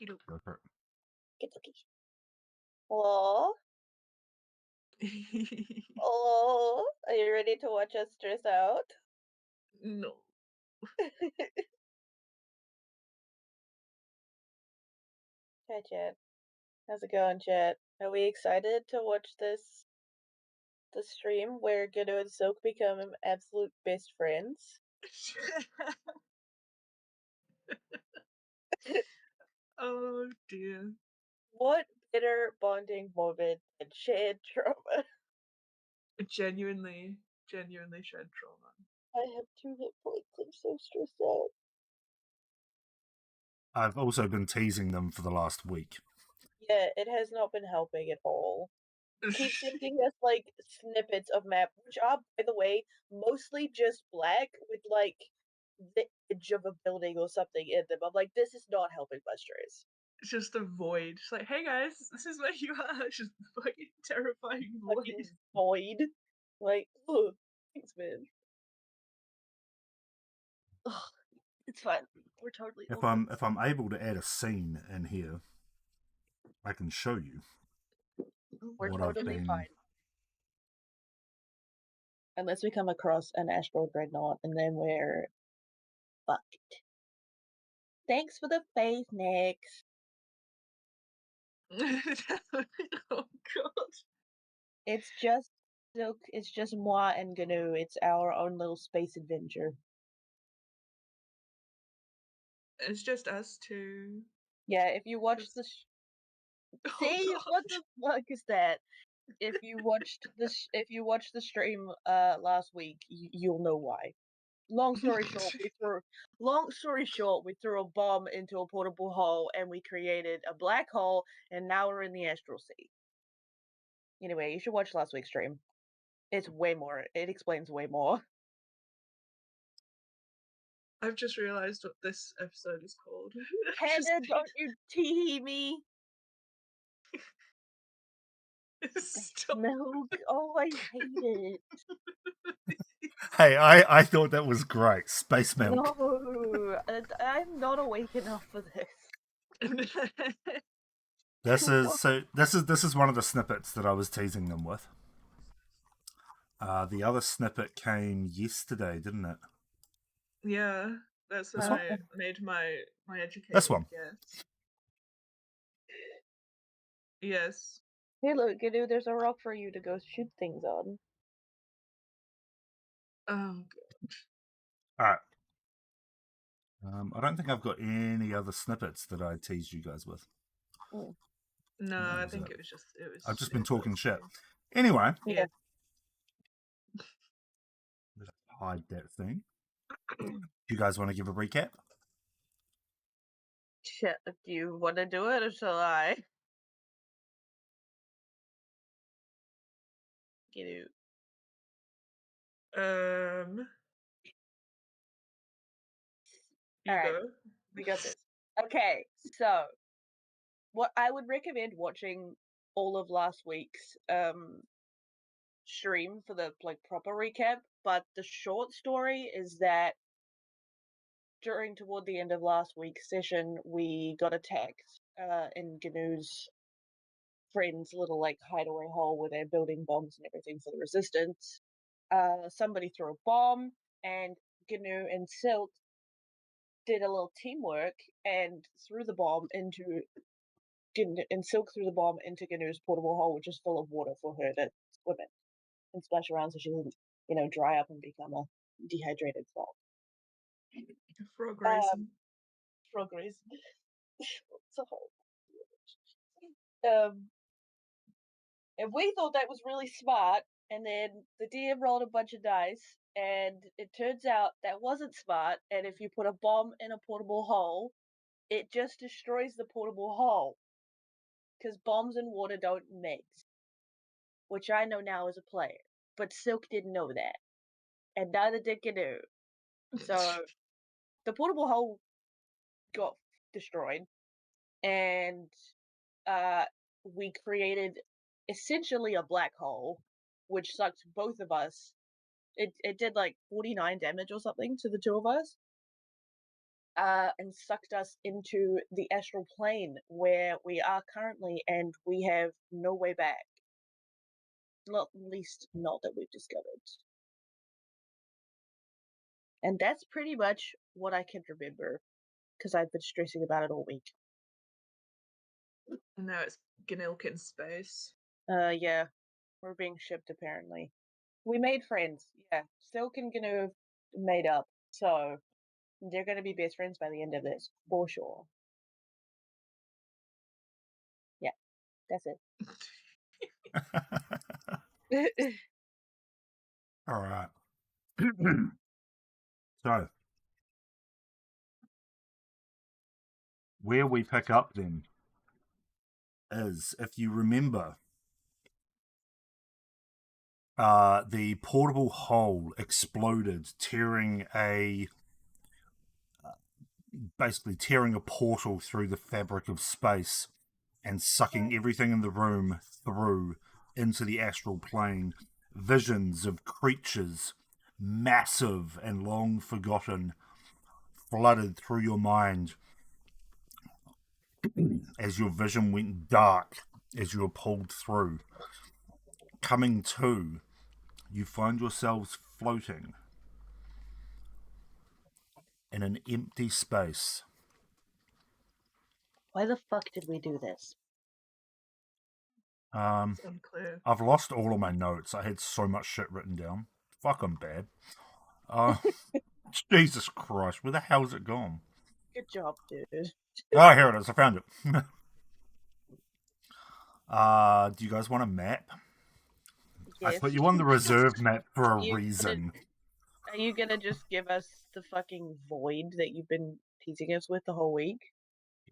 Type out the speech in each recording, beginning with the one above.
Okey-doke. Go for It's okay. Hello? Hello? Are you ready to watch us stress out? No. Hi, Chat. How's it going, Chat? Are we excited to watch the stream where Gado and Silk become absolute best friends? Oh, dear. What better bonding moment than shared trauma? Genuinely shared trauma. I have 2 hit points. I'm so stressed out. I've also been teasing them for the last week. Yeah, it has not been helping at all. Keep sending us like snippets of map, which are, by the way, mostly just black with like the edge of a building or something in them. I'm like, this is not helping my stress. It's just a void. It's like, hey guys, this is where you are. It's just fucking terrifying void. Fucking void. Like, ugh, thanks, man. Ugh, it's fine. We're totally If all I'm able to add a scene in here, I can show you We're what I've totally been. fine. Unless we come across an astral dreadnought, and then we're fucked. Thanks for the faith, Nix. Oh god. It's just Silk. It's just moi and Gnu. It's our own little space adventure. It's just us two. Yeah, if you watch the Oh see god. what the fuck is that? If you watched if you watched the stream last week, you'll know why. Long story short, we threw a bomb into a portable hole and we created a black hole, and now we're in the astral sea. Anyway, you should watch last week's stream. It's way more. It explains way more. I've just realised what this episode is called. Panda, don't you tee me? Stop. Milk. Oh, I hate it. Hey, I thought that was great. Space milk. No, I'm not awake enough for this. This is one of the snippets that I was teasing them with. The other snippet came yesterday, didn't it? Yeah, that's when This one? I made my educated This one. guess. Yes. Hey, look, Gadu, there's a rock for you to go shoot things on. Oh All right. I don't think I've got any other snippets that I teased you guys with. Mm. no, That I was think it. it was just it was. I've just it been was talking those shit. two. Anyway, Yeah. let's hide that thing. Do you guys want to give a recap? Shit, do you want to do it or shall I? Gadu. You Alright, go. we got this. Okay, so what I would recommend watching all of last week's stream for the like proper recap, but the short story is that toward the end of last week's session, we got attacked in Gnu's friend's little like hideaway hole where they're building bombs and everything for the resistance. Somebody threw a bomb, and Gnu and Silk did a little teamwork and threw the bomb into and Silk threw the bomb into Gnu's portable hole, which is full of water for her to swim in and splash around so she doesn't, dry up and become a dehydrated frog. Frog racing. Frog race. It's a whole. And we thought that was really smart, and then the DM rolled a bunch of dice, and it turns out that wasn't smart, and if you put a bomb in a portable hole, it just destroys the portable hole. Because bombs and water don't mix. Which I know now as a player. But Silk didn't know that. And neither did Gnu. So the portable hole got destroyed, and we created essentially a black hole, which sucked both of us. It did like 49 damage or something to the two of us. and sucked us into the astral plane where we are currently, and we have no way back. Not least, not that we've discovered. And that's pretty much what I can remember, because I've been stressing about it all week. And now it's Gnilk in space. Yeah, we're being shipped apparently. We made friends. Yeah, Silk and Gnu made up, so they're gonna be best friends by the end of this, for sure. Yeah, that's it. All right. So, where we pick up then is, if you remember, the portable hole exploded, basically tearing a portal through the fabric of space and sucking everything in the room through into the astral plane. Visions of creatures, massive and long forgotten, flooded through your mind as your vision went dark as you were pulled through. Coming to, you find yourselves floating in an empty space. Why the fuck did we do this? Um, It's unclear. I've lost all of my notes. I had so much shit written down. Fuck, I'm bad. Jesus Christ, where the hell's it gone? Good job, dude. Oh, here it is. I found it. Do you guys want a map? Yes. I put you on the reserve map for a You reason. Are you gonna just give us the fucking void that you've been teasing us with the whole week?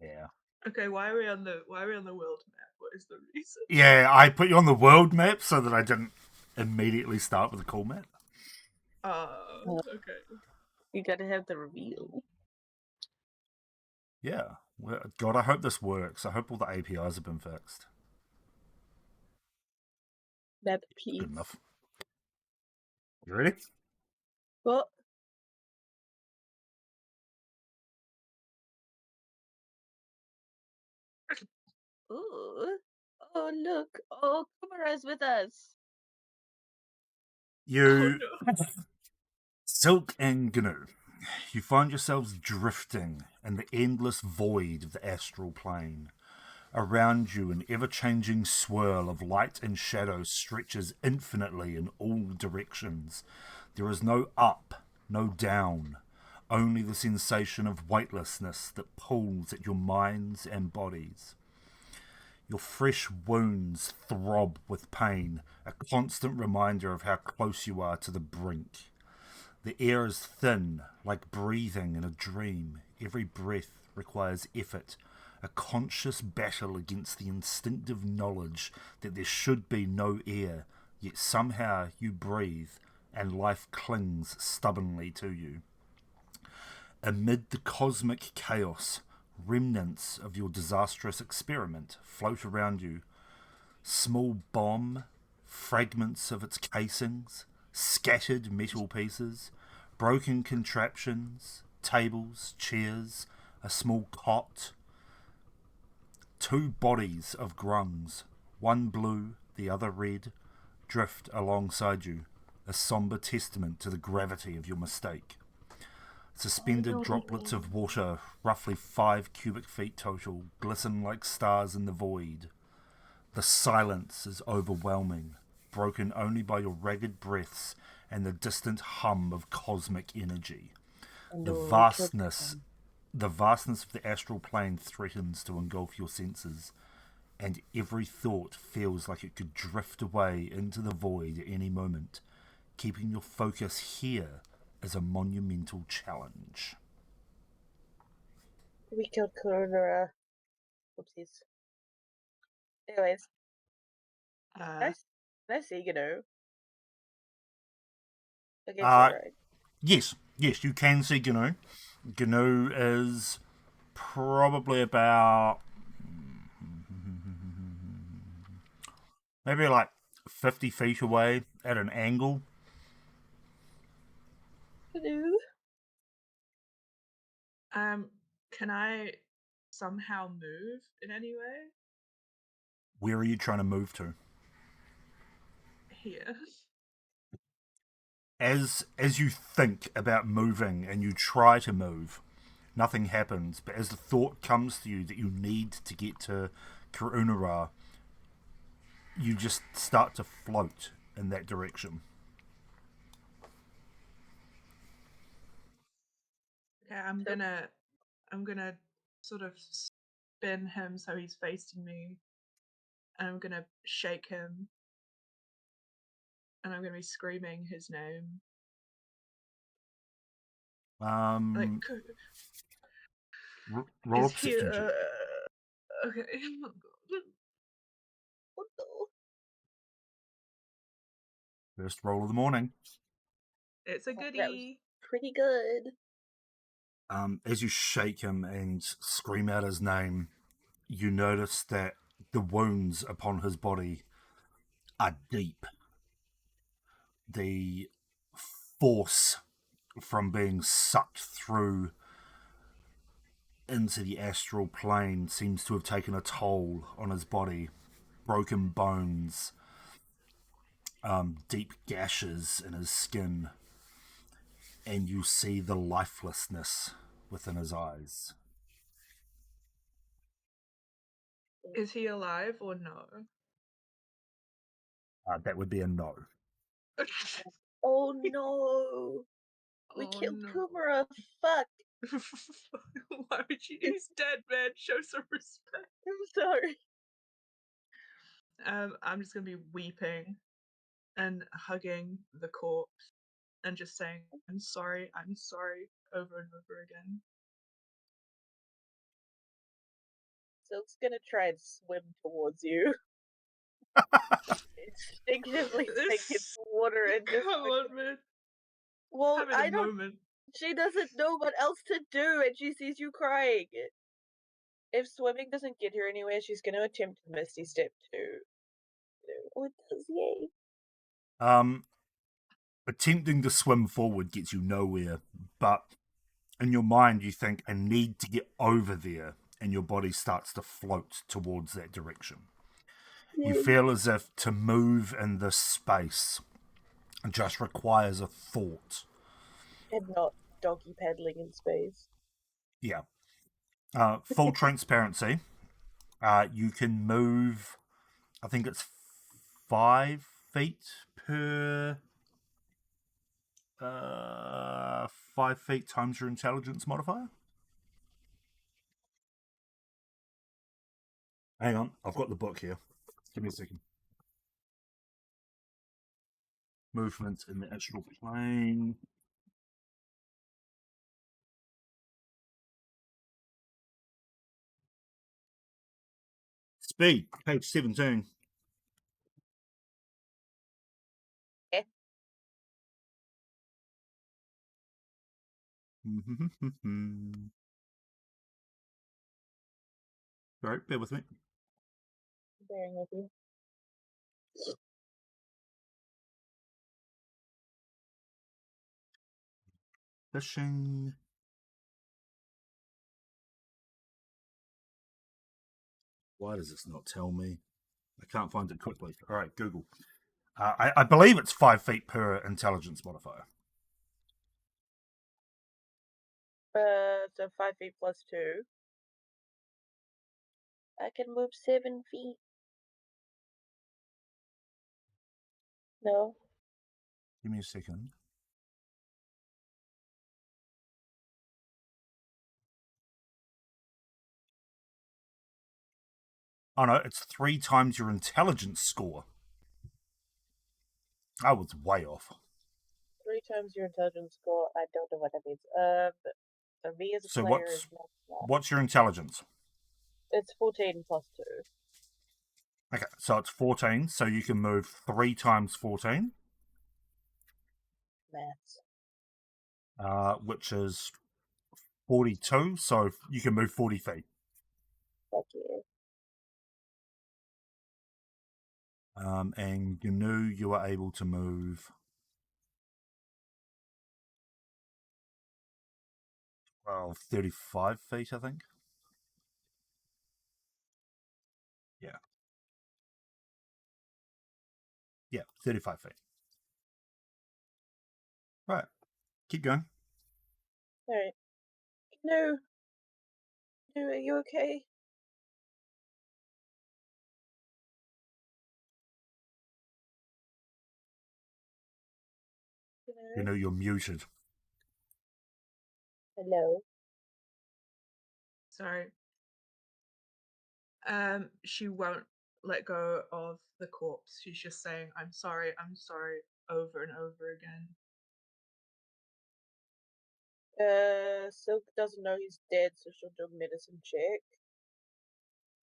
Yeah. Okay, why are we on the world map? What is the reason? Yeah, I put you on the world map so that I didn't immediately start with a cool map. Okay. You gotta have the reveal. Yeah. Well, God, I hope this works. I hope all the APIs have been fixed. Map piece. Good enough. You ready? What? Ooh. Oh, look. Oh, Kumara's with us. You, Oh no. Silk and Gnu, you find yourselves drifting in the endless void of the astral plane. Around you, an ever-changing swirl of light and shadow stretches infinitely in all directions. There is no up, no down, only the sensation of weightlessness that pulls at your minds and bodies. Your fresh wounds throb with pain, a constant reminder of how close you are to the brink. The air is thin, like breathing in a dream. Every breath requires effort, a conscious battle against the instinctive knowledge that there should be no air, yet somehow you breathe and life clings stubbornly to you. Amid the cosmic chaos, remnants of your disastrous experiment float around you. Small bomb, fragments of its casings, scattered metal pieces, broken contraptions, tables, chairs, a small cot. Two bodies of grungs, one blue, the other red, drift alongside you, a somber testament to the gravity of your mistake. Suspended droplets of water, roughly 5 cubic feet total, glisten like stars in the void. The silence is overwhelming, broken only by your ragged breaths and the distant hum of cosmic energy. The vastness of the astral plane threatens to engulf your senses, and every thought feels like it could drift away into the void at any moment. Keeping your focus here is a monumental challenge. We killed Kurunara. Whoopsies. Anyways, I see Gnu. Okay, right. Yes, you can see Gnu. Gnu is probably about maybe like 50 feet away at an angle. Gnu. Can I somehow move in any way? Where are you trying to move to? Here. As you think about moving and you try to move, nothing happens. But as the thought comes to you that you need to get to Karunara, you just start to float in that direction. Yeah, I'm gonna sort of spin him so he's facing me, and I'm gonna shake him, and I'm gonna be screaming his name. Like, Roll a is he? perception check. Okay. What the? First roll of the morning. It's a That was goodie. pretty good. As you shake him and scream out his name, you notice that the wounds upon his body are deep. The force from being sucked through into the astral plane seems to have taken a toll on his body. Broken bones, deep gashes in his skin, and you see the lifelessness within his eyes. Is he alive or no? That would be a no. Oh no! We Oh, killed no. Kumara. Fuck! Why would you? He's dead, man. Show some respect. I'm sorry. I'm just gonna be weeping and hugging the corpse and just saying, I'm sorry, over and over again. Silk's gonna try and swim towards you. Instinctively sink into water and just. Come on, man. Well, Having I a don't. moment. She doesn't know what else to do, and she sees you crying. If swimming doesn't get her anywhere, she's gonna attempt Misty Step too. Oh, it does, yay! Attempting to swim forward gets you nowhere, but in your mind you think, I need to get over there, and your body starts to float towards that direction. You feel as if to move in this space just requires a thought. And not doggy paddling in space. Yeah. Full transparency. You can move, I think it's 5 feet per 5 feet times your intelligence modifier. Hang on, I've got the book here. Give me a second. Movement in the astral plane. Speed, page 17. Eh. Right, bear with me. Bearing with you. Fishing. Why does this not tell me? I can't find it quickly. All right, Google. I believe it's 5 feet per intelligence modifier. So 5 feet plus 2. I can move 7 feet. No. Give me a second. Oh no, it's 3 times your intelligence score. I was way off. 3 times your intelligence score. I don't know what that means. So me as a So player is not that. what's your intelligence? It's 14 plus 2. Okay, so it's 14, so you can move 3 times 14. Maths. Which is 42, so you can move 40 feet. Fuck yeah. And you knew you were able to move 35 feet, I think. Yeah. Yeah, 35 feet. Right. Keep going. Alright. No. No, are you okay? You know you're muted. Hello. Sorry. She won't let go of the corpse. She's just saying, I'm sorry, over and over again. Silk doesn't know he's dead, so she'll do a medicine check.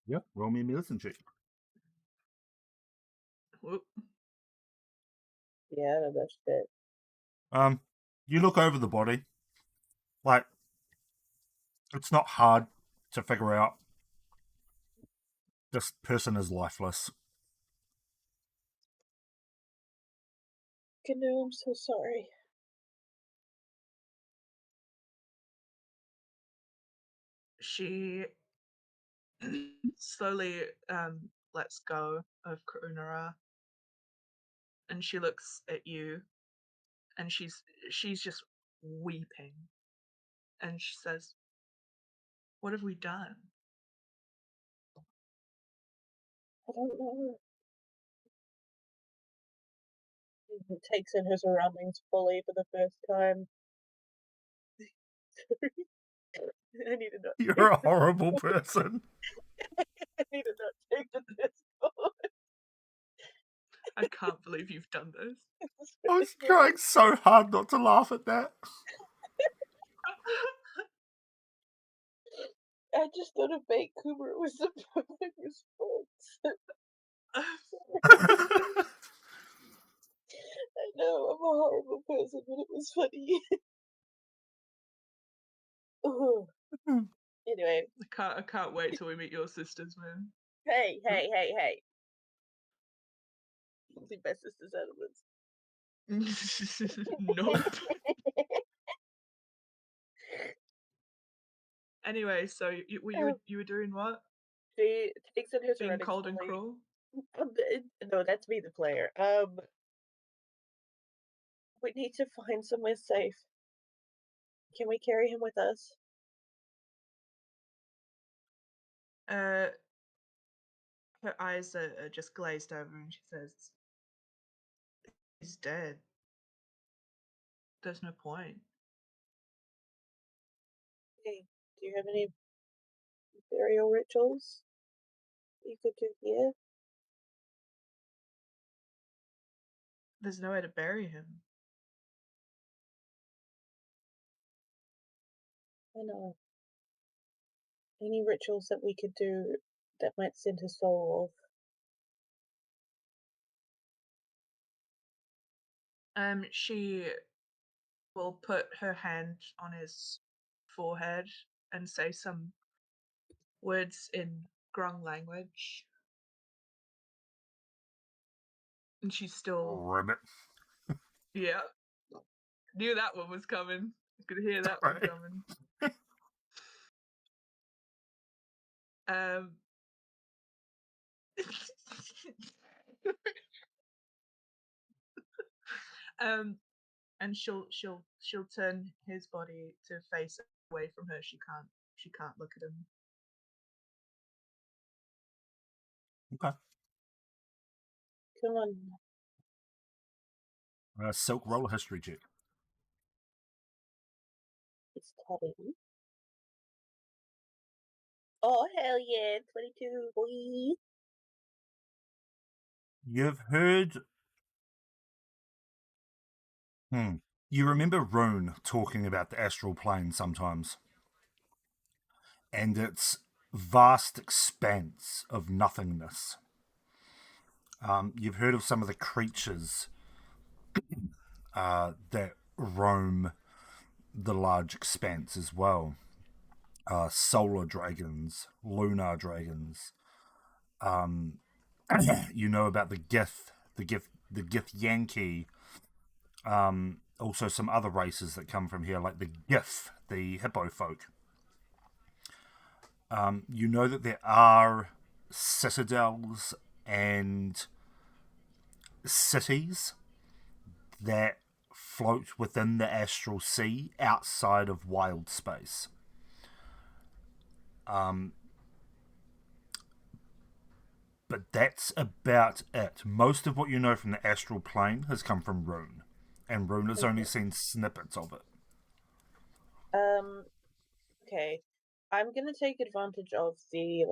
Yeah. Roll me a medicine check. Whoop. Yeah, no, that's it. You look over the body. Like, it's not hard to figure out. This person is lifeless. Canoe, I'm so sorry. She slowly lets go of Karunara, and she looks at you, and she's just weeping, and she says, "What have we done?" I don't know. He takes in her surroundings fully for the first time. I need to not. You're a horrible person. I need to not take the Discord. I can't believe you've done this. I was trying so hard not to laugh at that. I just thought a baked Cooper was the perfect response. I know, I'm a horrible person, but it was funny. Anyway, I can't wait till we meet your sisters, man. hey. Leave my sister's animals. Nope. Anyway, so you were doing what? She takes in her Being surroundings cold and fully. cruel? No, that's me, the player. We need to find somewhere safe. Can we carry him with us? Her eyes are just glazed over, and she says, "He's dead. There's no point." Hey, do you have any burial rituals you could do here? There's nowhere to bury him. I know. Any rituals that we could do that might send his soul off? She will put her hand on his forehead and say some words in Grung language. And she's still, Ribbit. yeah. Knew that one was coming. I could hear that one Right. coming. And she'll turn his body to face away from her. She can't look at him. Okay. Come on. Silk, roll a history check. It's Toddy. Oh, hell yeah. 22, boy. You've heard. You remember Rune talking about the astral plane sometimes, and its vast expanse of nothingness. You've heard of some of the creatures that roam the large expanse as well. Solar dragons, lunar dragons. You know about the Gith Yankee, also some other races that come from here, like the Gif, the hippo folk. You know that there are citadels and cities that float within the astral sea outside of wild space. But that's about it. Most of what you know from the astral plane has come from Rune, and Rune has only seen snippets of it. Okay. I'm gonna take advantage of the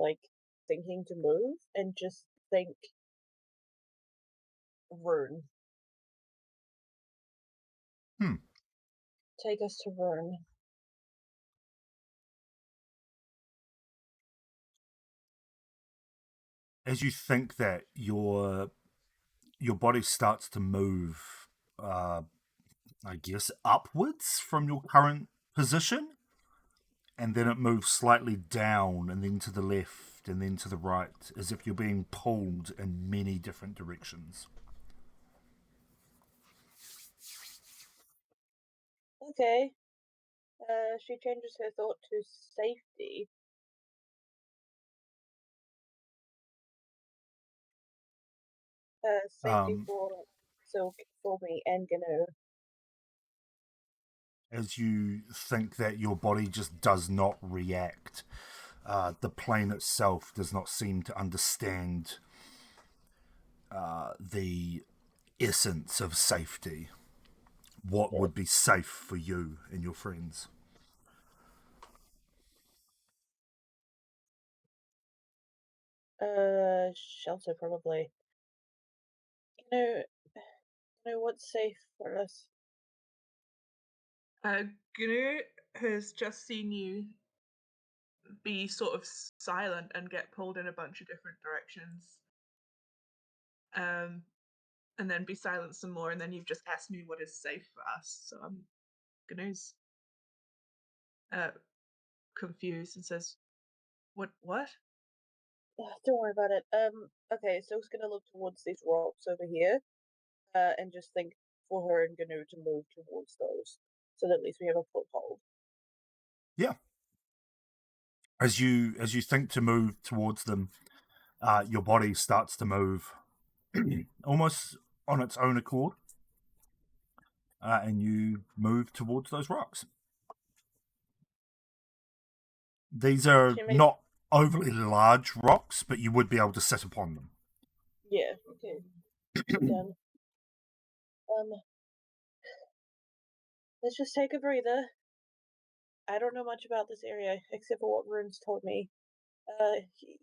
thinking to move and just think Rune. Take us to Rune. As you think that, your body starts to move, I guess, upwards from your current position, and then it moves slightly down, and then to the left, and then to the right, as if you're being pulled in many different directions. Okay. She changes her thought to safety. Safety Um, for Silk, for me, and Gnu. as you think that your body just does not react, the plane itself does not seem to understand the essence of safety. What would be safe for you and your friends? Shelter probably. You know what's safe for us? Gnu has just seen you be sort of silent and get pulled in a bunch of different directions. And then be silent some more, and then you've just asked me what is safe for us. So Gnu's confused and says, What? Don't worry about it. Okay, Silk's gonna look towards these rocks over here, and just think for her and Gnu to move towards those, so that at least we have a foothold. Yeah. As you think to move towards them, your body starts to move almost on its own accord, and you move towards those rocks. These are She makes not overly large rocks, but you would be able to sit upon them. Yeah. Okay. Done. Let's just take a breather. I don't know much about this area except for what Rune's told me.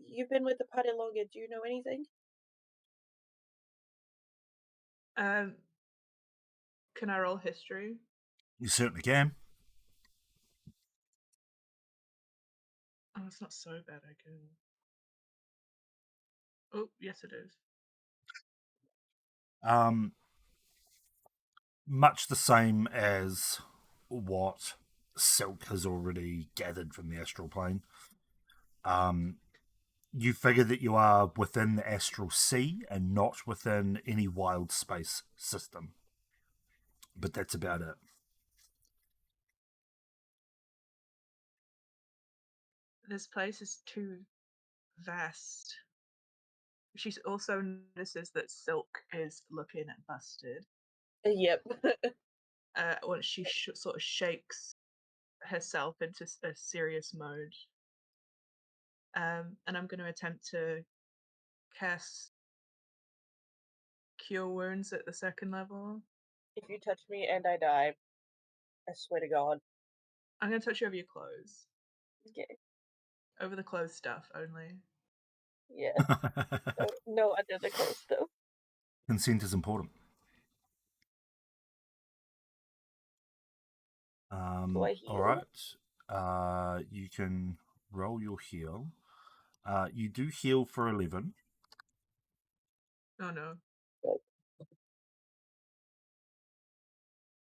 You've been with the party longer. Do you know anything? Um, can I roll history? You certainly can. Oh, it's not so bad, I can. Oh, yes, it is. Much the same as what Silk has already gathered from the astral plane. You figure that you are within the astral sea and not within any wild space system. But that's about it. This place is too vast. She also notices that Silk is looking busted. Yep. Once she sort of shakes herself into a serious mode. And I'm going to attempt to cast Cure Wounds at the second level. If you touch me and I die, I swear to God. I'm going to touch you over your clothes. Okay. Over the clothes stuff only. Yeah. No under the clothes stuff. Consent is important. Do I heal? All right. You can roll your heal. You do heal for 11. Oh no.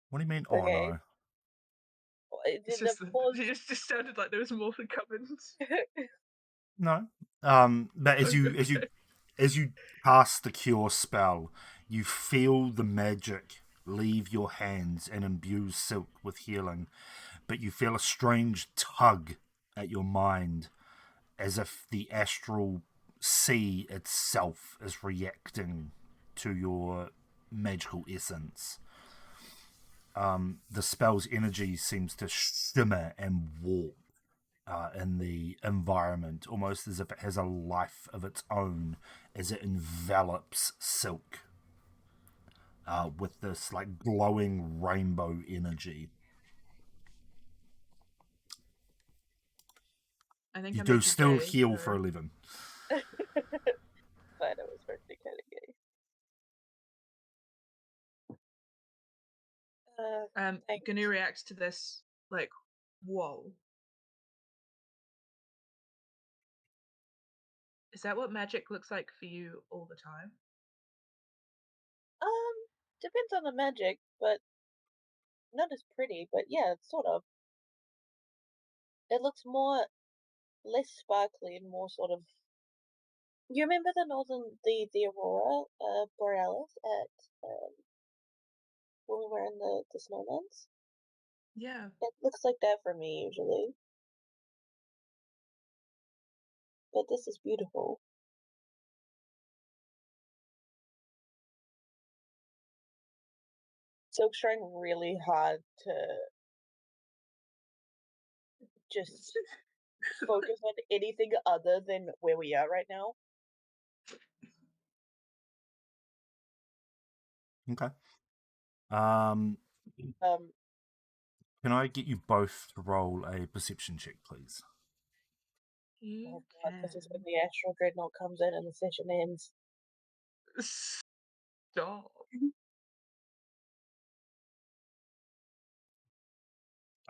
What do you mean? Okay. Oh no. It's just, it just sounded like there was more than coming. No. But as you cast the cure spell, you feel the magic leave your hands and imbues Silk with healing, but you feel a strange tug at your mind, as if the astral sea itself is reacting to your magical essence. The spell's energy seems to shimmer and warp in the environment, almost as if it has a life of its own as it envelops Silk with this like glowing rainbow energy. I think You I do make you still gay, heal so for 11. But it was pretty kind of gay. Thanks. Gnu reacts to this like, whoa. Is that what magic looks like for you all the time? Depends on the magic, but not as pretty. But yeah, sort of. It looks less sparkly and more sort of. You remember the aurora borealis at when we were in the snowlands? Yeah. It looks like that for me usually, but this is beautiful. Silk's trying really hard to just focus on anything other than where we are right now. Okay. Um, Um, can I get you both to roll a perception check, please? You oh god, this is when can the astral dreadnought comes in and the session ends. stop.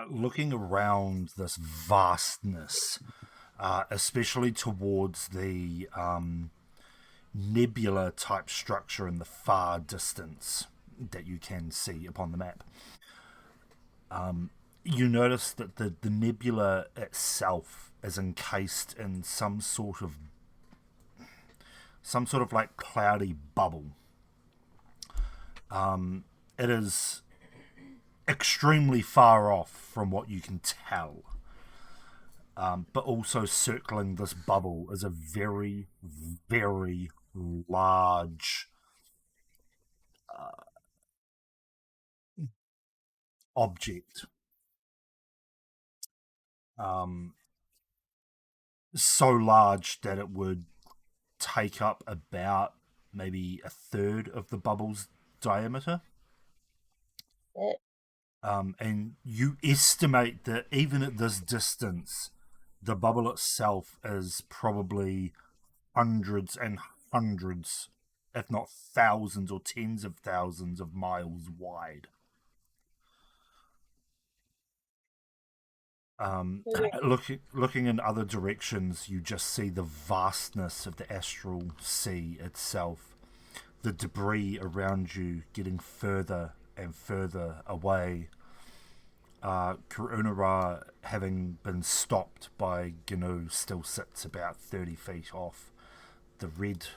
Looking around this vastness, especially towards the nebula type structure in the far distance that you can see upon the map, you notice that the nebula itself is encased in some sort of like cloudy bubble. It is extremely far off from what you can tell. But also circling this bubble is a very, very large object. So large that it would take up about maybe a third of the bubble's diameter. It, And you estimate that even at this distance, the bubble itself is probably hundreds and hundreds, if not thousands or tens of thousands of miles wide. maybe Looking in other directions, you just see the vastness of the astral sea itself. The debris around you getting further and further away. Karunara, having been stopped by Gnu, still sits about 30 feet off. The red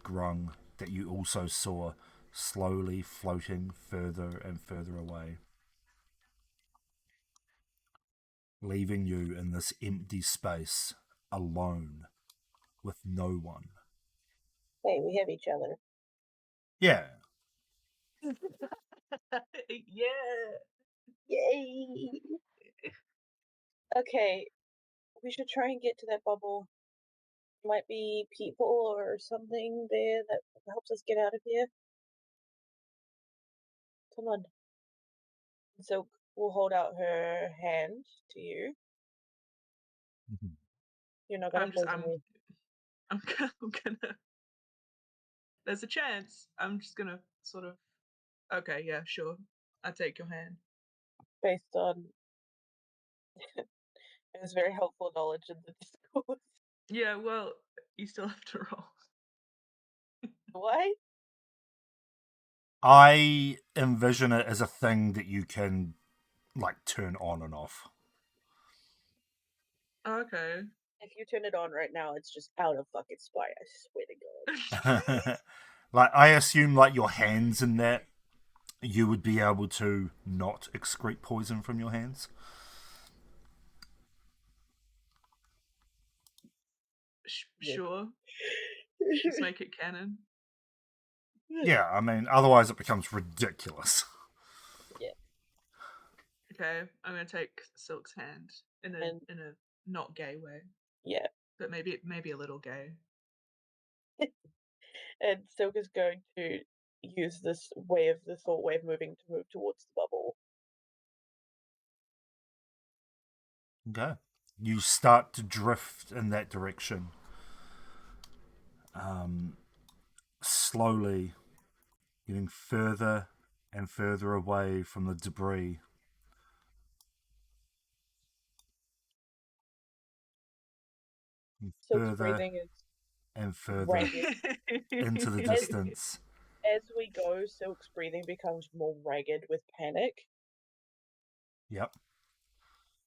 grung that you also saw slowly floating further and further away, leaving you in this empty space alone with no one. hey, we have each other. Yeah. Yeah. Yay! Okay, we should try and get to that bubble. Might be people or something there that helps us get out of here. Come on. So we'll hold out her hand to you. You're not gonna I'm just poison me. I'm gonna there's a chance. I'm just gonna sort of okay, yeah, sure. I take your hand. Based on it was very helpful knowledge in the discourse. Yeah, well, you still have to roll. Why? I envision it as a thing that you can like turn on and off. Okay. If you turn it on right now, it's just out of fucking spite. I swear to God. Like I assume like your hands in that you would be able to not excrete poison from your hands. Yeah. Sure. Just make it canon. Yeah, I mean, otherwise it becomes ridiculous. Okay, I'm gonna take Silk's hand in And a not gay way, yeah, but maybe a little gay. and Silk is going to use this thought wave moving to move towards the bubble. Okay. You start to drift in that direction. Slowly getting further and further away from the debris. And Silk's further breathing is and further ragged. into the As distance. as we go, Silk's breathing becomes more ragged with panic. Yep.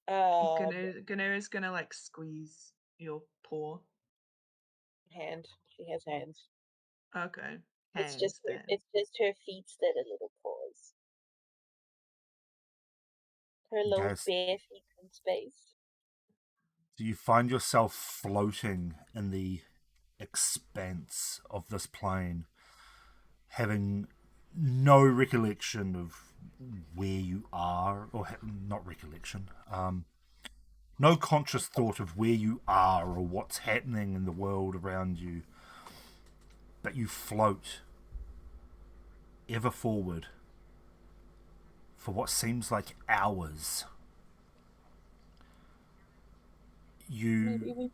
Um, Gnu is gonna like squeeze your paw. hand. She has hands. Okay, It's just hands then. it's just her feet that are little paws. Her little Okay. bare feet in space. So you find yourself floating in the expanse of this plane, having no recollection of where you are, or not recollection, no conscious thought of where you are or what's happening in the world around you, but you float ever forward for what seems like hours. Maybe You we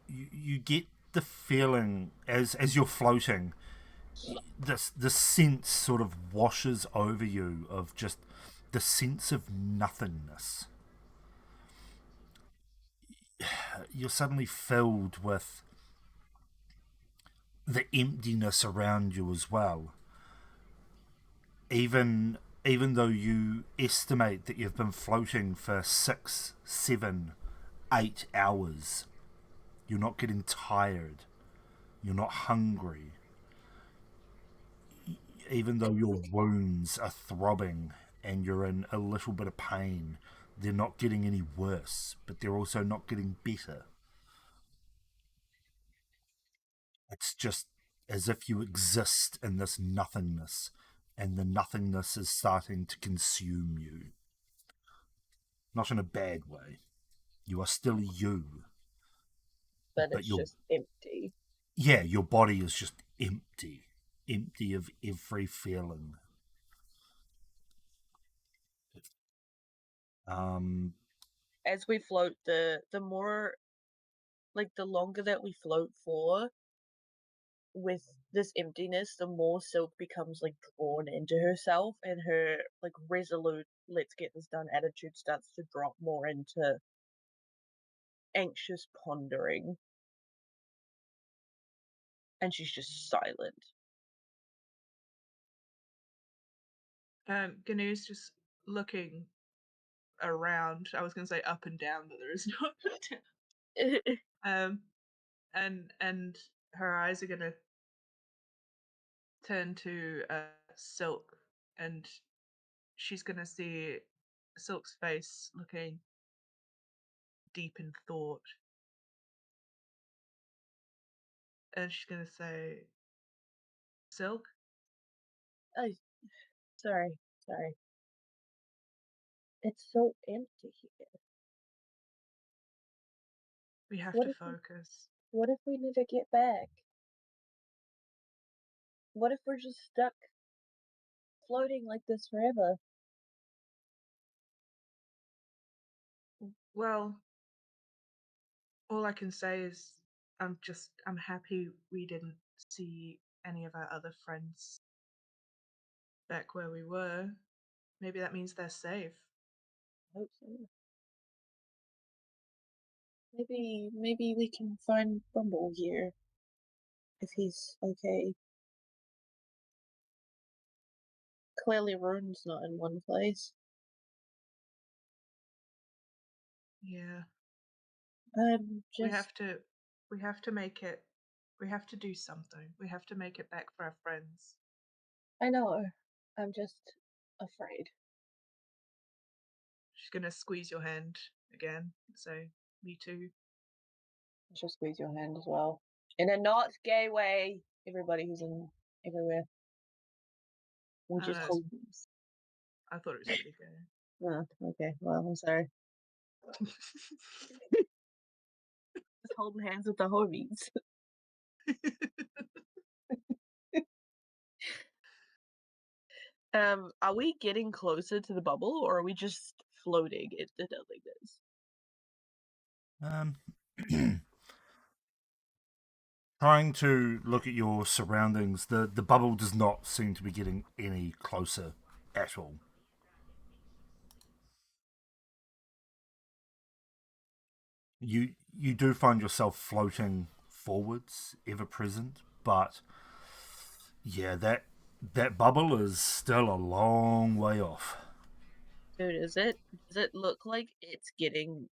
you get the feeling as you're floating, the sense sort of washes over you of just the sense of nothingness. You're suddenly filled with the emptiness around you as well. Even though you estimate that you've been floating for 6, 7, 8 hours, you're not getting tired. You're not hungry. Even though your wounds are throbbing and you're in a little bit of pain, they're not getting any worse, but they're also not getting better. It's just as if you exist in this nothingness, and the nothingness is starting to consume you. Not in a bad way. You are still you, but but it's your just empty. yeah, your body is just empty, empty of every feeling. Um, As we float, the more like the longer that we float for with this emptiness, the more Silk becomes like drawn into herself, and her like resolute let's get this done attitude starts to drop more into anxious pondering, and she's just silent. Gnu's just looking around. I was gonna say up and down, but there is no up and down. And her eyes are gonna turn to Silk, and she's gonna see Silk's face looking deep in thought, and she's gonna say, "Silk, Oh, sorry, sorry. It's so empty here. we have What to if we, focus." what if we never get back? What if we're just stuck floating like this forever? Well, all I can say is I'm happy we didn't see any of our other friends back where we were. Maybe that means they're safe. I hope so. Maybe we can find Bumble here if he's okay. Clearly, Rune's not in one place. Yeah. I'm We just. have to we have to make it we have to do something. We have to make it back for our friends. I know. I'm just afraid. She's gonna squeeze your hand again. So, me too. I should squeeze your hand as well. In a not gay way, everybody who's in everywhere. We'll I just know. hold. I thought it was pretty gay. Oh, okay. Well, I'm sorry. Just holding hands with the homies. Are we getting closer to the bubble, or are we just floating in the nothingness? Trying to look at your surroundings, the bubble does not seem to be getting any closer at all. You do find yourself floating forwards, ever present, but yeah, that bubble is still a long way off. Dude, does it look like it's getting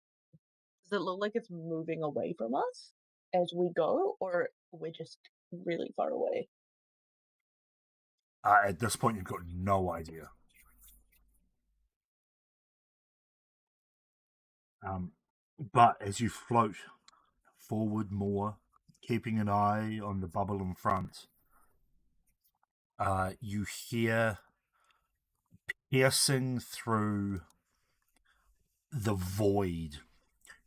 does it look like it's moving away from us as we go, or we're just really far away? At this point, you've got no idea. But as you float forward more, keeping an eye on the bubble in front, you hear piercing through the void.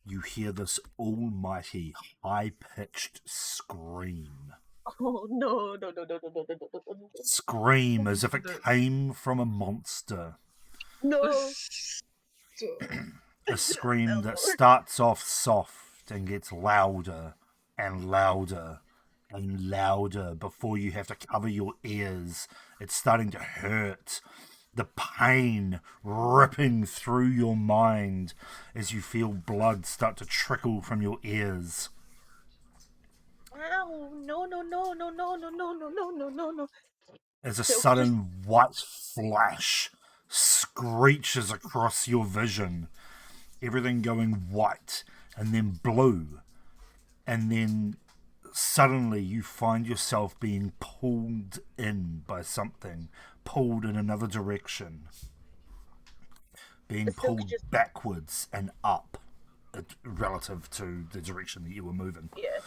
You hear this almighty high pitched scream. Oh no, no, no, no, no, no, no, no, no, no. Scream as if it The- came from a monster. No. A scream that No. starts off soft and gets louder and louder and louder before you have to cover your ears. It's starting to hurt. The pain ripping through your mind as you feel blood start to trickle from your ears. Ow, no, no, no, no, no, no, no, no, no, no, no, no. As a So sudden white flash screeches across your vision, everything going white and then blue, and then suddenly you find yourself being pulled in by something, pulled in another direction, being Silk pulled just backwards and up relative to the direction that you were moving. yeah.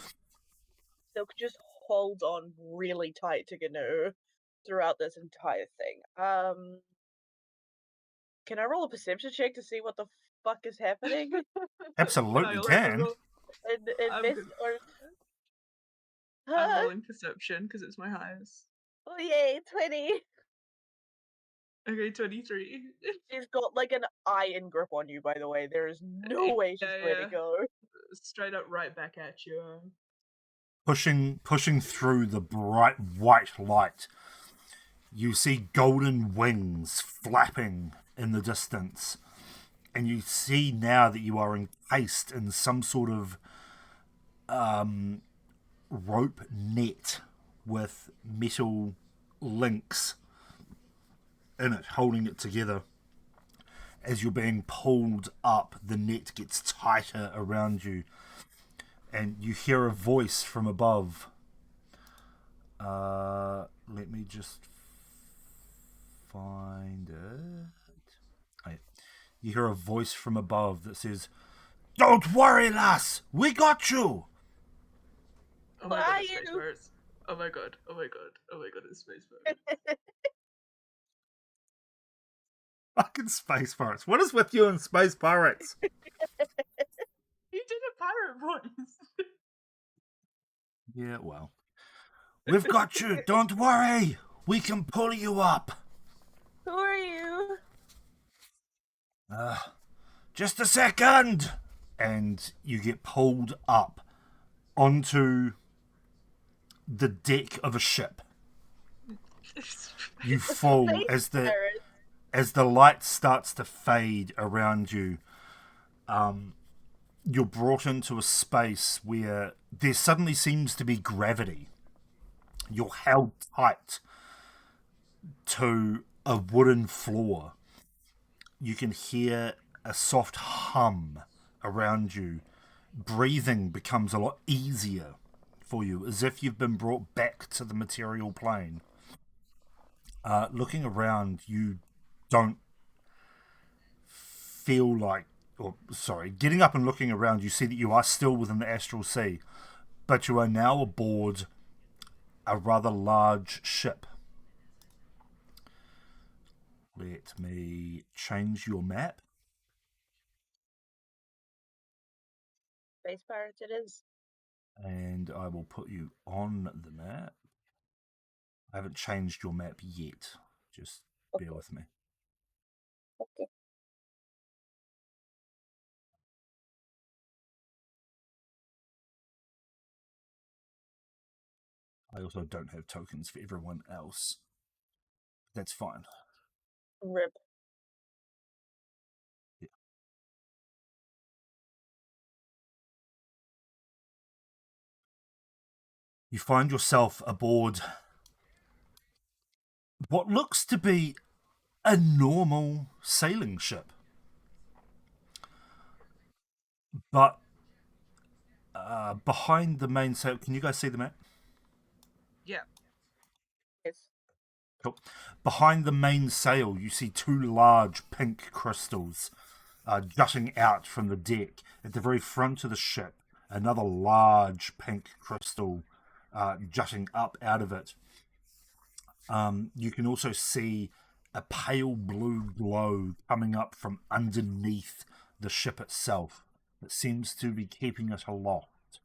Silk just holds on really tight to Gnu throughout this entire thing. Can I roll a perception check to see what the fuck is happening? Can I Absolutely also can. roll? And I'm invest good. or I'm huh? rolling perception because it's my highest. Oh yay, 20. Okay, 23. She's got like an iron grip on you, by the way. There is no way she's Yeah, letting yeah. go. Straight up right back at you. Pushing through the bright white light, you see golden wings flapping in the distance, and you see now that you are encased in some sort of rope net with metal links in it, holding it together. As you're being pulled up, the net gets tighter around you, and you hear a voice from above. Let me just find it. Oh, yeah. You hear a voice from above that says, "Don't worry, lass. We got you." Oh my Where god, are it's Space you? Pirates. Oh my god, oh my god, oh my god, it's Space Pirates. Fucking space pirates. What is with you and space pirates? He did a pirate voice. Yeah, well. We've got you. Don't worry. We can pull you up. Who are you? Just a second. And you get pulled up onto the deck of a ship. You fall Space as pirates. the light starts to fade around you. You're brought into a space where there suddenly seems to be gravity. You're held tight to a wooden floor. You can hear a soft hum around you. Breathing becomes a lot easier for you, as if you've been brought back to the material plane. Looking around, you don't feel like, or sorry, getting up and looking around, you see that you are still within the astral sea, but you are now aboard a rather large ship. Let me change your map, Space pirates it is. and I will put you on the map. I haven't changed your map yet. Just bear with me. Okay. I also don't have tokens for everyone else. That's fine. Rip. Yeah. You find yourself aboard what looks to be a normal sailing ship. But behind the main sail, can you guys see the map? Yeah. Yes. Cool. Behind the main sail, you see two large pink crystals jutting out from the deck. At the very front of the ship, another large pink crystal jutting up out of it. You can also see a pale blue glow coming up from underneath the ship itself that seems to be keeping it aloft.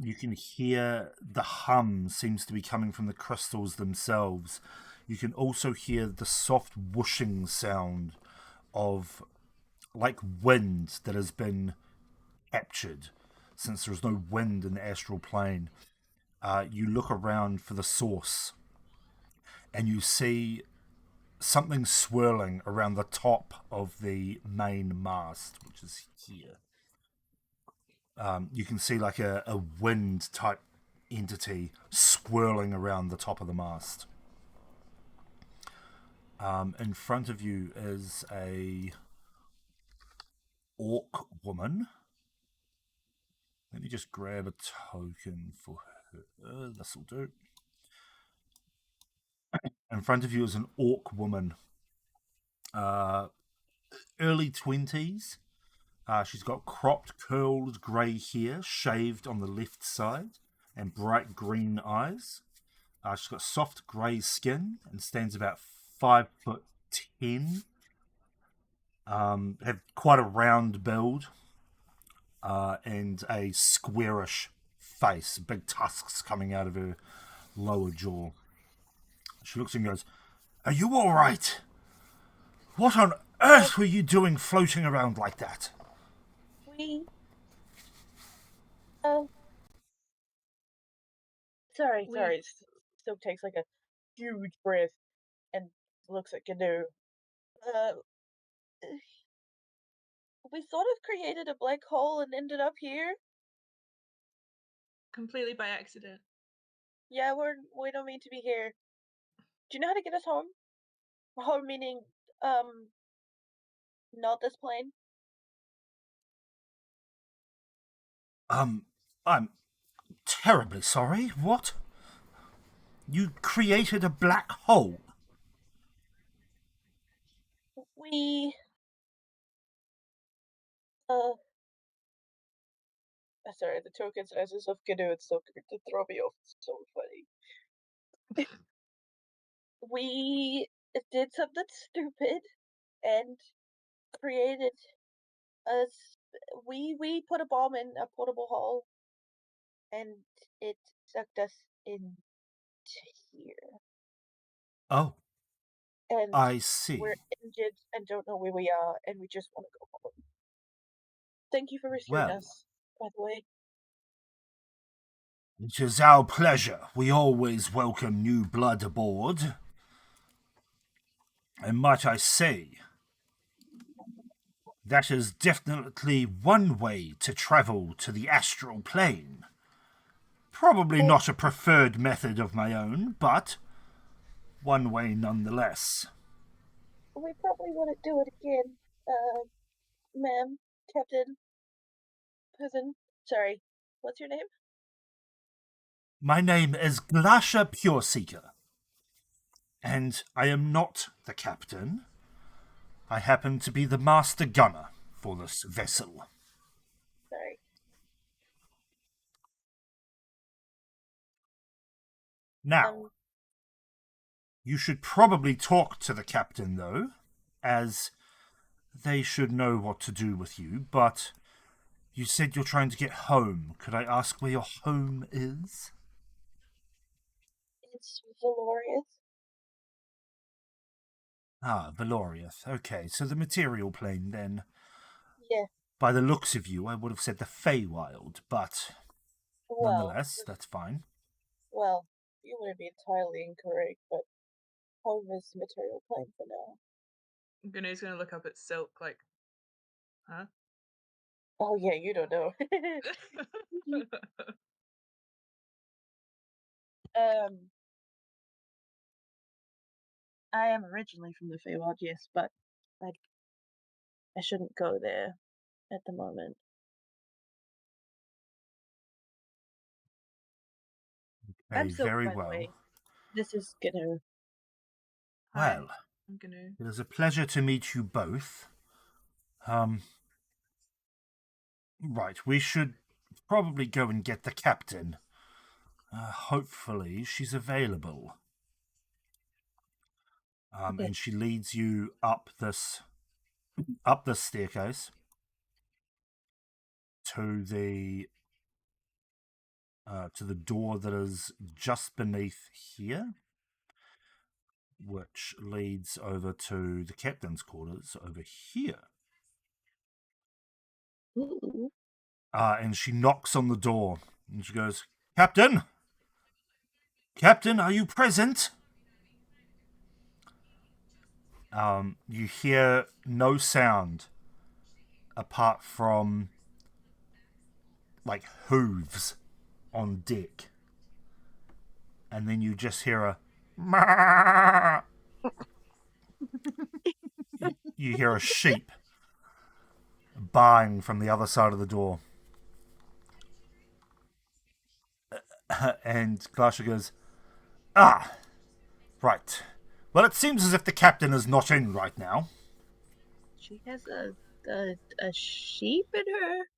You can hear the hum seems to be coming from the crystals themselves. You can also hear the soft whooshing sound of like wind that has been captured since there's no wind in the astral plane. You look around for the source and you see something swirling around the top of the main mast, which is here. You can see like a wind type entity swirling around the top of the mast. In front of you is a orc woman. Let me just grab a token for her. This'll do. In front of you is an orc woman. Early 20s. She's got cropped, curled grey hair, shaved on the left side, and bright green eyes. She's got soft grey skin and stands about 5'10". Have quite a round build and a squarish face, big tusks coming out of her lower jaw. She looks and goes, "Are you all right? What on earth were you doing floating around like that?" We. Sorry. Silk takes like a huge breath and looks at Canoe. Uh, we sort of created a black hole and ended up here. Completely by accident. Yeah, we don't mean to be here. Do you know how to get us home? Home meaning, not this plane. I'm terribly sorry. What? You created a black hole? We, sorry, the token sizes of Canoe, it's so good to throw me off. It's so funny. We did something stupid and created us. We put a bomb in a portable hole, and it sucked us into here. Oh, And I see. we're injured and don't know where we are, and we just want to go home. Thank you for rescuing Well, us, by the way. it is our pleasure. We always welcome new blood aboard. And might I say, that is definitely one way to travel to the astral plane. Probably not a preferred method of my own, but one way nonetheless. We probably want to do it again, ma'am, Captain, person. Sorry, what's your name? My name is Glasha Pureseeker. And I am not the captain. I happen to be the master gunner for this vessel. Sorry. Now, you should probably talk to the captain, though, as they should know what to do with you, but you said you're trying to get home. Could I ask where your home is? It's Valorious. Ah, Valoriath. Okay, so the material plane, then. Yeah. By the looks of you, I would have said the Feywild, but nonetheless, that's fine. Well, you would be entirely incorrect, but home is the material plane for now. Gnu's gonna look up at Silk like, huh? Oh yeah, you don't know. I am originally from the Feywild, yes, but I shouldn't go there at the moment. I'm Okay, Silk, very by the well. way. This is Gnu. Hi, Well, I'm Gnu. it is a pleasure to meet you both. Right, we should probably go and get the captain. Hopefully she's available. Okay. And she leads you up this staircase to the door that is just beneath here, which leads over to the captain's quarters over here. Ooh. And she knocks on the door and she goes, "Captain? Captain, are you present?" You hear no sound apart from like hooves on deck. And then you just hear a "Maa." You hear a sheep baaing from the other side of the door. And Glasha goes, "Ah, right. Well, it seems as if the captain is not in right now." She has a sheep in her.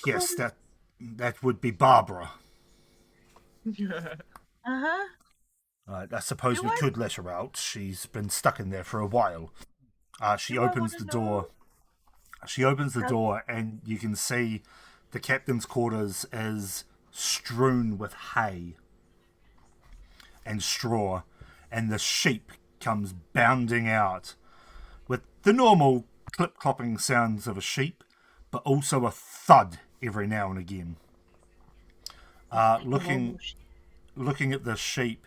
Yes, that would be Barbara. Uh-huh. I suppose we could let her out. She's been stuck in there for a while. She Do I opens wanna the door. She opens the How- door, and you can see the captain's quarters is strewn with hay and straw, and the sheep comes bounding out with the normal clip-clopping sounds of a sheep, but also a thud every now and again. Looking at the sheep,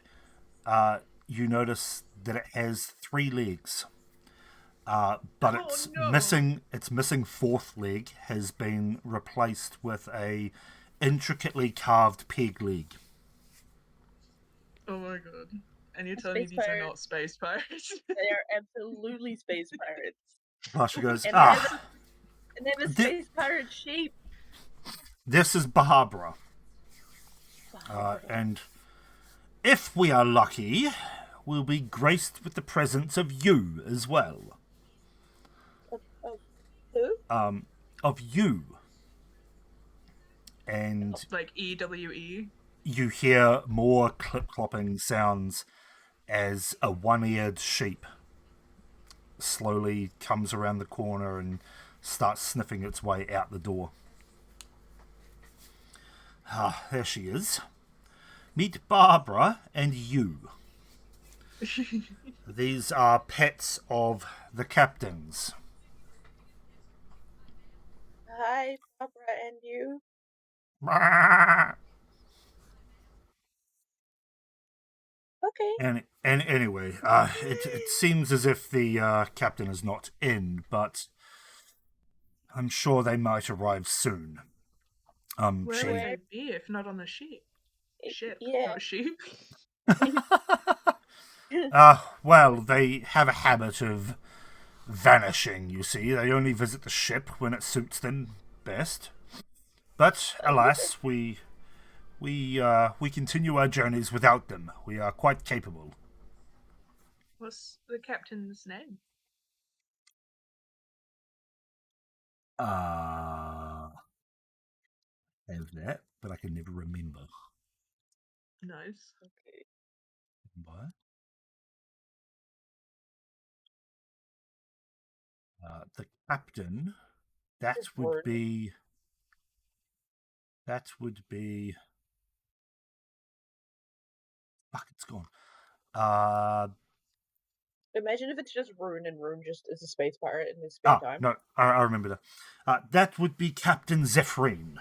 you notice that it has 3 legs, but its missing 4th leg has been replaced with a intricately carved peg leg. Oh my god. And you're telling me these are not space pirates? They are absolutely space pirates. Glasha goes, And they have a space pirate sheep. This is Barbara. And if we are lucky, we'll be graced with the presence of you as well. Who? Of you. And Like EWE? you hear more clip-clopping sounds as a one-eared sheep slowly comes around the corner and starts sniffing its way out the door. There she is. Meet Barbara and you. These are pets of the captain's. Hi, Barbara, and you. Okay. And anyway, it seems as if the captain is not in, but I'm sure they might arrive soon. Where would they be if not on the sheep? Ship, not sheep. Well, they have a habit of vanishing, you see. They only visit the ship when it suits them best. But, alas, we We continue our journeys without them. We are quite capable. What's the captain's name? Have that, but I can never remember. Nice. Okay. What? The captain. That Just would word. be. That would be. Fuck, it's gone. Imagine if it's just Rune and Rune just is a space pirate in his spare time. No, I remember that. That would be Captain Zephrine.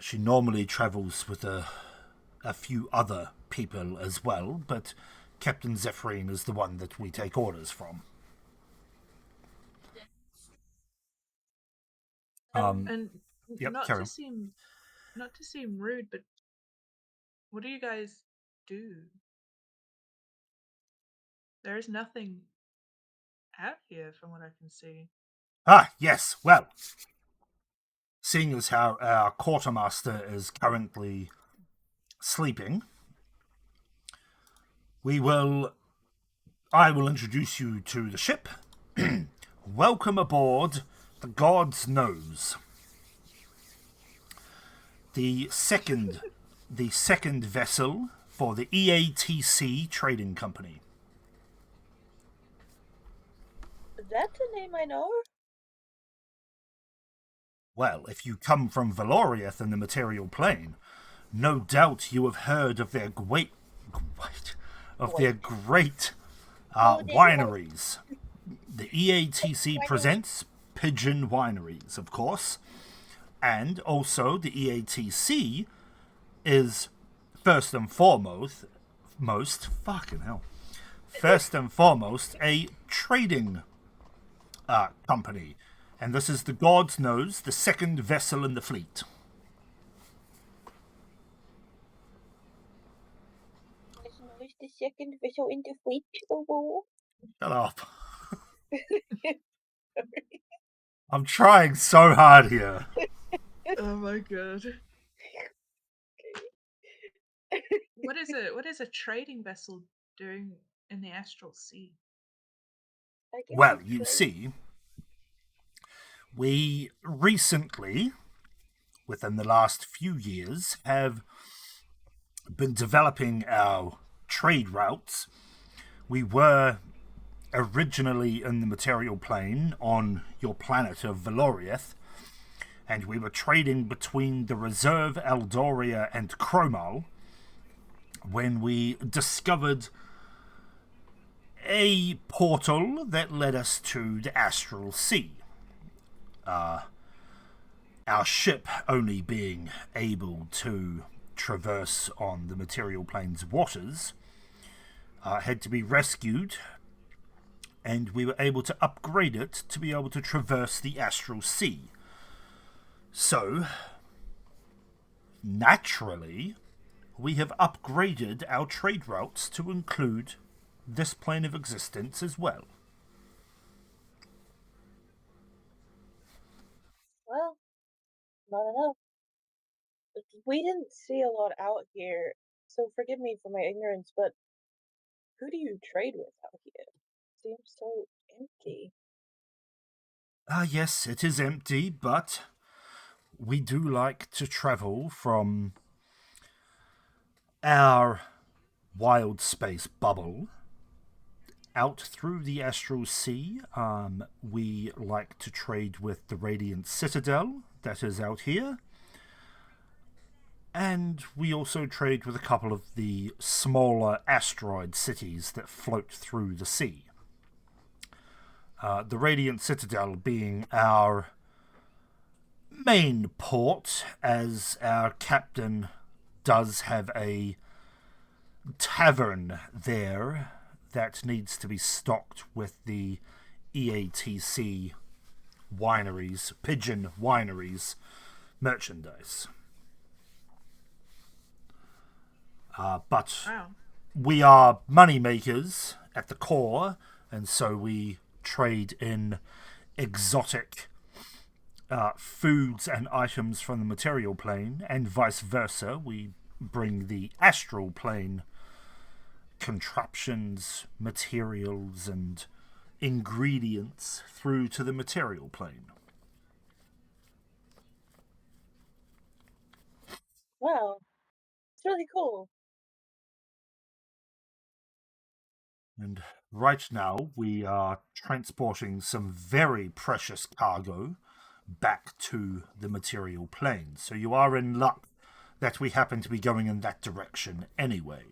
She normally travels with a few other people as well, but Captain Zephrine is the one that we take orders from. And Yep, not carry to on. seem rude, but what do you guys do? There is nothing out here from what I can see. Yes, well, seeing as how our quartermaster is currently sleeping, I will introduce you to the ship. Welcome aboard the God's Nose. The second vessel for the EATC Trading Company. That's a name I know. Well, if you come from Valoriath in the material plane, no doubt you have heard of their great wineries. The EATC presents Pigeon Wineries, of course, and also the EATC is first and foremost a trading company, and this is the God's Nose, the second vessel in the fleet. The second vessel in the fleet. Shut up. I'm trying so hard here. Oh my god. What is a trading vessel doing in the astral sea? Well, you see, we recently, within the last few years, have been developing our trade routes. We were originally in the material plane on your planet of Valoriath, and we were trading between the Reserve, Eldoria, and Chromal when we discovered a portal that led us to the Astral Sea. Our ship only being able to traverse on the material plane's waters had to be rescued, and we were able to upgrade it to be able to traverse the Astral Sea. So, naturally, we have upgraded our trade routes to include this plane of existence as well. Well, not enough. We didn't see a lot out here, so forgive me for my ignorance, but who do you trade with out here? It seems so empty. Yes, it is empty, but we do like to travel from our wild space bubble out through the Astral Sea. We like to trade with the Radiant Citadel that is out here. And we also trade with a couple of the smaller asteroid cities that float through the sea. The Radiant Citadel being our main port, as our captain does have a tavern there that needs to be stocked with the EATC wineries, Pigeon Wineries merchandise. But Wow. we are money makers at the core, and so we trade in exotic foods and items from the material plane, and vice versa. We bring the astral plane contraptions, materials, and ingredients through to the material plane. Wow, it's really cool. And right now, we are transporting some very precious cargo back to the material plane. So you are in luck that we happen to be going in that direction anyway.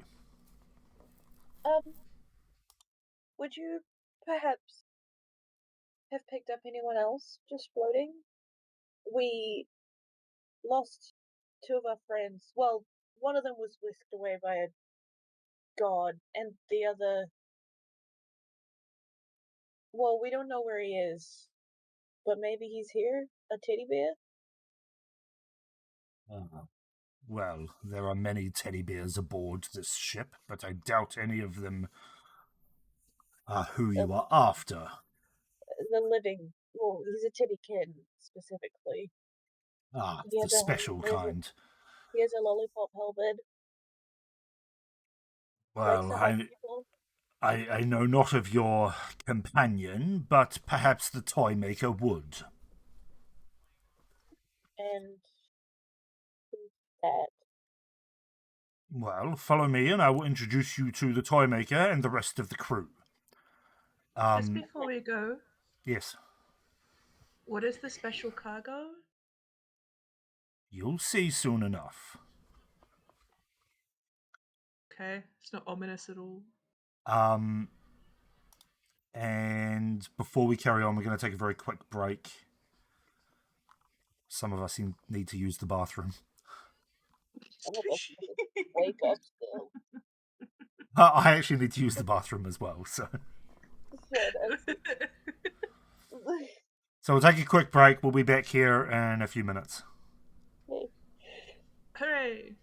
Um, would you perhaps have picked up anyone else just floating? We lost two of our friends. Well, one of them was whisked away by a god, and the other, well, we don't know where he is, but maybe he's here? A teddy bear? Well, there are many teddy bears aboard this ship, but I doubt any of them are who The, you are after. the living. Well, he's a teddy kid, specifically. Ah, He the has a, special he has a, kind. he has a lollipop helmet, likes Well, to hug people, I know not of your companion, but perhaps the toy maker would. and who's that? Well, follow me and I will introduce you to the toy maker and the rest of the crew. Just before we go, Yes, what is the special cargo? you'll see soon enough. Okay, it's not ominous at all. And before we carry on, we're going to take a very quick break. Some of us need to use the bathroom. Some of us wake up still. I actually need to use the bathroom as well, so. Yeah, that's... So we'll take a quick break. We'll be back here in a few minutes. Hooray!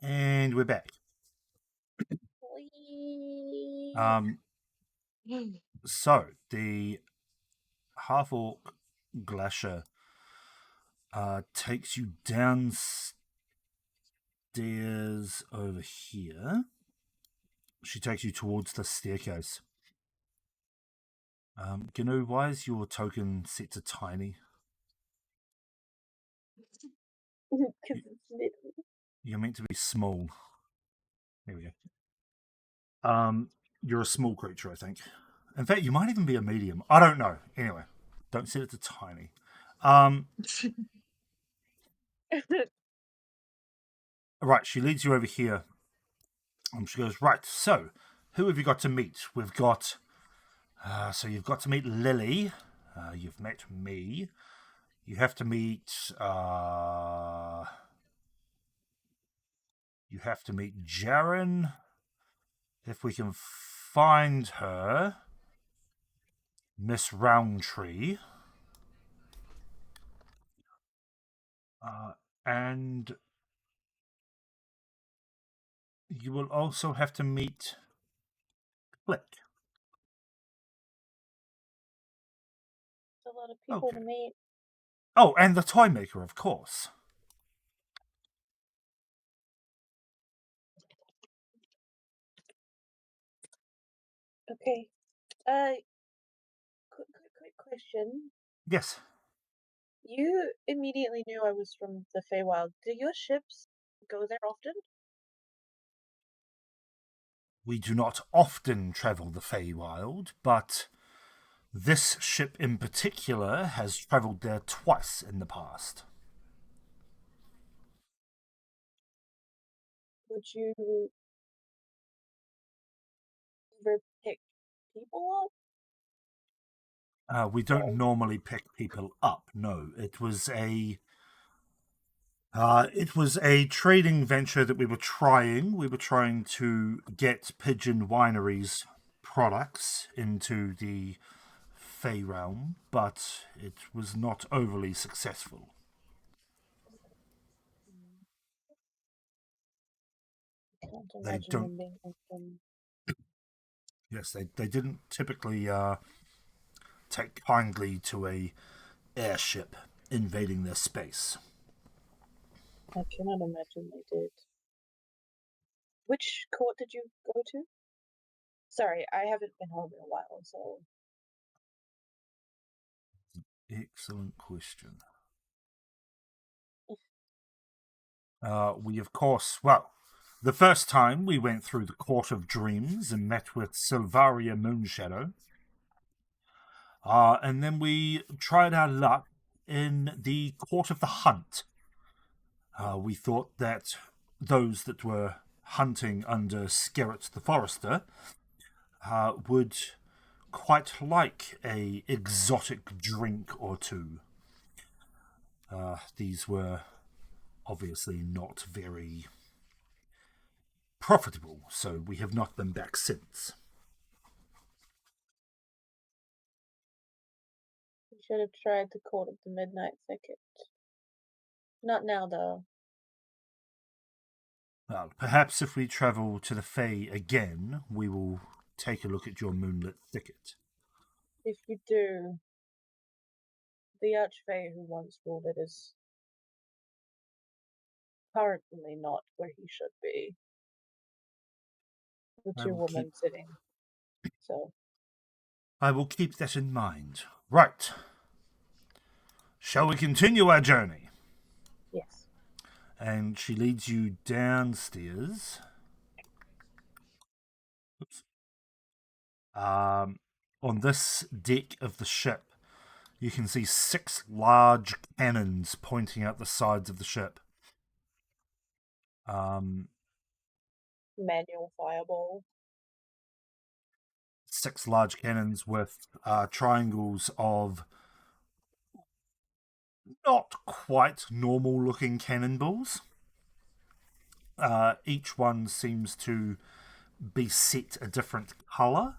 And we're back. Please. So, the half-orc Glacier takes you downstairs over here. She takes you towards the staircase. Gnu, why is your token set to tiny? Because it's little. You're meant to be small. There we go. You're a small creature, I think. In fact, you might even be a medium. I don't know. Anyway, don't set it to tiny. Right, she leads you over here. She goes, right, so who have you got to meet? We've got, so you've got to meet Lily. You've met me. You have to meet, Jaren. If we can find her. Miss Roundtree. And you will also have to meet Click. A lot of people to meet. Oh, and the Toy Maker, of course. Okay. Quick question. Yes. You immediately knew I was from the Feywild. Do your ships go there often? We do not often travel the Feywild, but this ship in particular has travelled there twice in the past. Would you ever pick people up? We don't normally pick people up. No, it was a trading venture that we were trying. We were trying to get Pigeon Winery's products into the Fey realm, but it was not overly successful. I can't imagine them being open. Yes, they didn't typically take kindly to a airship invading their space. I cannot imagine they did. Which court did you go to? Sorry, I haven't been home in a while, so... Excellent question. We, of course, the first time we went through the Court of Dreams and met with Silvaria Moonshadow. And then we tried our luck in the Court of the Hunt. We thought that those that were hunting under Skerrit the Forester would quite like a exotic drink or two. These were obviously not very profitable, so we have not been back since. We should have tried the Court of the Midnight Thicket. Not now, though. Well, perhaps if we travel to the Fae again, we will take a look at your moonlit thicket. If you do, the Archfey who once ruled it is currently not where he should be. The two women sitting. So. I will keep that in mind. Right. Shall we continue our journey? Yes. And she leads you downstairs. Oops. On this deck of the ship, you can see 6 large cannons pointing out the sides of the ship. Manual fireball. 6 large cannons with triangles of not quite normal looking cannonballs. Each one seems to be set a different colour.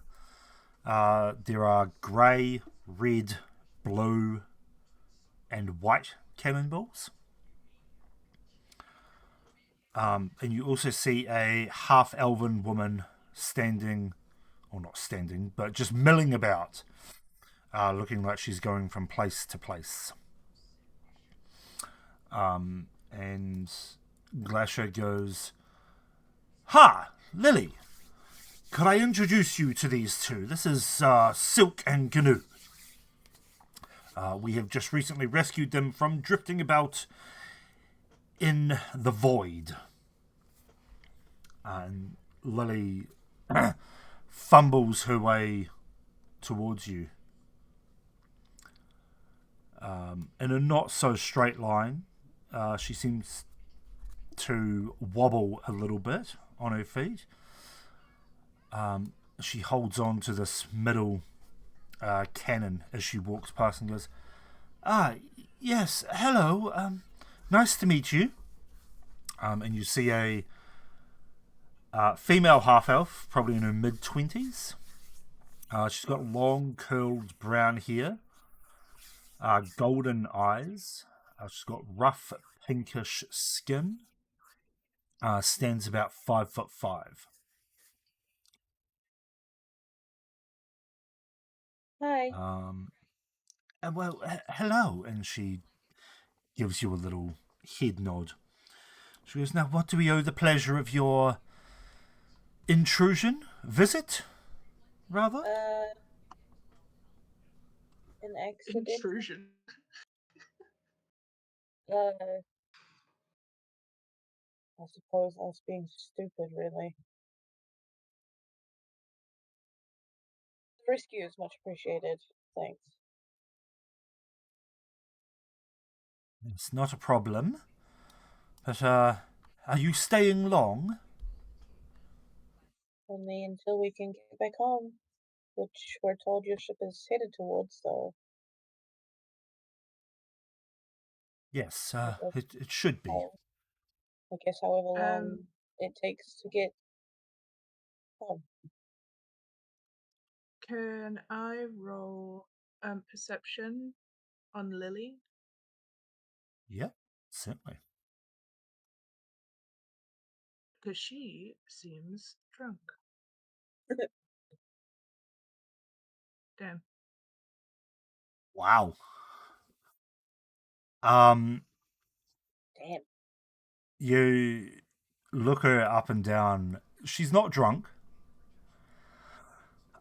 There are grey, red, blue, and white cannonballs. And you also see a half-elven woman standing, or not standing, but just milling about, looking like she's going from place to place. And Glacier goes, "Ha, Lily! Could I introduce you to these two? This is Silk and Gnu. We have just recently rescued them from drifting about in the void." And Lily fumbles her way towards you in a not so straight line. She seems to wobble a little bit on her feet. She holds on to this middle cannon as she walks past and goes, "Ah, yes, hello. Nice to meet you." And you see a female half elf, probably in her mid-20s. She's got long, curled brown hair, golden eyes. She's got rough, pinkish skin. Stands about 5'5". Hi. Hello. And she gives you a little head nod. She goes, "Now, what do we owe the pleasure of your visit, rather?" An accident. Intrusion. I suppose I was being stupid, really. The rescue is much appreciated. Thanks. It's not a problem. But, are you staying long? Only until we can get back home, which we're told your ship is headed towards, so Yes, I guess, it should be. I guess however long Um, it takes to get home. can I roll perception on Lily? Yep, certainly. Because she seems drunk. Damn. Wow. Damn. You look her up and down. She's not drunk.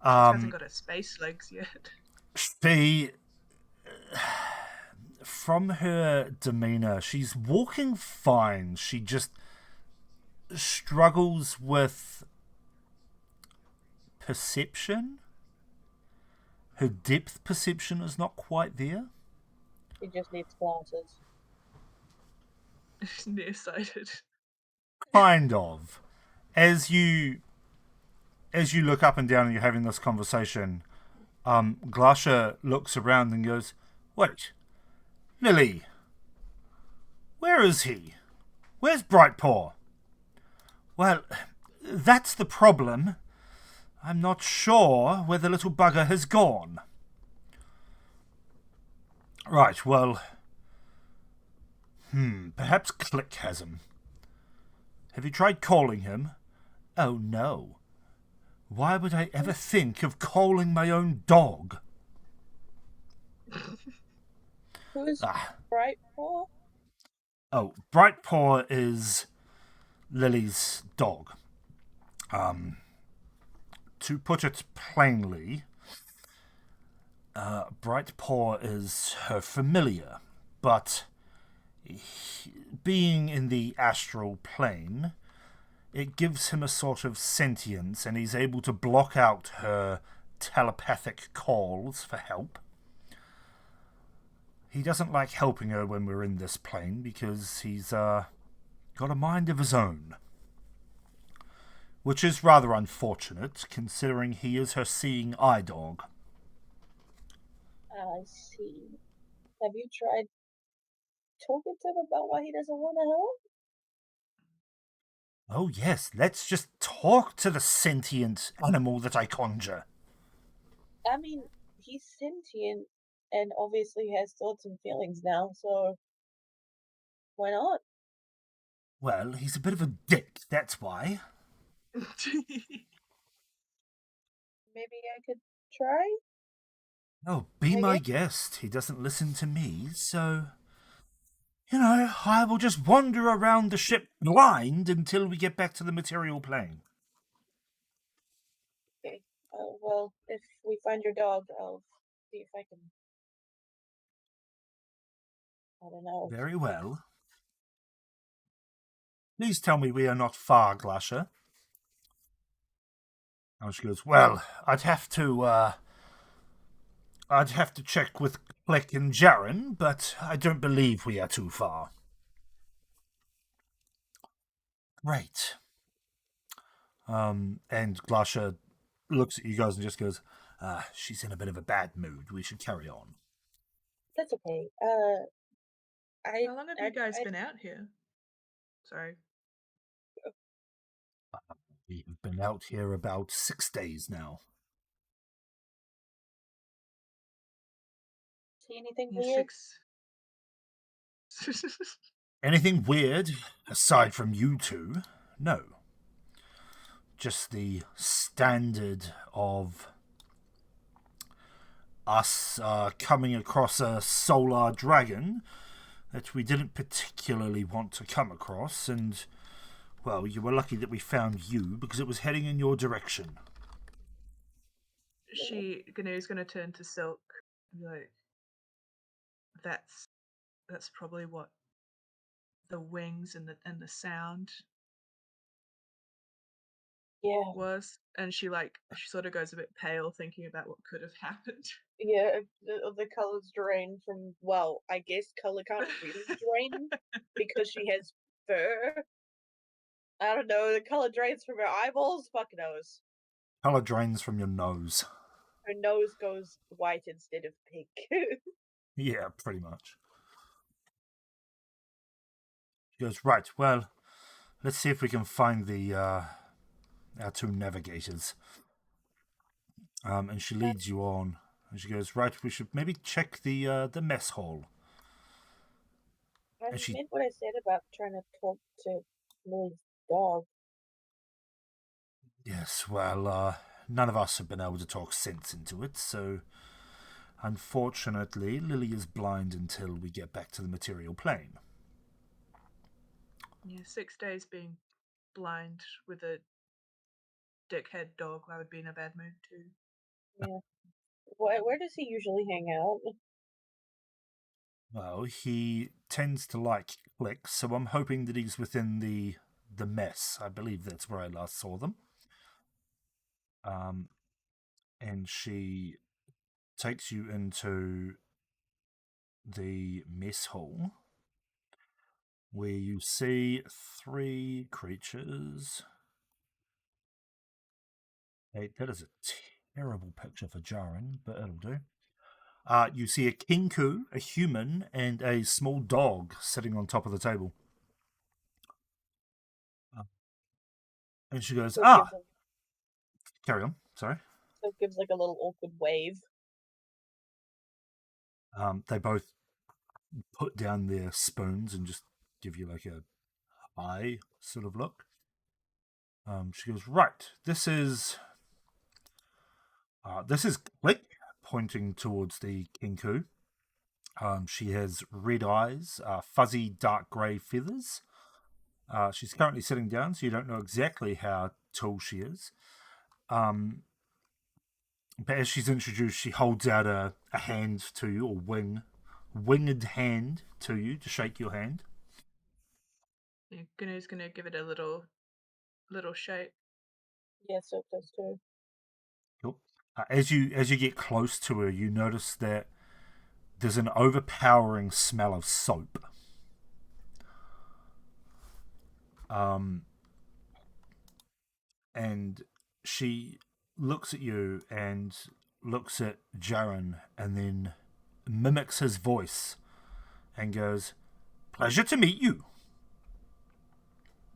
She hasn't got her space legs yet. She, from her demeanor, she's walking fine. She just struggles with perception. Her depth perception is not quite there. She just needs glasses. Nearsighted. Kind of. As you look up and down and you're having this conversation, Glacier looks around and goes, "Wait, Lily, where is he? Where's Brightpaw?" "Well, that's the problem. I'm not sure where the little bugger has gone." "Right, well, perhaps Click has him. Have you tried calling him?" "Oh, no. Why would I ever think of calling my own dog?" Who's Brightpaw? Oh, Brightpaw is Lily's dog. To put it plainly, Brightpaw is her familiar, but being in the astral plane, it gives him a sort of sentience, and he's able to block out her telepathic calls for help. He doesn't like helping her when we're in this plane because he's got a mind of his own. Which is rather unfortunate, considering he is her seeing eye dog. I see. Have you tried talking to him about why he doesn't want to help? Oh yes, let's just talk to the sentient animal that I conjure. I mean, he's sentient and obviously has thoughts and feelings now, so why not? Well, he's a bit of a dick, that's why. Maybe I could try? Oh, be I my guess. guest. He doesn't listen to me, so. I will just wander around the ship blind until we get back to the material plane. Okay. Well, if we find your dog, I'll see if I can. I don't know. Very well. Please tell me we are not far, Glasher. And she goes, well, I'd have to check with Click and Jaren, but I don't believe we are too far. Great. And Glasher looks at you guys and just goes, she's in a bit of a bad mood. We should carry on. That's okay. How long have you guys been out here? Sorry. We've been out here about 6 days now. See anything Yeah, weird? 6. Anything weird, aside from you two? No. Just the standard of us coming across a solar dragon that we didn't particularly want to come across, and, well, you were lucky that we found you because it was heading in your direction. Gnu's gonna turn to Silk and be like, that's probably what the wings and the sound was. And she sort of goes a bit pale thinking about what could have happened. Yeah, the color's drained from, well, I guess color can't really drain because she has fur. I don't know, the color drains from her eyeballs? Fuck knows. Color drains from your nose. Her nose goes white instead of pink. Yeah, pretty much. She goes, right, well, let's see if we can find our two navigators. And she leads you on. And she goes, right, we should maybe check the mess hall. I And she meant what I said about trying to talk to Lily's dog. Yes, well, none of us have been able to talk sense into it, so unfortunately, Lily is blind until we get back to the material plane. Yeah, 6 days being blind with a dickhead dog, I would be in a bad mood too. Yeah. Where does he usually hang out? Well, he tends to like clicks, so I'm hoping that he's within the mess. I believe that's where I last saw them. And she takes you into the mess hall, where you see 3 creatures. Hey, that is a terrible picture for Jaren, but it'll do. You see a kinku, a human, and a small dog sitting on top of the table. And she goes, carry on, sorry. So it gives like a little awkward wave. They both put down their spoons and just give you like a eye sort of look. She goes, right, this is Click, pointing towards the kinku. She has red eyes, fuzzy dark grey feathers. She's currently sitting down, so you don't know exactly how tall she is. But as she's introduced, she holds out a hand to you, or winged hand to you to shake your hand. Yeah, Gnu's gonna give it a little shake. Yeah, so it does too. Cool. As you get close to her, you notice that there's an overpowering smell of soap. And she looks at you and looks at Jaren and then mimics his voice and goes, "Pleasure to meet you."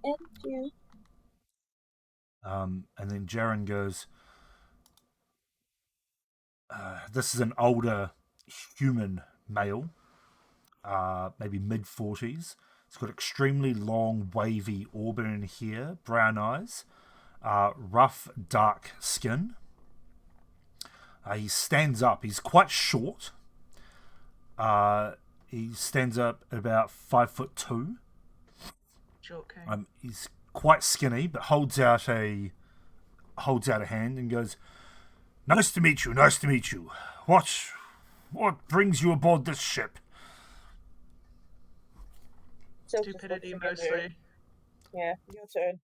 And you. And then Jaren goes, "This is an older human male, maybe mid-40s. It's got extremely long, wavy auburn hair, brown eyes, rough, dark skin. He stands up. He's quite short. He stands up about 5'2". Short king. He's quite skinny, but holds out a hand and goes, "Nice to meet you. Nice to meet you. What brings you aboard this ship?" Silk just Stupidity looks at her. mostly. Yeah, your turn.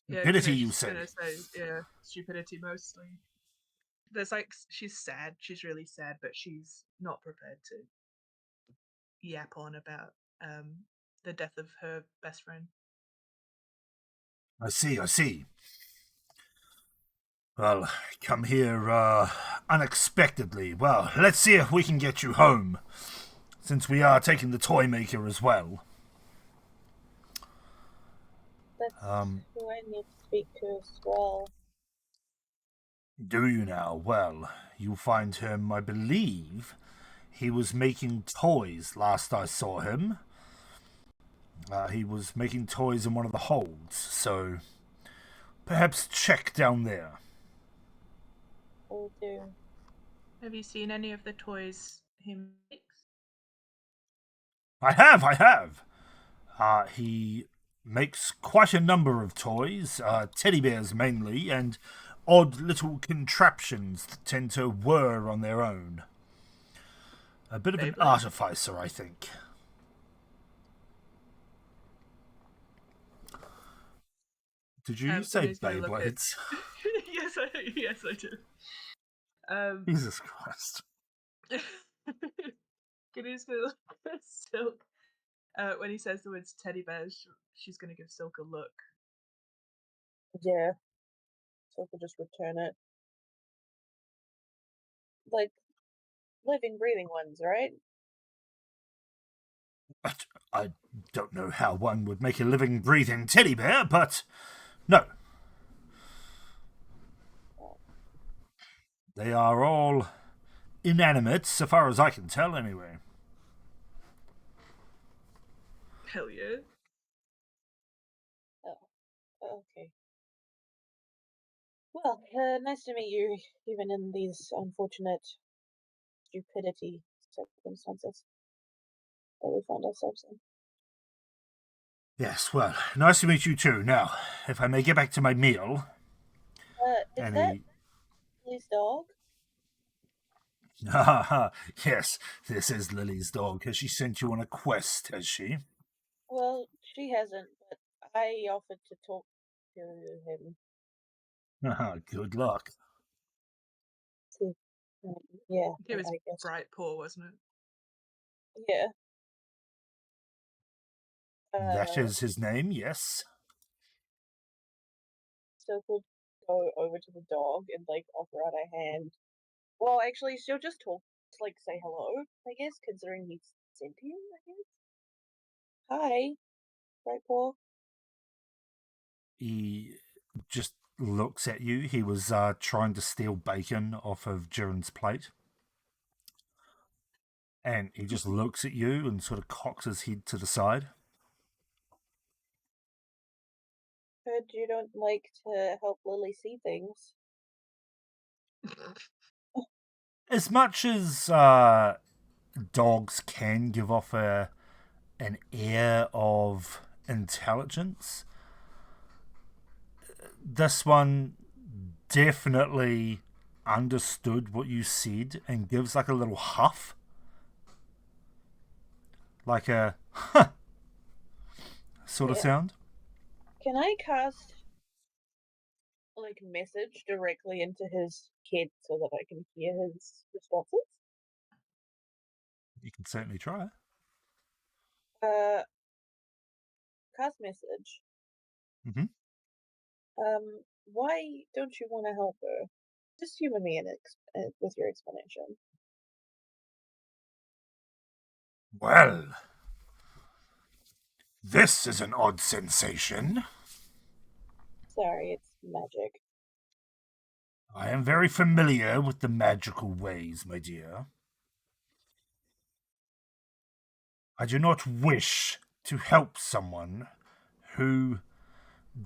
Yeah, Stupidity, Ganesh you is say? gonna say, yeah, stupidity mostly. There's like, she's sad. She's really sad, but she's not prepared to yap on about the death of her best friend. I see. Well, come here unexpectedly. Well, let's see if we can get you home, since we are taking the toy maker as well. That's who I need to speak to as well. Do you now? Well, you'll find him, I believe, he was making toys last I saw him. He was making toys in one of the holds, so perhaps check down there. Will do. Have you seen any of the toys he makes? I have. He makes quite a number of toys, teddy bears mainly, and odd little contraptions that tend to whir on their own. A bit of an Beyblade? artificer, I think. Did you say Ganesh gonna look at- Beyblades? yes, I do. Jesus Christ. Ganesh gonna look at Silk. When he says the words teddy bears, she's gonna give Silk a look. Yeah. Silk will just return it. Like living, breathing ones, right? I don't know how one would make a living, breathing teddy bear, but no. They are all inanimate, so far as I can tell, anyway. Hell yeah. Okay. Well, nice to meet you, even in these unfortunate stupidity circumstances that we find ourselves in. Yes, well, nice to meet you too. Now, if I may get back to my meal. Is And that Lily's dog? Yes, this is Lily's dog. Has she sent you on a quest, has she? Well, she hasn't, but I offered to talk to him. Good luck. See, yeah, It was I guess. Bright Paw, wasn't it? Yeah. That is his name, yes. So we'll go over to the dog and like offer out a hand. Well, actually, she'll just talk, like say hello, I guess, considering he's sentient, I guess. Hi, Bright Paw. He just looks at you. He was trying to steal bacon off of Jiren's plate. And he just looks at you and sort of cocks his head to the side. Heard you don't like to help Lily see things. As much as dogs can give off an air of intelligence, this one definitely understood what you said and gives like a little huff. Like a huh sort of Yeah. sound. Can I cast like message directly into his head so that I can hear his responses? You can certainly try. Cast message. Mhm. Why don't you want to help her? Just humor me with your explanation. Well, this is an odd sensation. Sorry, it's magic. I am very familiar with the magical ways, my dear. I do not wish to help someone who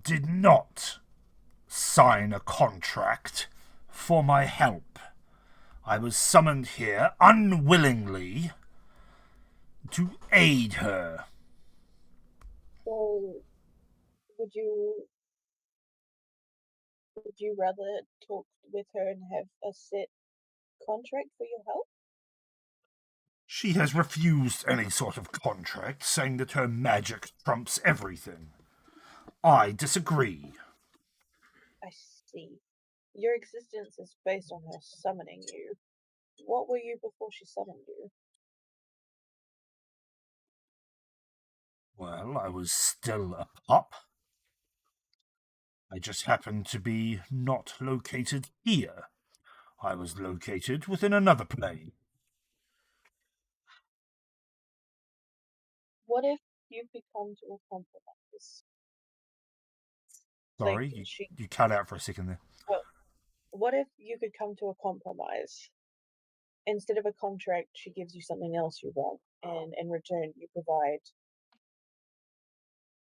did not sign a contract for my help. I was summoned here unwillingly to aid her. So, would you rather talk with her and have a set contract for your help? She has refused any sort of contract, saying that her magic trumps everything. I disagree. I see. Your existence is based on her summoning you. What were you before she summoned you? Well, I was still a pup. I just happened to be not located here. I was located within another plane. What if you could come to a compromise? Like, Sorry, you cut out for a second there. well, what if you could come to a compromise? Instead of a contract, she gives you something else you want, and in return, you provide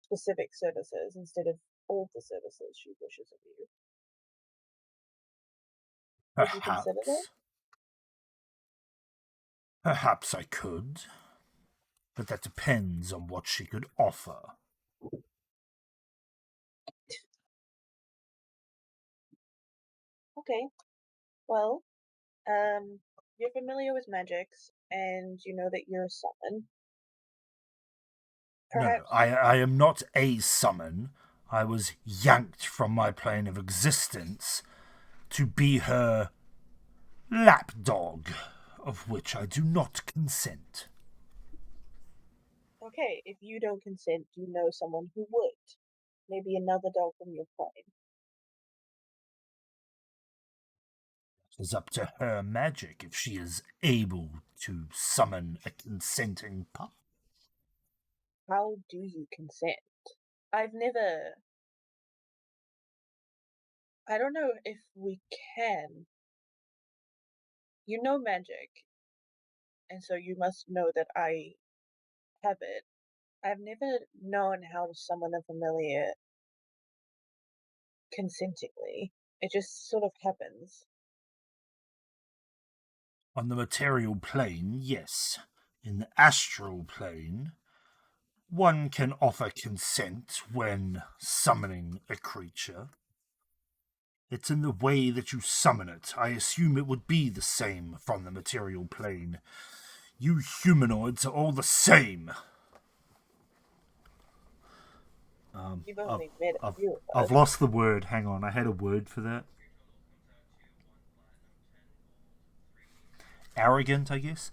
specific services instead of all the services she wishes of you. Would you consider that? Perhaps I could. But that depends on what she could offer. Okay. Well, you're familiar with magics, and you know that you're a summon. No, Perhaps I am not a summon. I was yanked from my plane of existence to be her lapdog, of which I do not consent. okay, if you don't consent, you know someone who would. Maybe another dog from your plane. It's up to her magic if she is able to summon a consenting pup. How do you consent? I've never. I don't know if we can. You know magic, and so you must know that I have it. I've never known how to summon a familiar consentingly. It just sort of happens. On the material plane, yes. In the astral plane, one can offer consent when summoning a creature. It's in the way that you summon it. I assume it would be the same from the material plane. You humanoids are all the same. You've only met a few of I've us. lost the word. Hang on, I had a word for that. Arrogant, I guess.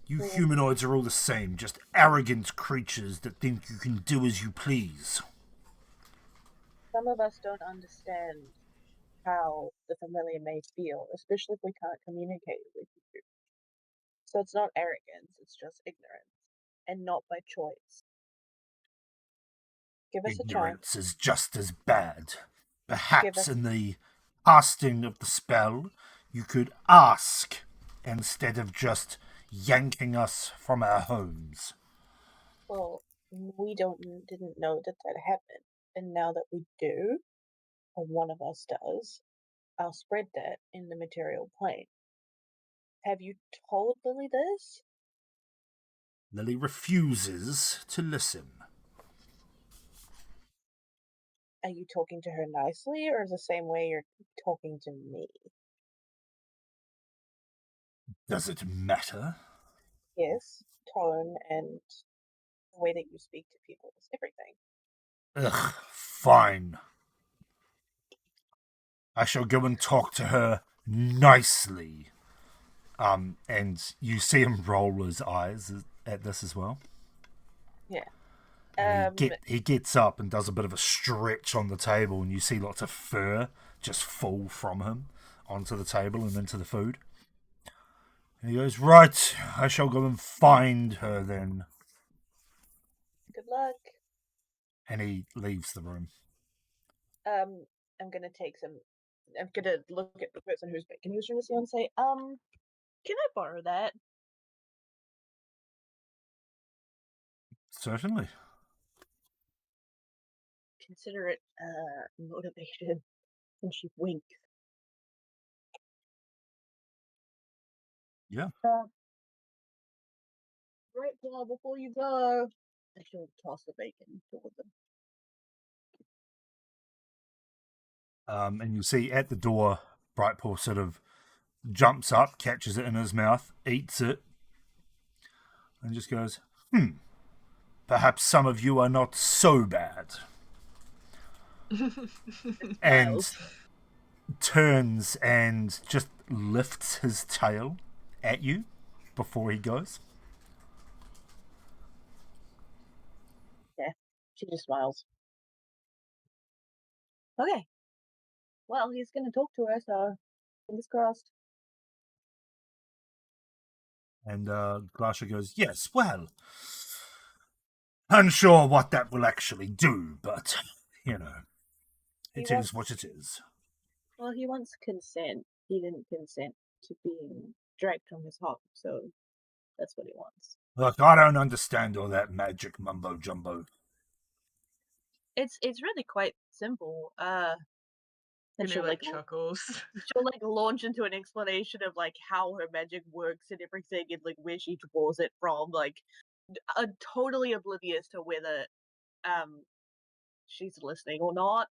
You humanoids are all the same, just arrogant creatures that think you can do as you please. Some of us don't understand how the familiar may feel, especially if we can't communicate with you. So it's not arrogance, it's just ignorance, and not by choice. Give us a chance. Ignorance is just as bad. Give Perhaps us, in the casting of the spell, you could ask instead of just yanking us from our homes. well, we didn't know that that happened, and now that we do, or one of us does, I'll spread that in the material plane. Have you told Lily this? Lily refuses to listen. Are you talking to her nicely, or is the same way you're talking to me? Does it matter? Yes, tone and the way that you speak to people is everything. Ugh, fine. I shall go and talk to her nicely. And you see him roll his eyes at this as well. Yeah. And he gets up and does a bit of a stretch on the table, and you see lots of fur just fall from him onto the table and into the food. And he goes, "Right, I shall go and find her then." Good luck. And he leaves the room. I'm gonna take some. I'm gonna look at the person who's making use of this and say, can I borrow that? Certainly. Consider it motivation. And she winks. Yeah. Right, Paul, before you go. I should toss the bacon toward them. And you see at the door, Brightpaw sort of jumps up, catches it in his mouth, eats it, and just goes, perhaps some of you are not so bad. And Smiles. turns and just lifts his tail at you before he goes. She just smiles. Okay. Well, he's gonna talk to her, so fingers crossed. And Glasha goes, yes, well, unsure what that will actually do, but, you know, it is what it is. Well, he wants consent. He didn't consent to being dragged from his home, so that's what he wants. Look, I don't understand all that magic mumbo-jumbo. It's really quite simple. And Gnu like chuckles. she'll like launch into an explanation of like how her magic works and everything, and like where she draws it from, like totally oblivious to whether she's listening or not.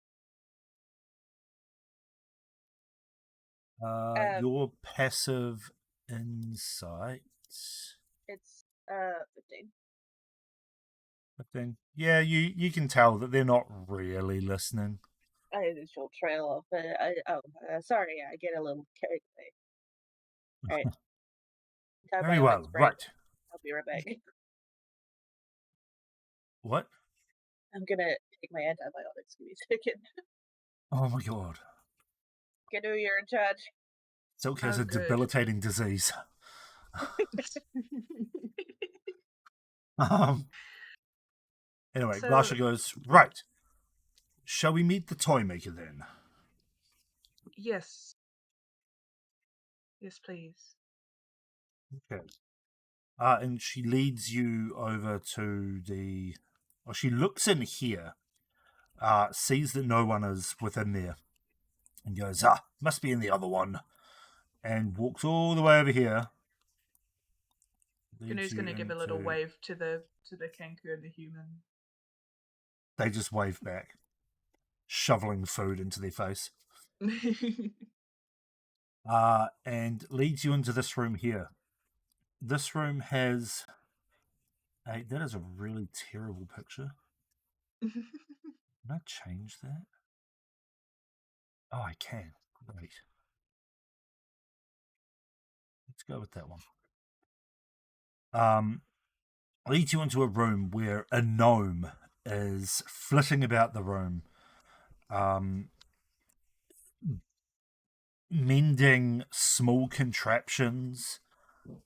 Your passive insight. It's 15. 15. Yeah, you can tell that they're not really listening. She'll trail off. Sorry, I get a little carried away. All right. Very well, break. right. I'll be right back. What? I'm gonna take my antibiotics. Give me a second. Oh my god. Gnu, you're in charge. Silk has Oh, a good. debilitating disease. Anyway, So- Glasha goes, right. Shall we meet the toy maker then? Yes. Yes, please. Okay. And she leads you over to the... Well, she looks in here, sees that no one is within there, and goes, must be in the other one, and walks all the way over here. Gnu's gonna give a little wave to the Kenku and the human. They just wave back, shoveling food into their face. And leads you into this room here. This room has that is a really terrible picture. Can I change that? Oh, I can. Great. Let's go with that one. Leads you into a room where a gnome is flitting about the room, mending small contraptions,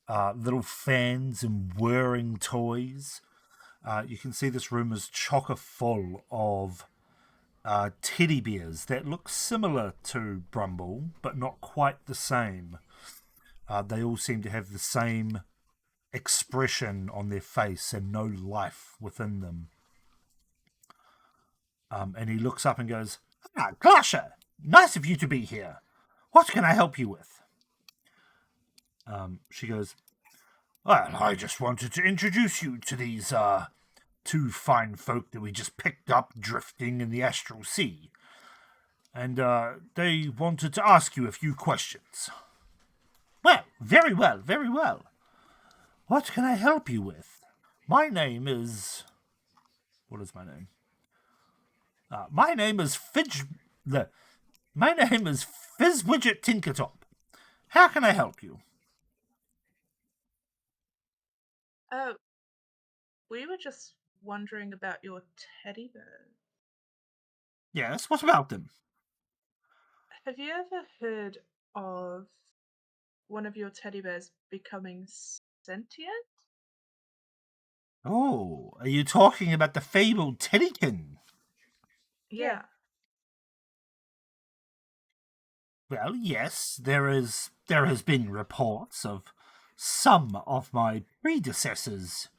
little fans and whirring toys. You can see this room is chocker full of teddy bears that look similar to Brumble, but not quite the same. They all seem to have the same expression on their face and no life within them. And he looks up and goes, Glasha, nice of you to be here. What can I help you with? She goes, well, I just wanted to introduce you to these two fine folk that we just picked up drifting in the astral sea. And they wanted to ask you a few questions. Well, very well, very well. What can I help you with? My name is... What is my name? My name is My name is Fizzwidget Tinkertop. How can I help you? We were just wondering about your teddy bear. Yes, what about them? Have you ever heard of one of your teddy bears becoming sentient? Oh, are you talking about the fabled Teddykin? Yeah. Well, yes, there has been reports of some of my predecessors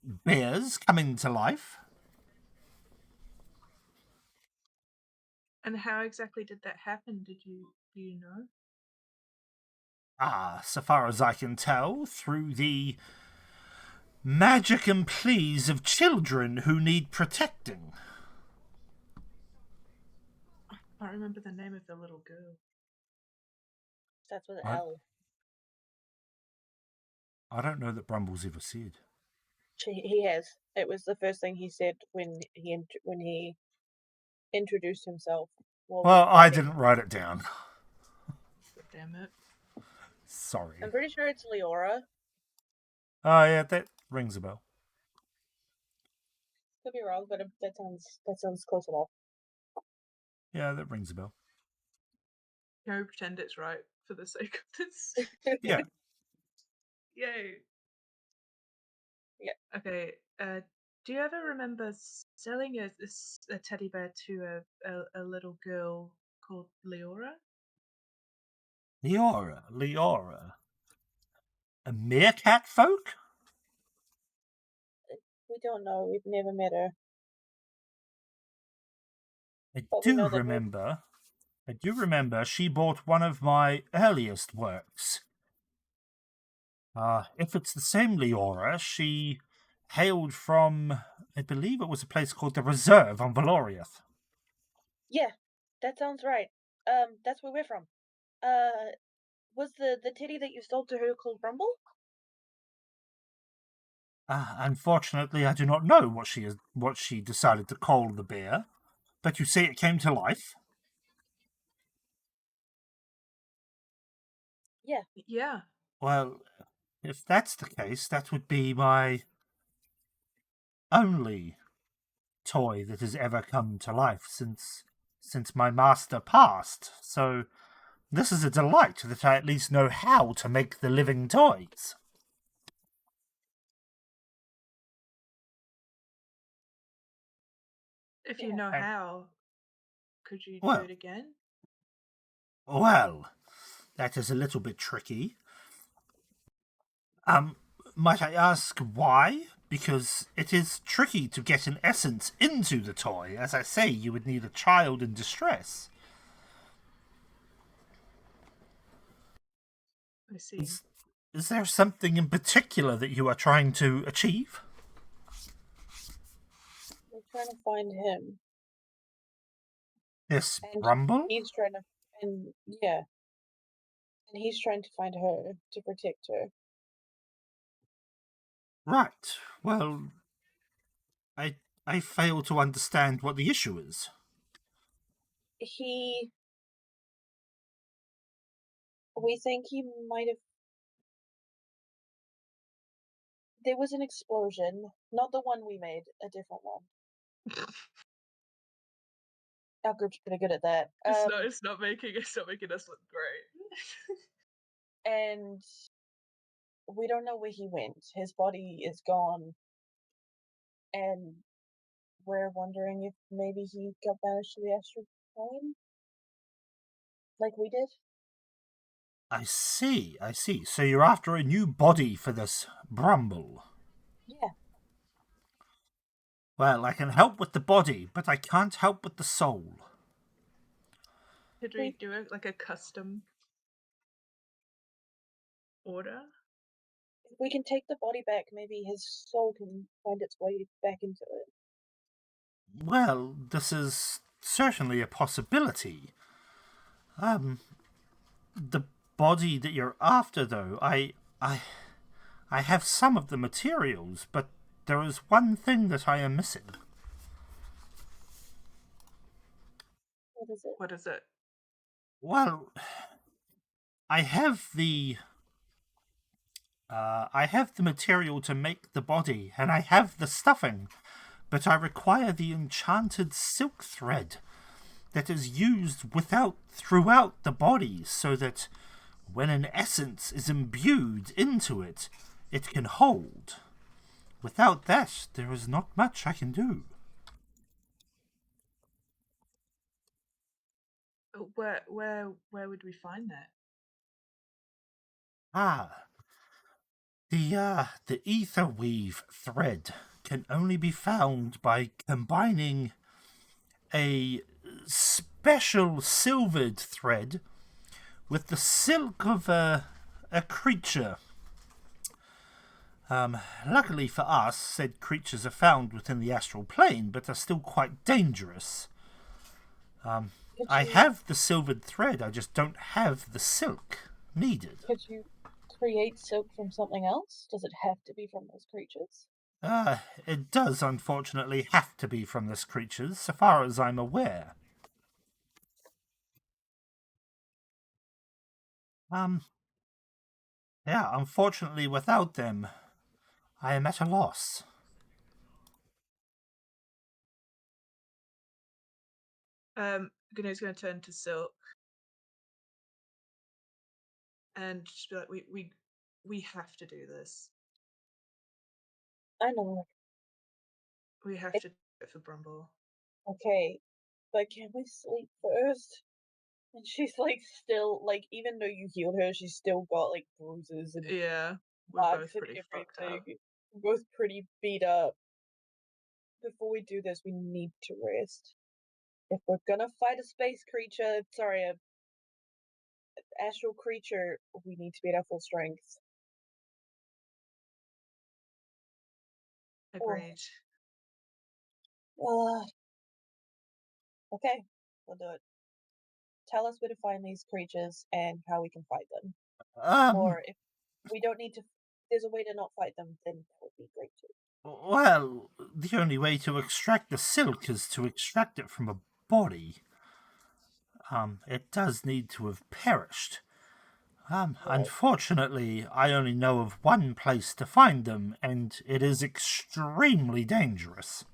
bears coming to life. And how exactly did that happen? Do you know? So far as I can tell, through the magic and pleas of children who need protecting. I can't remember the name of the little girl. That's with an What? L. I don't know that Brumble's ever said. He has. It was the first thing he said when he introduced himself. Well, I didn't write it down. Damn it. Sorry. I'm pretty sure it's Leora. Oh, yeah, that rings a bell. Could be wrong, but that sounds close enough. Yeah, that rings a bell. Can we pretend it's right for the sake of this? Yeah. Yay. Yeah. Okay. Do you ever remember selling a teddy bear to a little girl called Leora? Leora. A meerkat folk? We don't know. We've never met her. I But we do know that remember she bought one of my earliest works. If it's the same Leora, she hailed from, I believe it was a place called the Reserve on Valoriath. Yeah, that sounds right. That's where we're from. Was the teddy that you sold to her called Rumble? Unfortunately, I do not know what she decided to call the bear, but you say it came to life? Yeah. Yeah. Well, if that's the case, that would be my only toy that has ever come to life since my master passed. So this is a delight that I at least know how to make the living toys. If you know how, could you do Well, it again? well, that is a little bit tricky. Might I ask why? Because it is tricky to get an essence into the toy. As I say, you would need a child in distress. I see. Is there something in particular that you are trying to achieve? We're trying to find him. This And Rumble? he's trying to, and yeah, and he's trying to find her to protect her. Right. Well, I fail to understand what the issue is. We think he might have. There was an explosion, not the one we made, a different one. Our group's pretty good at that. It's not making us look great. And we don't know where he went. His body is gone, and we're wondering if maybe he got banished to the astral plane, like we did. I see. So you're after a new body for this Brumble. Yeah. Well, I can help with the body, but I can't help with the soul. Could we do it like a custom order? If we can take the body back, maybe his soul can find its way back into it. Well, this is certainly a possibility. The body that you're after, though, I have some of the materials, but there is one thing that I am missing. What is it? What is it? Well, I have the material to make the body, and I have the stuffing, but I require the enchanted silk thread that is used throughout the body, so that when an essence is imbued into it, it can hold. Without that, there is not much I can do. Where would we find that? The etherweave thread can only be found by combining a special silvered thread with the silk of a creature. Luckily for us, said creatures are found within the astral plane, but are still quite dangerous. I have the silvered thread, I just don't have the silk needed. Could you create silk from something else? Does it have to be from those creatures? It does unfortunately have to be from this creature, so far as I'm aware. Yeah, unfortunately without them, I am at a loss. Gnu's going to turn to Silk and just be like, we have to do this. I know. We have to do it for Brumble. Okay, but can we sleep first? And she's like still like, even though you healed her, she's still got like bruises and Yeah, we're marks both and pretty fucked up. everything. We're both pretty beat up. Before we do this, we need to rest. If we're gonna fight a space creature, sorry, a astral creature, we need to be at our full strength. Agreed. Okay, we'll do it. Tell us where to find these creatures and how we can fight them. Or if we don't need to, there's a way to not fight them, then that would be great too. Well, the only way to extract the silk is to extract it from a body. It does need to have perished. Unfortunately, I only know of one place to find them, and it is extremely dangerous.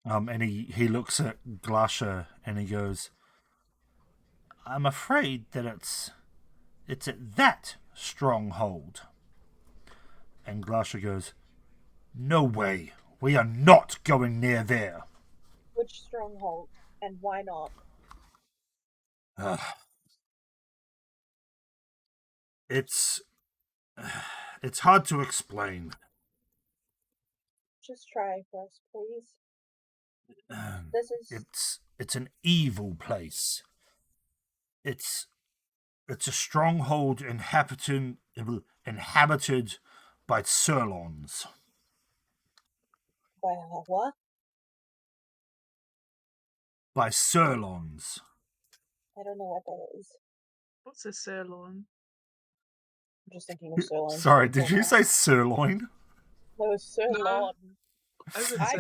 And he looks at Glasha and he goes, I'm afraid that it's at that stronghold. And Glasha goes, no way, we are not going near there. Which stronghold, and why not? It's hard to explain. Just try first, please. This is It's an evil place. It's a stronghold inhabited by Surlons. by what? By Surlons. I don't know what that is. What's a sirloin? I'm just thinking of sirloin. Sorry, did you say sirloin? No, sirloin. No. I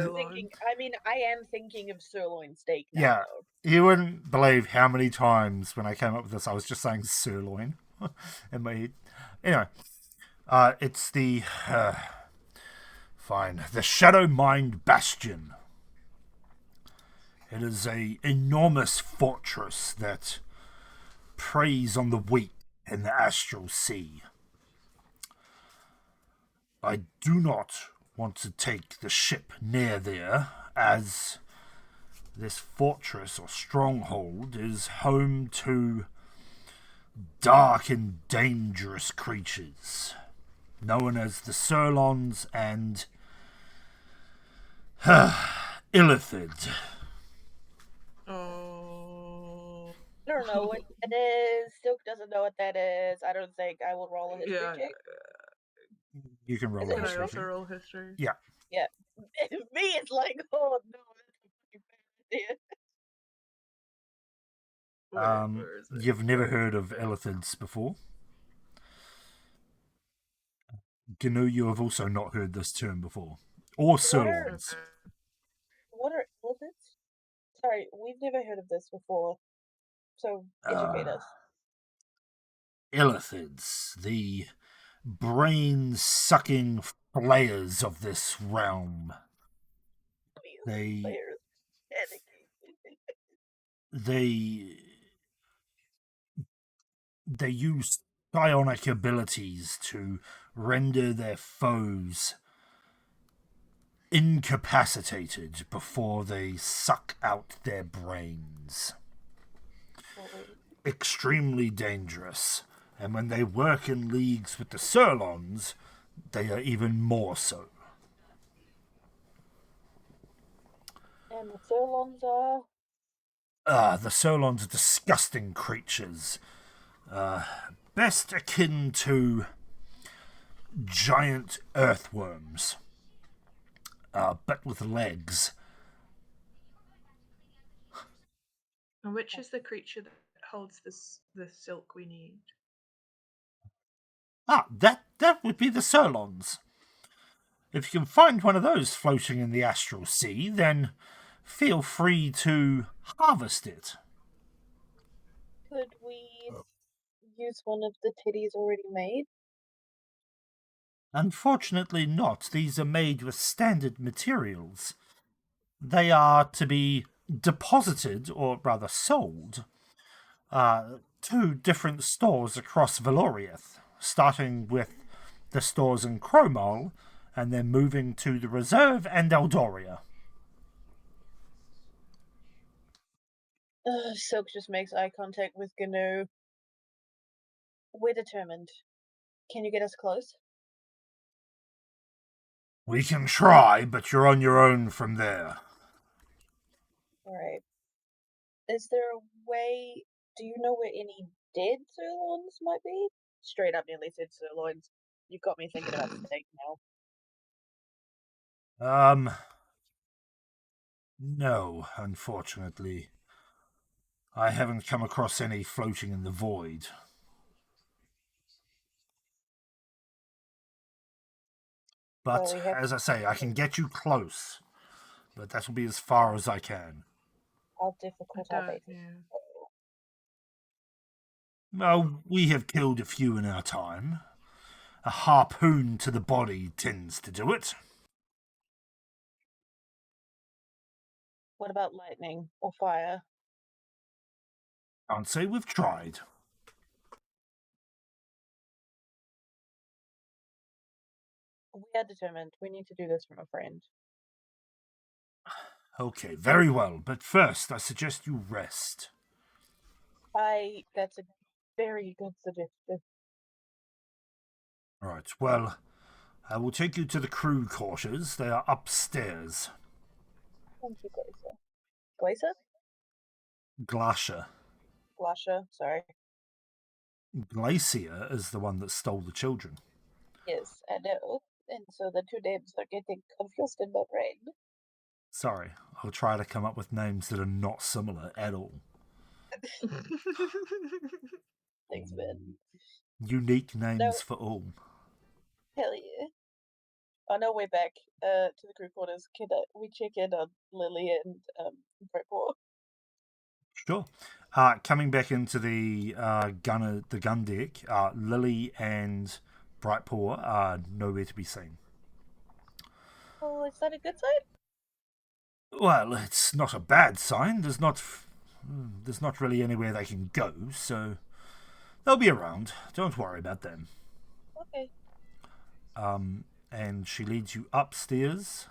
am thinking of sirloin steak now. Yeah. Though. You wouldn't believe how many times when I came up with this I was just saying sirloin in my head. Anyway, it's the the Shadow Mind Bastion. It is a enormous fortress that preys on the weak in the astral sea. I do not want to take the ship near there, as this fortress or stronghold is home to dark and dangerous creatures known as the Surlons and Illithid. Oh. I don't know what that is. Silk doesn't know what that is. I don't think I will roll a history check. You can roll Is it a Can I history. also roll history? Yeah. Yeah. Me, it's like, oh no, that's a fucking bad idea. Where is it? You've never heard of Illithids before. Gnu, you have also not heard this term before. Or Surlons. What are Illithids? Sorry, we've never heard of this before. So, educate us. Illithids, the brain-sucking flayers of this realm. They use psionic abilities to render their foes incapacitated before they suck out their brains. Extremely dangerous, And when they work in leagues with the Surlons, they are even more so. And the Surlons are. The Surlons are disgusting creatures. Best akin to giant earthworms, but with legs. And which is the creature that holds the silk we need? That would be the Surlons. If you can find one of those floating in the astral sea, then feel free to harvest it. Could we use one of the teddies already made? Unfortunately not. These are made with standard materials. They are to be deposited, or rather sold, to different stores across Valoriath, starting with the stores in Cromol, and then moving to the Reserve and Eldoria. Silk just makes eye contact with Gnu. We're determined. Can you get us close? We can try, but you're on your own from there. Alright. Is there a way... Do you know where any dead sirloins might be? Straight up nearly said sirloins. You've got me thinking about steak now. No, unfortunately. I haven't come across any floating in the void. But, Well, as I say, I can get you close. But that'll be as far as I can. How difficult are they? Yeah. Well, we have killed a few in our time. A harpoon to the body tends to do it. What about lightning or fire? Can't say we've tried. We are determined. We need to do this from a friend. Okay, very well. But first, I suggest you rest. That's a very good suggestion. Right, well, I will take you to the crew quarters. They are upstairs. Thank you, Glacier. Glacier? Glacier. Glacier, sorry. Glacier is the one that stole the children. Yes, I know. And so the two names are getting confused in my brain. Sorry, I'll try to come up with names that are not similar at all. Thanks, man. Unique names for all. Hell yeah. On our way back to the crew quarters, can we check in on Lily and Brightpaw? Sure. Coming back into the gun deck, Lily and Brightpaw are nowhere to be seen. Oh, is that a good sign? Well, it's not a bad sign. There's not really anywhere they can go, so they'll be around. Don't worry about them. Okay. And she leads you upstairs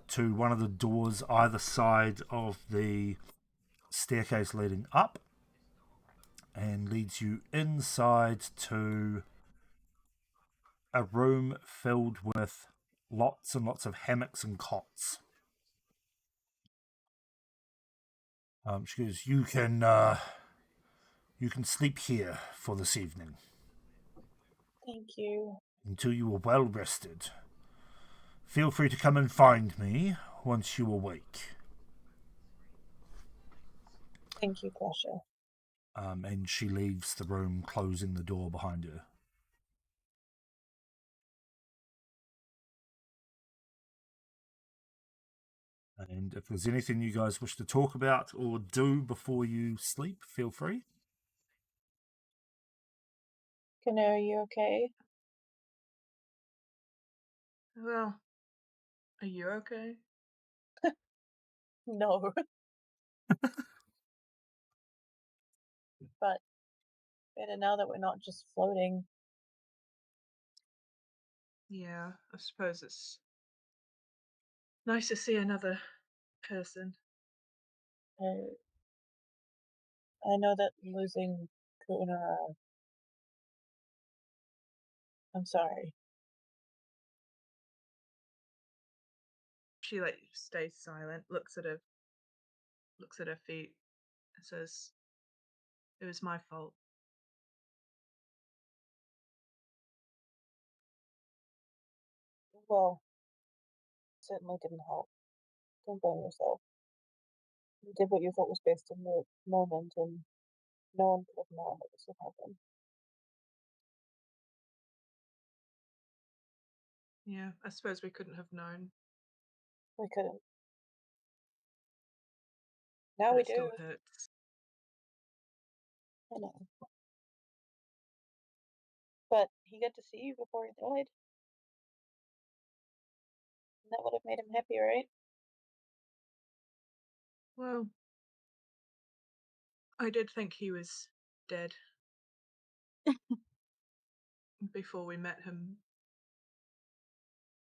to one of the doors either side of the staircase leading up, and leads you inside to a room filled with lots and lots of hammocks and cots. She goes, you can sleep here for this evening. Thank you. Until you are well rested. Feel free to come and find me once you awake. Thank you, Glacier. And she leaves the room, closing the door behind her. And if there's anything you guys wish to talk about or do before you sleep, feel free. Canoe, are you okay? Well, are you okay? No. But better now that we're not just floating. Yeah, I suppose it's nice to see another person. I know that losing Kunara. I'm sorry. She like stays silent, looks at her feet, and says, "It was my fault." Well, certainly didn't help. Don't blame yourself. You did what you thought was best in the moment, and no one could have known that this would happen. Yeah, I suppose we couldn't have known, We couldn't. Now but we it still do. hurts. I know. But he got to see you before he died. And that would have made him happy, right? Well, I did think he was dead before we met him,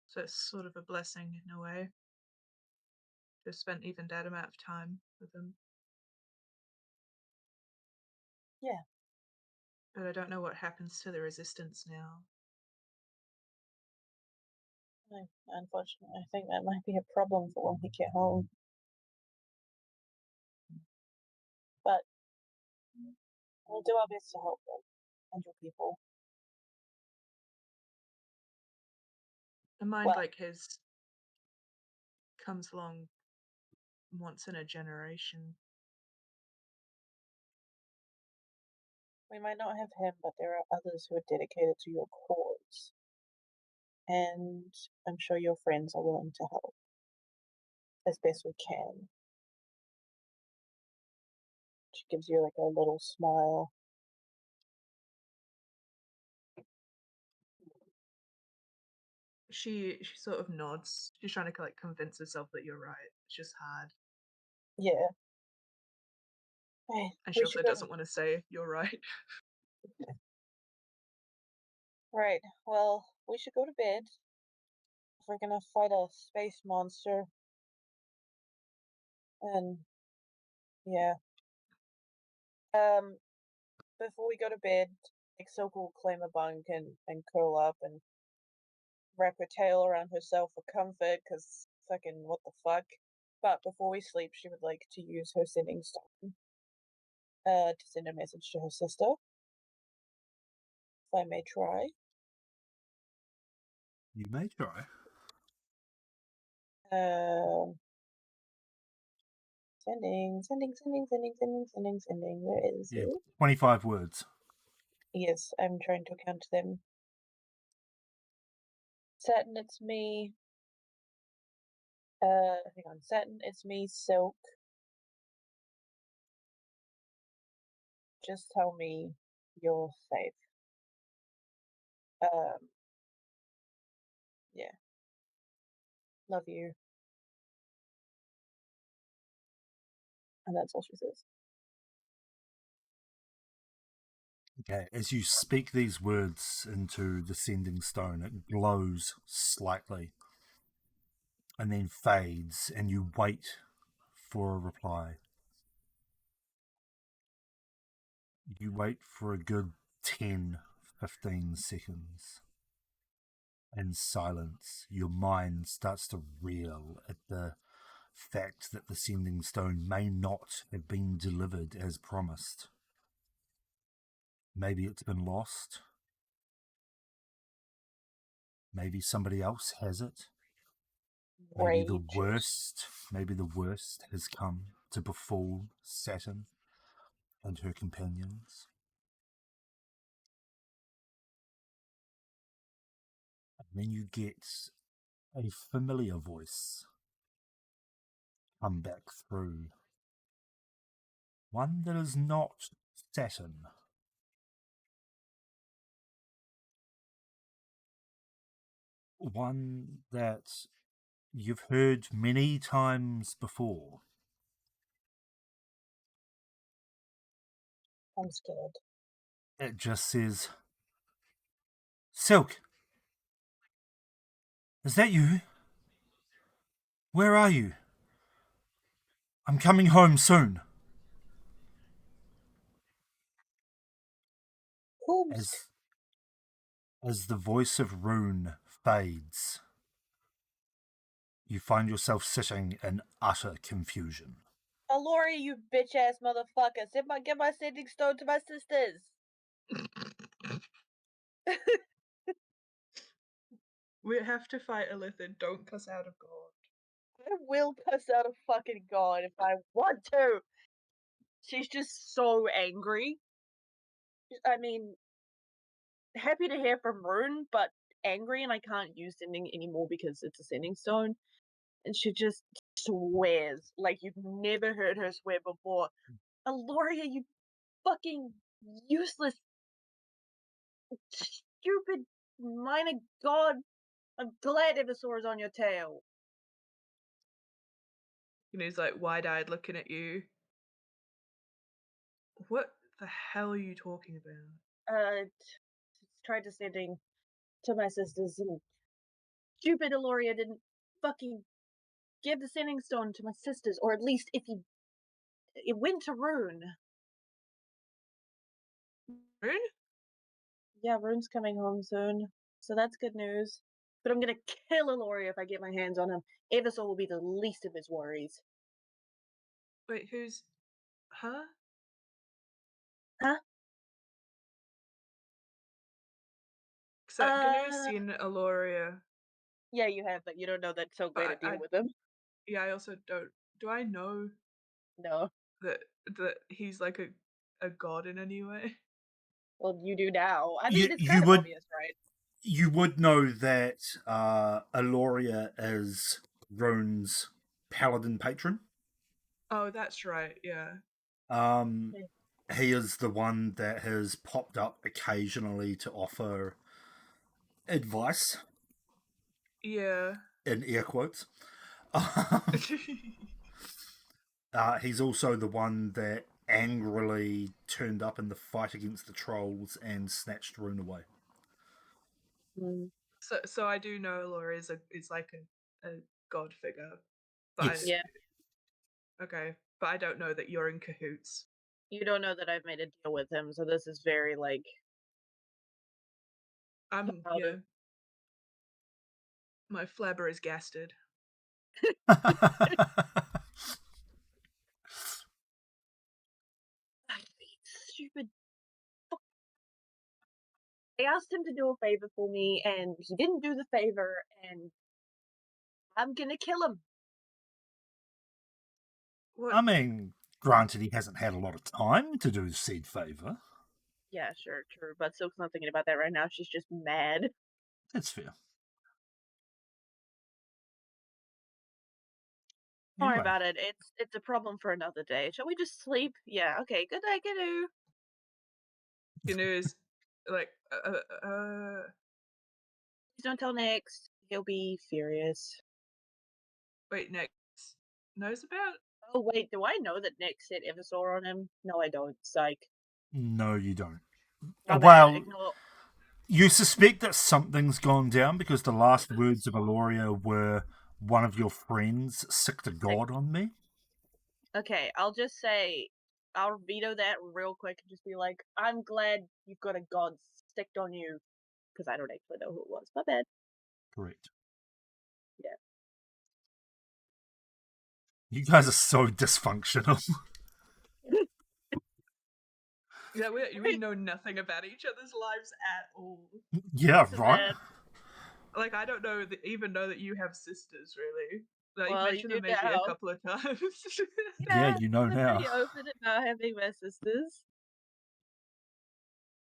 so it's sort of a blessing in a way to have spent even that amount of time with him. Yeah. But I don't know what happens to the resistance now. Unfortunately, I think that might be a problem for when we get home. But we'll do our best to help them and your people. A mind Well, like his comes along once in a generation. we might not have him, but there are others who are dedicated to your cause. And I'm sure your friends are willing to help as best we can. She gives you like a little smile. She sort of nods. She's trying to like convince herself that you're right. It's just hard. Yeah. And We she should also go. doesn't want to say you're right. Right. Well, we should go to bed. If we're gonna fight a space monster. And yeah. Before we go to bed, Silk will claim a bunk and curl up and wrap her tail around herself for comfort, because fucking what the fuck. But before we sleep, she would like to use her sending stone to send a message to her sister. If I may try. You may try. Sending. Where is Yeah, it? 25 words. Yes, I'm trying to count them. Satin, it's me. Hang on. Satin, it's me, Silk. Just tell me you're safe. Yeah. Love you. And that's all she says. Okay, as you speak these words into the sending stone, it glows slightly and then fades, and you wait for a reply. You wait for a good 10, 15 seconds. In silence, your mind starts to reel at the fact that the sending stone may not have been delivered as promised. Maybe it's been lost. Maybe somebody else has it. Maybe the worst has come to befall Saturn and her companions. And then you get a familiar voice come back through. One that is not Saturn. One that you've heard many times before. I'm scared. It just says, Silk, is that you? Where are you? I'm coming home soon. as the voice of Rune fades, you find yourself sitting in utter confusion. Alori, you bitch ass motherfucker! Get my sending stone to my sisters. We have to fight Elithid. Don't cuss out of God. I will cuss out a fucking god if I want to. She's just so angry. I mean, happy to hear from Rune, but angry, and I can't use sending anymore because it's a sending stone. And she just swears like you've never heard her swear before. Aloria, you fucking useless, stupid minor god. I'm glad Ivysaur's on your tail. And he's like wide-eyed looking at you. What the hell are you talking about? Tried to sending to my sisters, and stupid Aloria didn't fucking give the sending stone to my sisters, or at least if it went to Rune. Rune? Yeah, Rune's coming home soon, so that's good news. But I'm gonna kill Aloria if I get my hands on him. Ivysaur will be the least of his worries. Wait, who's... Huh? Huh? Because Gnu's seen Aloria. Yeah, you have, but you don't know that's so great to But deal with him. yeah, I also don't... Do I know No. that he's like a god in any way? Well, you do now. I You- mean, it's you kind of would- obvious, right? You would know that Aloria is Rune's paladin patron. Oh, that's right, yeah. He is the one that has popped up occasionally to offer advice, Yeah. in air quotes. He's also the one that angrily turned up in the fight against the trolls and snatched Rune away. Mm. So I do know Laura is like a god figure. But Yes. Yeah. Okay, but I don't know that you're in cahoots. You don't know that I've made a deal with him, so this is very, like... Yeah. My flabber is gasted. Stupid. I asked him to do a favor for me, and he didn't do the favor, and I'm gonna kill him. What? I mean, granted, he hasn't had a lot of time to do said favour. Yeah, sure, true, but Silk's not thinking about that right now. She's just mad. That's fair. Don't worry Anyway. about it. It's a problem for another day. Shall we just sleep? Yeah, okay. Good night, Gnu. Gnu is like, Please don't tell Nyx. He'll be furious. wait, Nyx knows about? Oh, wait, do I know that Nyx hit Ivysaur on him? No, I don't. Psych. No, you don't. My bad. Well, Ignore. you suspect that something's gone down because the last words of Aloria were, "One of your friends sicked a god on me." Okay, I'll just say, I'll veto that real quick and just be like, I'm glad you've got a god sticked on you, because I don't actually know who it was. My bad. Correct. Yeah. You guys are so dysfunctional. Yeah, we know nothing about each other's lives at all. Yeah, right? Bad. Like, I don't even know that you have sisters, really. Like, Well, you've mentioned you them do maybe a now. couple of times. Yeah, you know I'm now. pretty open about having my sisters.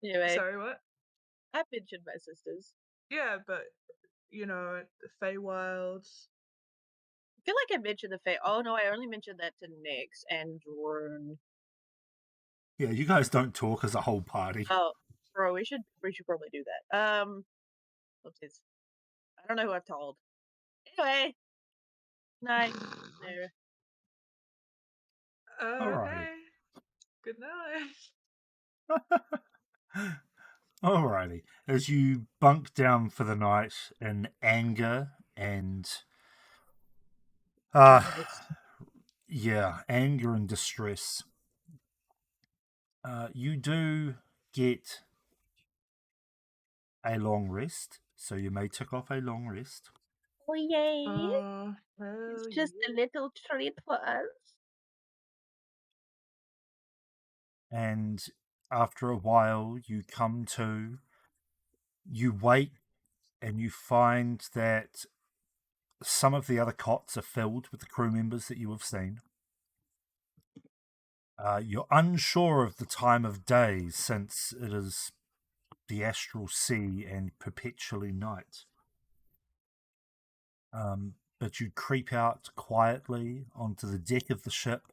Anyway, Sorry, what? I mentioned my sisters. Yeah, but, you know, the Feywild. I feel like I mentioned the Fae. Oh no, I only mentioned that to Nyx and Rune. Yeah, you guys don't talk as a whole party. Oh, bro, we should probably do that. Oopsies. I don't know who I've told. Anyway, night. No. Alrighty. Okay. Good night. Alrighty. As you bunk down for the night in anger and anger and distress, you do get a long rest, so you may tick off a long rest. Oh, yay. Oh, It's hell just a yeah. little treat for us. And after a while, you come to, you wait, and you find that some of the other cots are filled with the crew members that you have seen. You're unsure of the time of day since it is the astral sea and perpetually night. But you creep out quietly onto the deck of the ship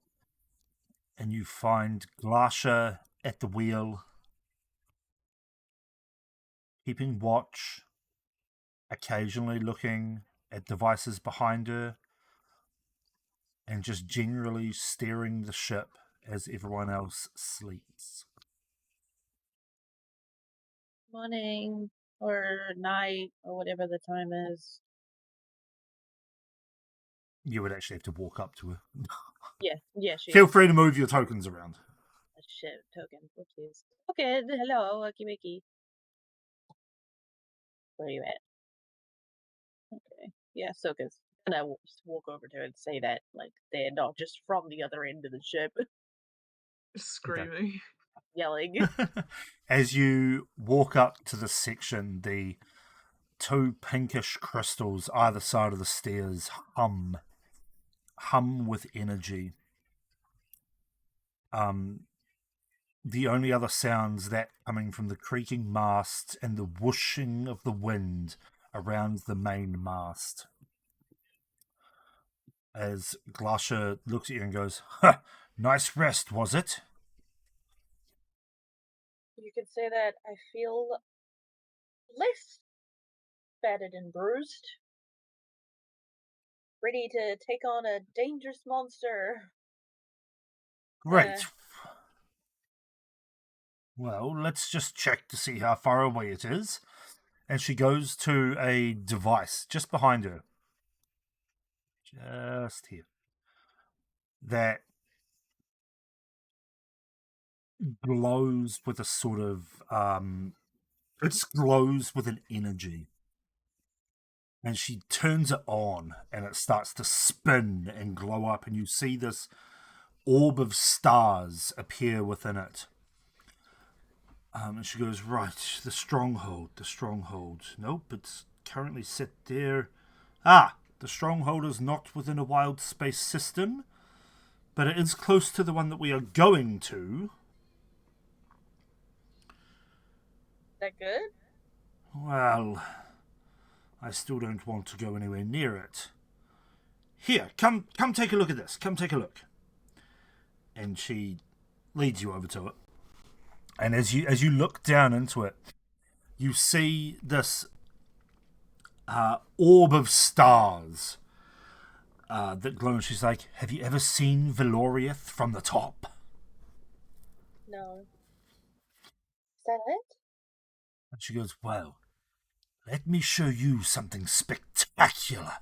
and you find Glasha at the wheel, keeping watch, occasionally looking at devices behind her, and just generally steering the ship as everyone else sleeps. Morning or night or whatever the time is. You would actually have to walk up to her. Yeah, she Feel is. free to move your tokens around. A shit token. Whoopsies. Okay, hello, Wakey Mickey. Where are you at? Okay. Yeah, Soka's gonna walk over to her and say that, like, they're not just from the other end of the ship Screaming. yelling. As you walk up to the section, the two pinkish crystals either side of the stairs hum with energy. The only other sounds that coming from the creaking mast and the whooshing of the wind around the main mast. As Glasha looks at you and goes, "Huh, nice rest, was it?" You could say that I feel less battered and bruised. Ready to take on a dangerous monster. Great. Well, let's just check to see how far away it is. And she goes to a device just behind her. Just here. That glows with a sort of it glows with an energy. And she turns it on and it starts to spin and glow up, and you see this orb of stars appear within it. And she goes, right, the stronghold. Nope, it's currently set there. The stronghold is not within a wild space system, but it is close to the one that we are going to. Is that good? Well, I still don't want to go anywhere near it. Here, come take a look at this. Come take a look. And she leads you over to it. And as you look down into it, you see this orb of stars that glow. And she's like, "Have you ever seen Valoriath from the top?" No. Is that it? And she goes, "Well, let me show you something spectacular."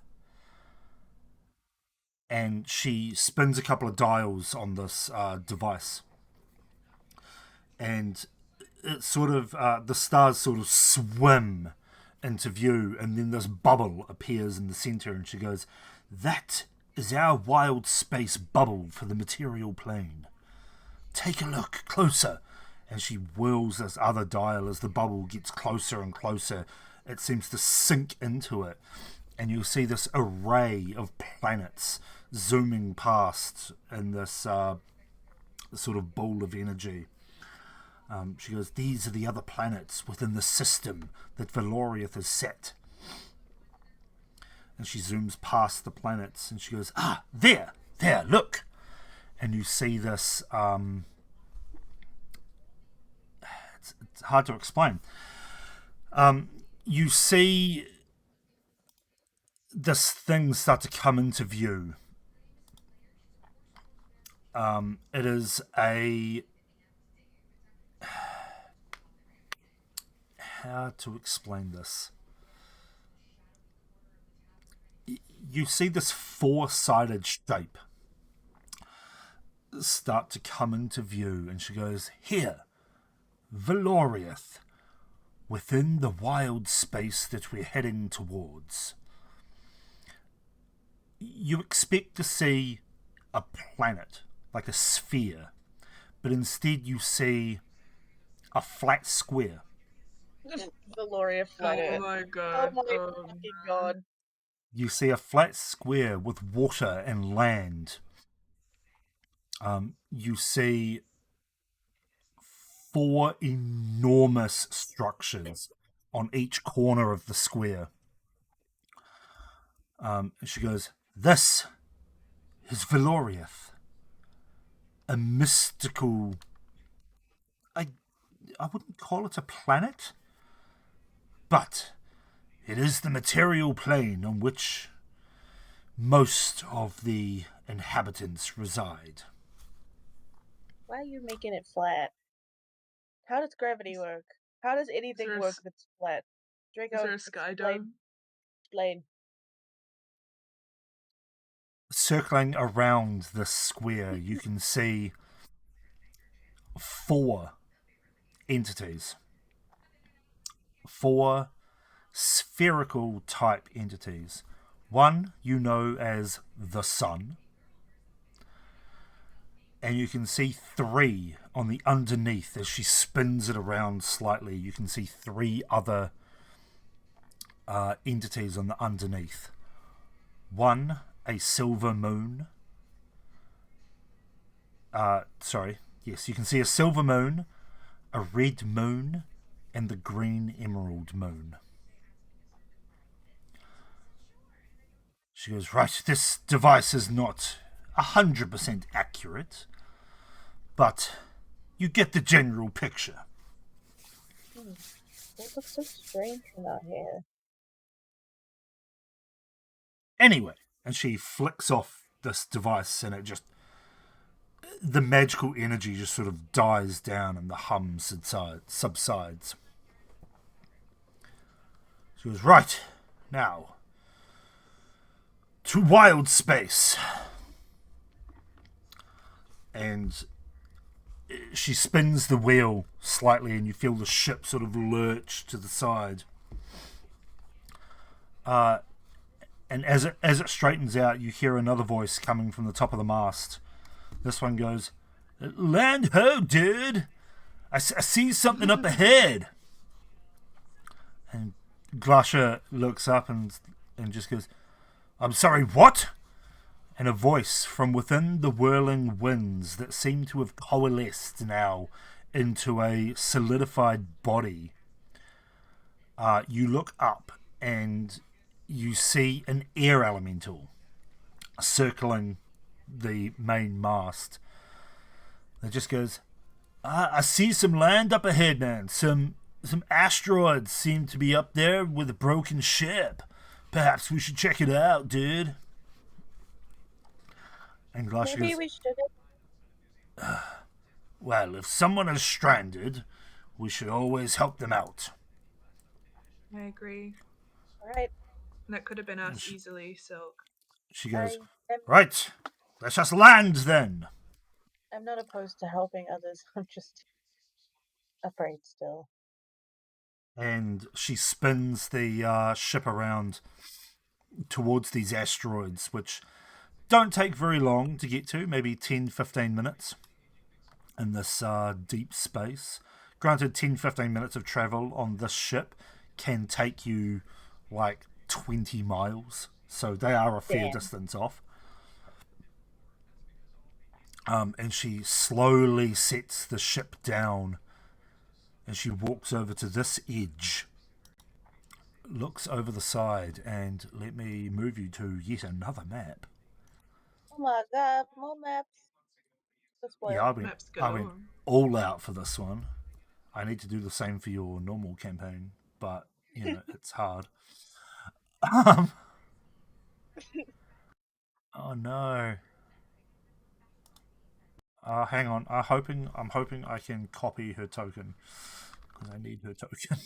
And she spins a couple of dials on this device. And it sort of, the stars sort of swim into view, and then this bubble appears in the center, and she goes, "That is our wild space bubble for the material plane. Take a look closer." And she whirls this other dial. As the bubble gets closer and closer, it seems to sink into it, and you'll see this array of planets zooming past in this sort of ball of energy. She goes, "These are the other planets within the system that Valoriath has set." And she zooms past the planets, and she goes, there, look." And you see this, it's hard to explain. You see this thing start to come into view. It is a... How to explain this? You see this four-sided shape start to come into view, and she goes, "Here, Valoriath, within the wild space that we're heading towards, you expect to see a planet, like a sphere, but instead you see a flat square. Valoria Flat Oh Earth. my Oh god. my Oh, fucking no. god. You see a flat square with water and land. You see 4 enormous structures on each corner of the square. She goes, "This is Valoriath, a mystical. I wouldn't call it a planet, but it is the material plane on which most of the inhabitants reside." Why are you making it flat? How does gravity work? How does anything there a work s- if it's flat? Is Draco, there a sky explain. dome? Explain. Circling around this square, you can see 4 entities. 4 spherical type entities. One you know as the sun, and you can see 3 on the underneath as she spins it around slightly. You can see 3 other entities on the underneath. One, a silver moon. You can see a silver moon, a red moon, and the green emerald moon. She goes, "Right, this device is not 100% accurate, but you get the general picture." It looks so strange from out here. Anyway, and she flicks off this device and the magical energy just sort of dies down and the hum subsides. She goes, "Right, now, to wild space." And she spins the wheel slightly and you feel the ship sort of lurch to the side. And as it straightens out, you hear another voice coming from the top of the mast. This one goes, "Land ho, dude! I see something up ahead." And Glasha looks up and just goes, "I'm sorry, what?" And a voice from within the whirling winds that seem to have coalesced now into a solidified body. You look up and you see an air elemental circling the main mast. It just goes, "I see some land up ahead, man. Some asteroids seem to be up there with a broken ship. Perhaps we should check it out, dude." And Glasha Maybe goes, we should. "Well, if someone is stranded, we should always help them out." I agree. Alright. That could have been us easily, Silk. She goes, I'm "Right, let's just land then." not opposed to helping others. I'm just afraid still. And she spins the ship around towards these asteroids, which don't take very long to get to, maybe 10-15 minutes in this deep space. Granted, 10-15 minutes of travel on this ship can take you like 20 miles, so they are a fair Damn. distance off. And she slowly sets the ship down and she walks over to this edge, looks over the side, and let me move you to yet another map. Oh my god, more maps. Yeah, Maps I went galore. all out for this one. I need to do the same for your normal campaign, but it's hard. Oh no. Hang on. I'm hoping I can copy her token because I need her token.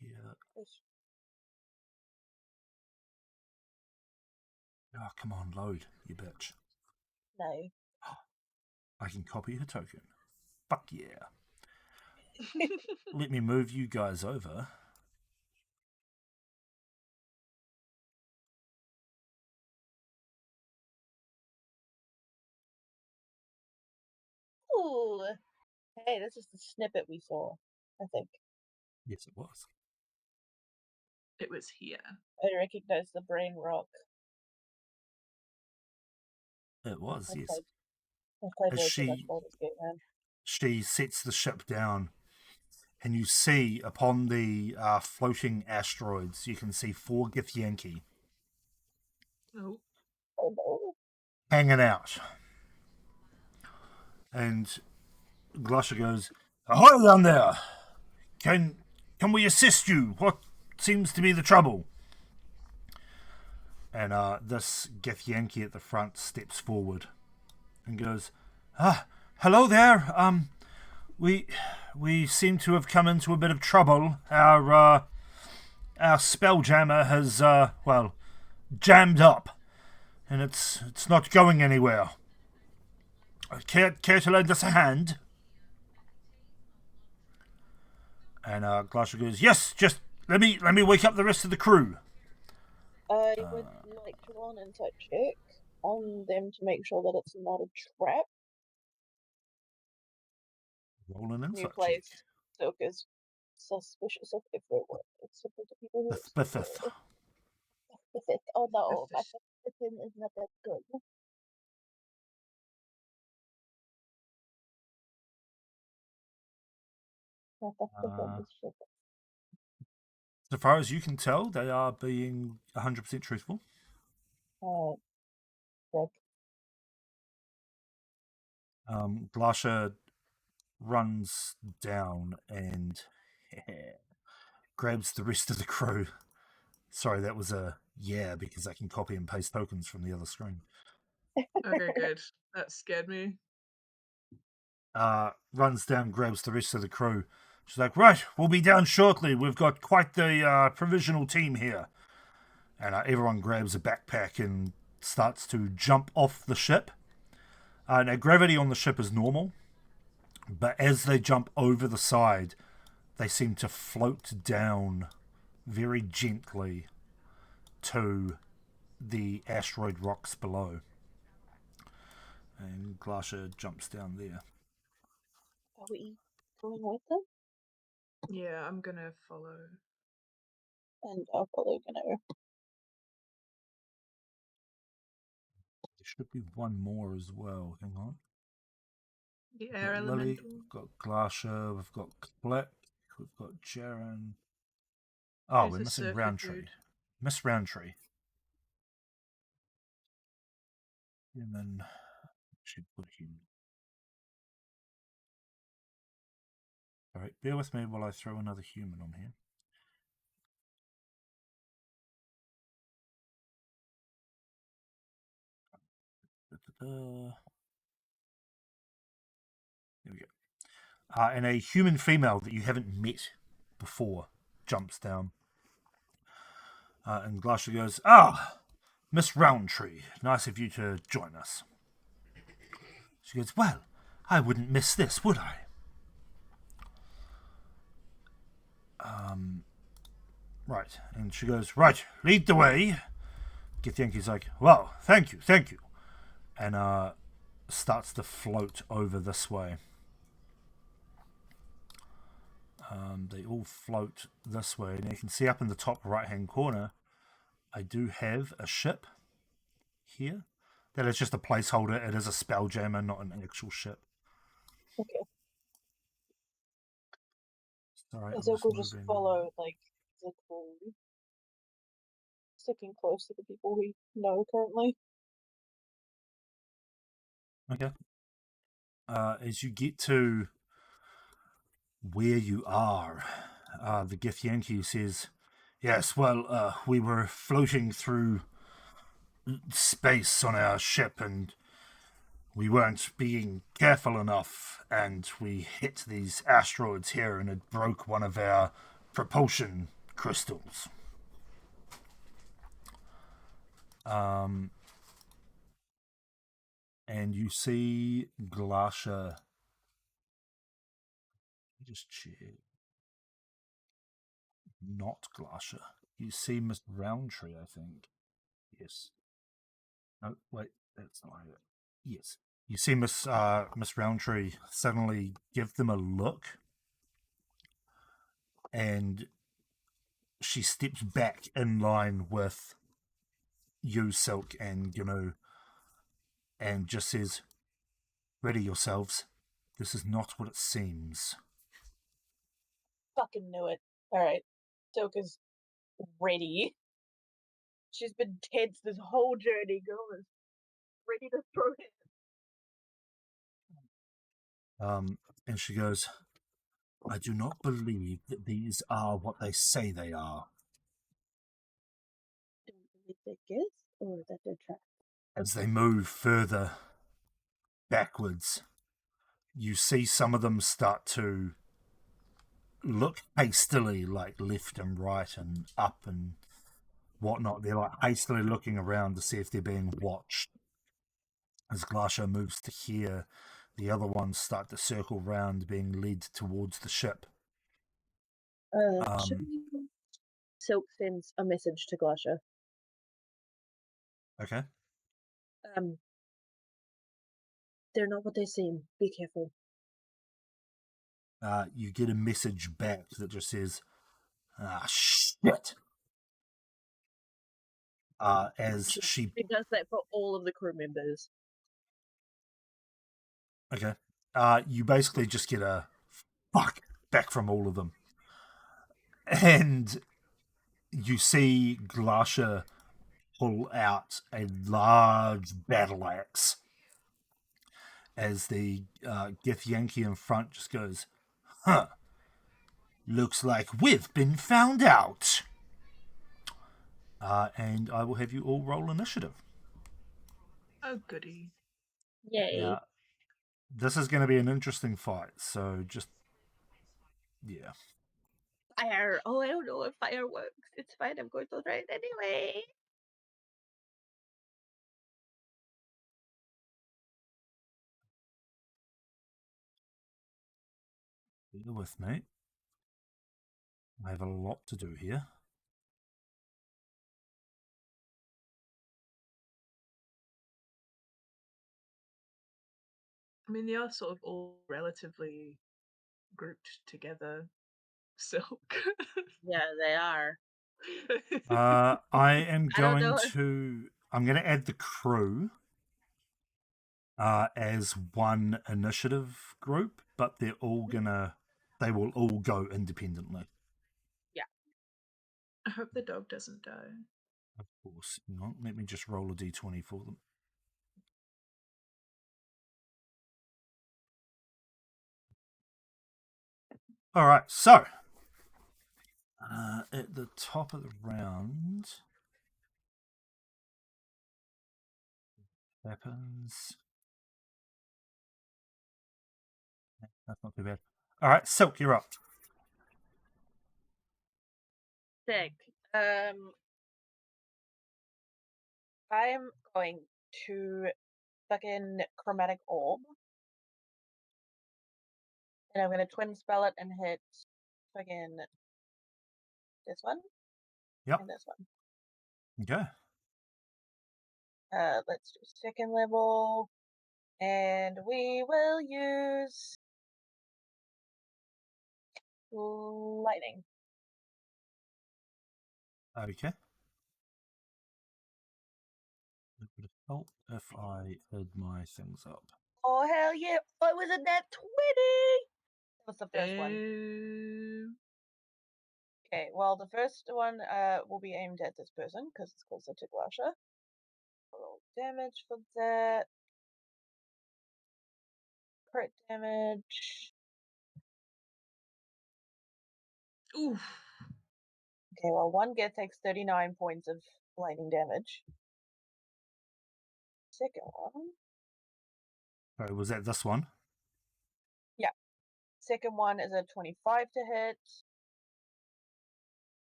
Here. Oh, come on, load, you bitch. No. I can copy her token. Fuck yeah. Let me move you guys over. Ooh. Hey, that's just a snippet we saw, I think. Yes, it was. It was here. I recognize the brain rock. It was, I yes. played, I played As way too much Baldur's Gate, man. she sets the ship down, and you see upon the floating asteroids, you can see 4 Githyanki Oh. Oh no. hanging out. And Glasha goes, "Ahoy down there! Can we assist you? What seems to be the trouble?" And this Githyanki at the front steps forward and goes, hello there. We seem to have come into a bit of trouble. Our spelljammer has jammed up, and it's not going anywhere. Care to lend us a hand? And Glasha goes, "Yes, just let me wake up the rest of the crew." I would like to roll an insight check on them to make sure that it's not a trap. Roll an New insight check. place. Silk is suspicious of everyone except for the people who The fifth. The fifth. Oh no, The my fifth. fifth is not that good. My fifth is shit. So far as you can tell, they are being 100% truthful. Good. Glasha runs down and grabs the rest of the crew. Sorry, that was a because I can copy and paste tokens from the other screen. Okay, good. That scared me. Runs down, grabs the rest of the crew. She's like, "Right, we'll be down shortly. We've got quite the provisional team here." And everyone grabs a backpack and starts to jump off the ship. Now, gravity on the ship is normal, but as they jump over the side, they seem to float down very gently to the asteroid rocks below. And Glasha jumps down there. Are we going with them? Yeah, I'm gonna follow. And I'll follow Gano. There should be one more as well. Hang on. The air We've got Lily, elemental. we've got Glasha, we've got Click, we've got Jaren. Oh, Who's we're the missing surfer Roundtree. dude? Miss Roundtree. Human. Should put human. Alright, bear with me while I throw another human on here. There we go. And a human female that you haven't met before jumps down. And Glasha goes, Miss Roundtree, nice of you to join us. She goes, "Well, I wouldn't miss this, would I?" Right. And she goes, "Right, lead the way." Githyanki's like, "Well, thank you. And starts to float over this way. They all float this way. And you can see up in the top right-hand corner, I do have a ship here. That is just a placeholder. It is a spelljammer, not an actual ship. Okay. Sorry, And I'm so just we'll just moving. follow, like, the crew. Sticking close to the people we know currently. Okay. As you get to where you are, the Githyanki says, "Yes, well, we were floating through space on our ship and we weren't being careful enough and we hit these asteroids here and it broke one of our propulsion crystals. And you see Glasha Just check. Not Glacier. You see Miss Roundtree, I think. Yes. No, wait, that's not it. Yes. You see Miss Roundtree suddenly give them a look, and she steps back in line with you, Silk, and Gnu, and just says, "Ready yourselves. This is not what it seems." Fucking knew it. Alright. Silka's ready. She's been tense this whole journey. Girl is ready to throw it. And she goes, "I do not believe that these are what they say they are." Do you believe they're gifts or that they're trapped? As they move further backwards, you see some of them start to look hastily, like left and right and up and whatnot. They're like hastily looking around to see if they're being watched. As Glacia moves to here, the other ones start to circle round, being led towards the ship. Should we... Silk sends a message to Glacia. Okay. They're not what they seem. Be careful. You get a message back that just says, "Ah, shit." As she does that for all of the crew members. Okay. You basically just get a fuck back from all of them. And you see Glacia pull out a large battle axe as the Githyanki in front just goes, "Huh. Looks like we've been found out." And I will have you all roll initiative. Oh, goody. Yay. Now, this is going to be an interesting fight, so just, yeah. Fire. Oh, I don't know if fire works. It's fine. I'm going to try it anyway. Bear with me. I have a lot to do here. I mean, they are sort of all relatively grouped together. Silk. Yeah, they are. I am I don't going know. to. I'm going to add the crew as one initiative group, but they're all gonna. They will all go independently. Yeah. I hope the dog doesn't die. Of course. Hang on, let me just roll a d20 for them. All right, so at the top of the round, weapons. That's not too bad. All right, Silk, you're up. Sick. I'm going to fucking chromatic orb. And I'm gonna twin spell it and hit fucking this one. Yep. And this one. Okay. Let's do second level. And we will use lightning. Okay. It would help if I had my things up. Oh hell yeah! I was in that 20. What's the first one? Okay, well the first one will be aimed at this person because it's closer to Glacia. Roll damage for that. Crit damage. Oof. Okay, well one get takes 39 points of lightning damage. Second one. Sorry, was that this one? Yeah. Second one is a 25 to hit.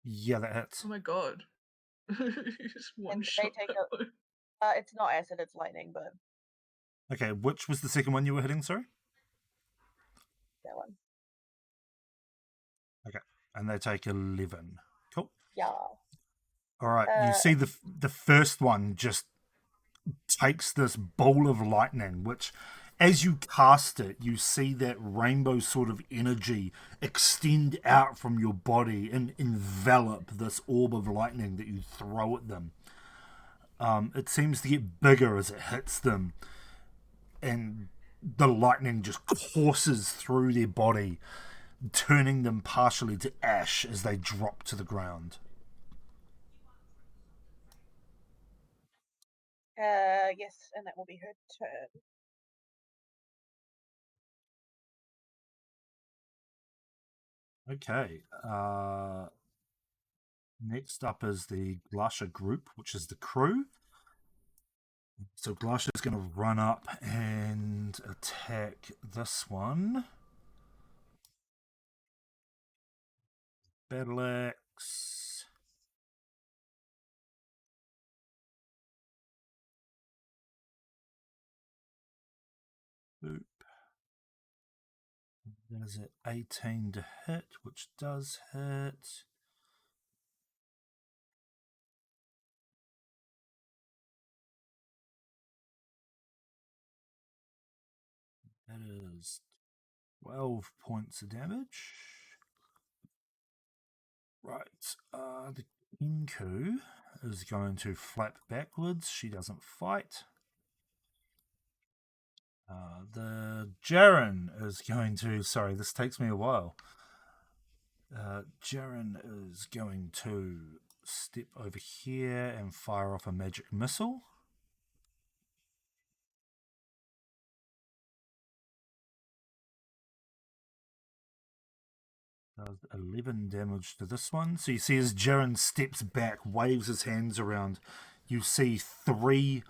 Yeah, that hits. Oh my god. Just one And shot. they take it's not acid, it's lightning, but Okay, which was the second one you were hitting, sorry? that one. And they take 11. Cool. Yeah. All right. You see the first one just takes this ball of lightning, which, as you cast it, you see that rainbow sort of energy extend out from your body and envelop this orb of lightning that you throw at them. It seems to get bigger as it hits them, and the lightning just courses through their body, turning them partially to ash as they drop to the ground. Yes, and that will be her turn. Okay. Next up is the Glasha group, which is the crew. So Glasha is going to run up and attack this one. Battle axe. Boop. That is at 18 to hit, which does hit. That is 12 points of damage. Right. The Inku is going to flap backwards. She doesn't fight. The Jaren is going to. Sorry, this takes me a while. Jaren is going to step over here and fire off a magic missile. Does 11 damage to this one. So you see as Jaren steps back, waves his hands around, you see 3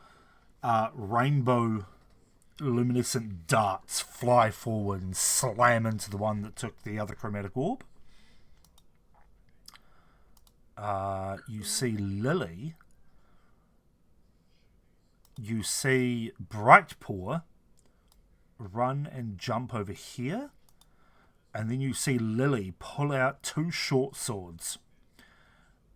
rainbow luminescent darts fly forward and slam into the one that took the other chromatic orb. You see Lily. You see Brightpaw run and jump over here. And then you see Lily pull out 2 short swords.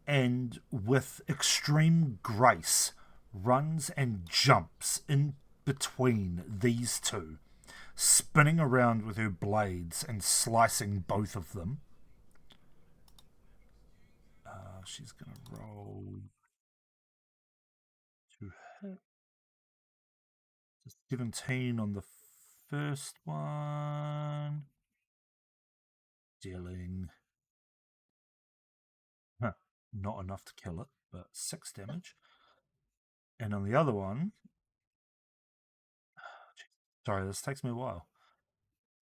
And with extreme grace, runs and jumps in between these 2, spinning around with her blades and slicing both of them. She's going to roll to hit. 17 on the first one. Dealing not enough to kill it, but 6 damage. And on the other one, sorry, this takes me a while.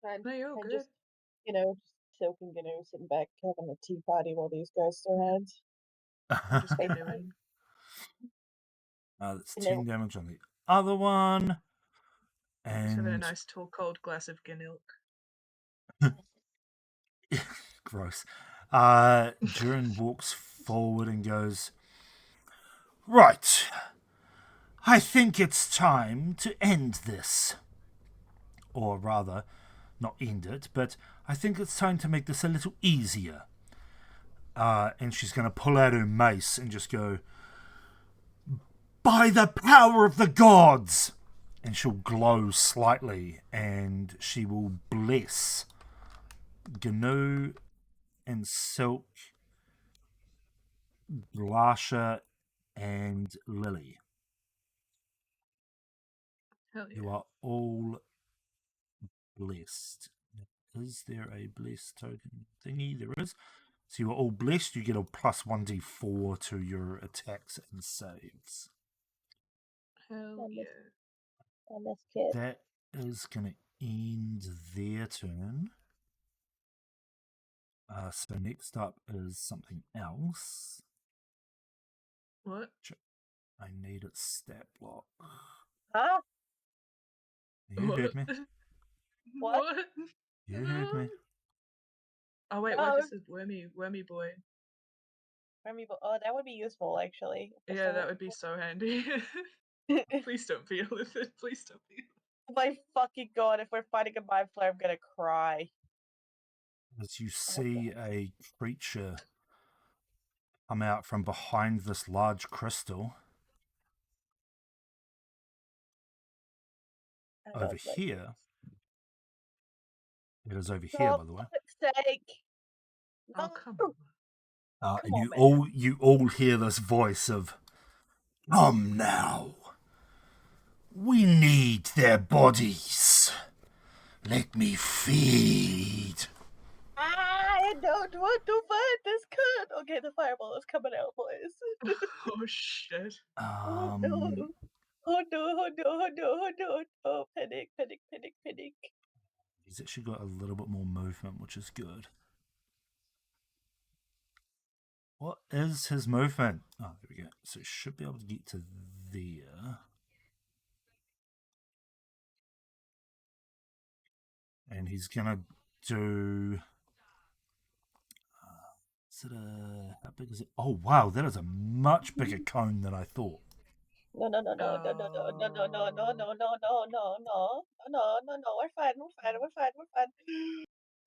No, you're And good. just, Silk and Gnu sitting back having a tea party while these guys still had. Just canoeing. That's 10 damage on the other one. Just having a And nice tall cold glass of Gnilk. gross. Jaren walks forward and goes, right. I think it's time to end this. Or rather, not end it, but I think it's time to make this a little easier. And she's going to pull out her mace and just go, by the power of the gods! And she'll glow slightly and she will bless Gnu and Silk, Glasha, and Lily. Hell yeah. You are all blessed. Is there a blessed token thingy? There is. So you are all blessed. You get a plus 1d4 to your attacks and saves. Hell yeah. On this kid. That is going to end their turn. So next up is something else. What? I need a stat block. Huh? You heard me. What? You heard me. Oh wait, what if it says wormy boy? Oh, that would be useful actually. Yeah, that would be so handy. Please don't be with it. Please don't be. My fucking god, if we're fighting a mind flare, I'm gonna cry. as you see a creature come out from behind this large crystal I over don't like here. It is over this. here, For by the way. fuck's sake. Oh, No. come on. Come And on, man. you all hear this voice of, "Come now. We need their bodies. Let me feed." I don't want to fight this kid. Okay, the fireball is coming out, boys. Oh, shit. Oh no. Um, Oh no, oh no, oh no, oh no. Oh, panic, panic, panic, panic. he's actually got a little bit more movement, which is good. What is his movement? Oh, there we go. So he should be able to get to there. And he's gonna do. Is it a? How big is it? Oh wow, that is a much bigger cone than I thought. No, no, no, no, no, no, no, no, no, no, no, no, no, no, no, no, no, no, no. We're fine, we're fine, we're fine, we're fine.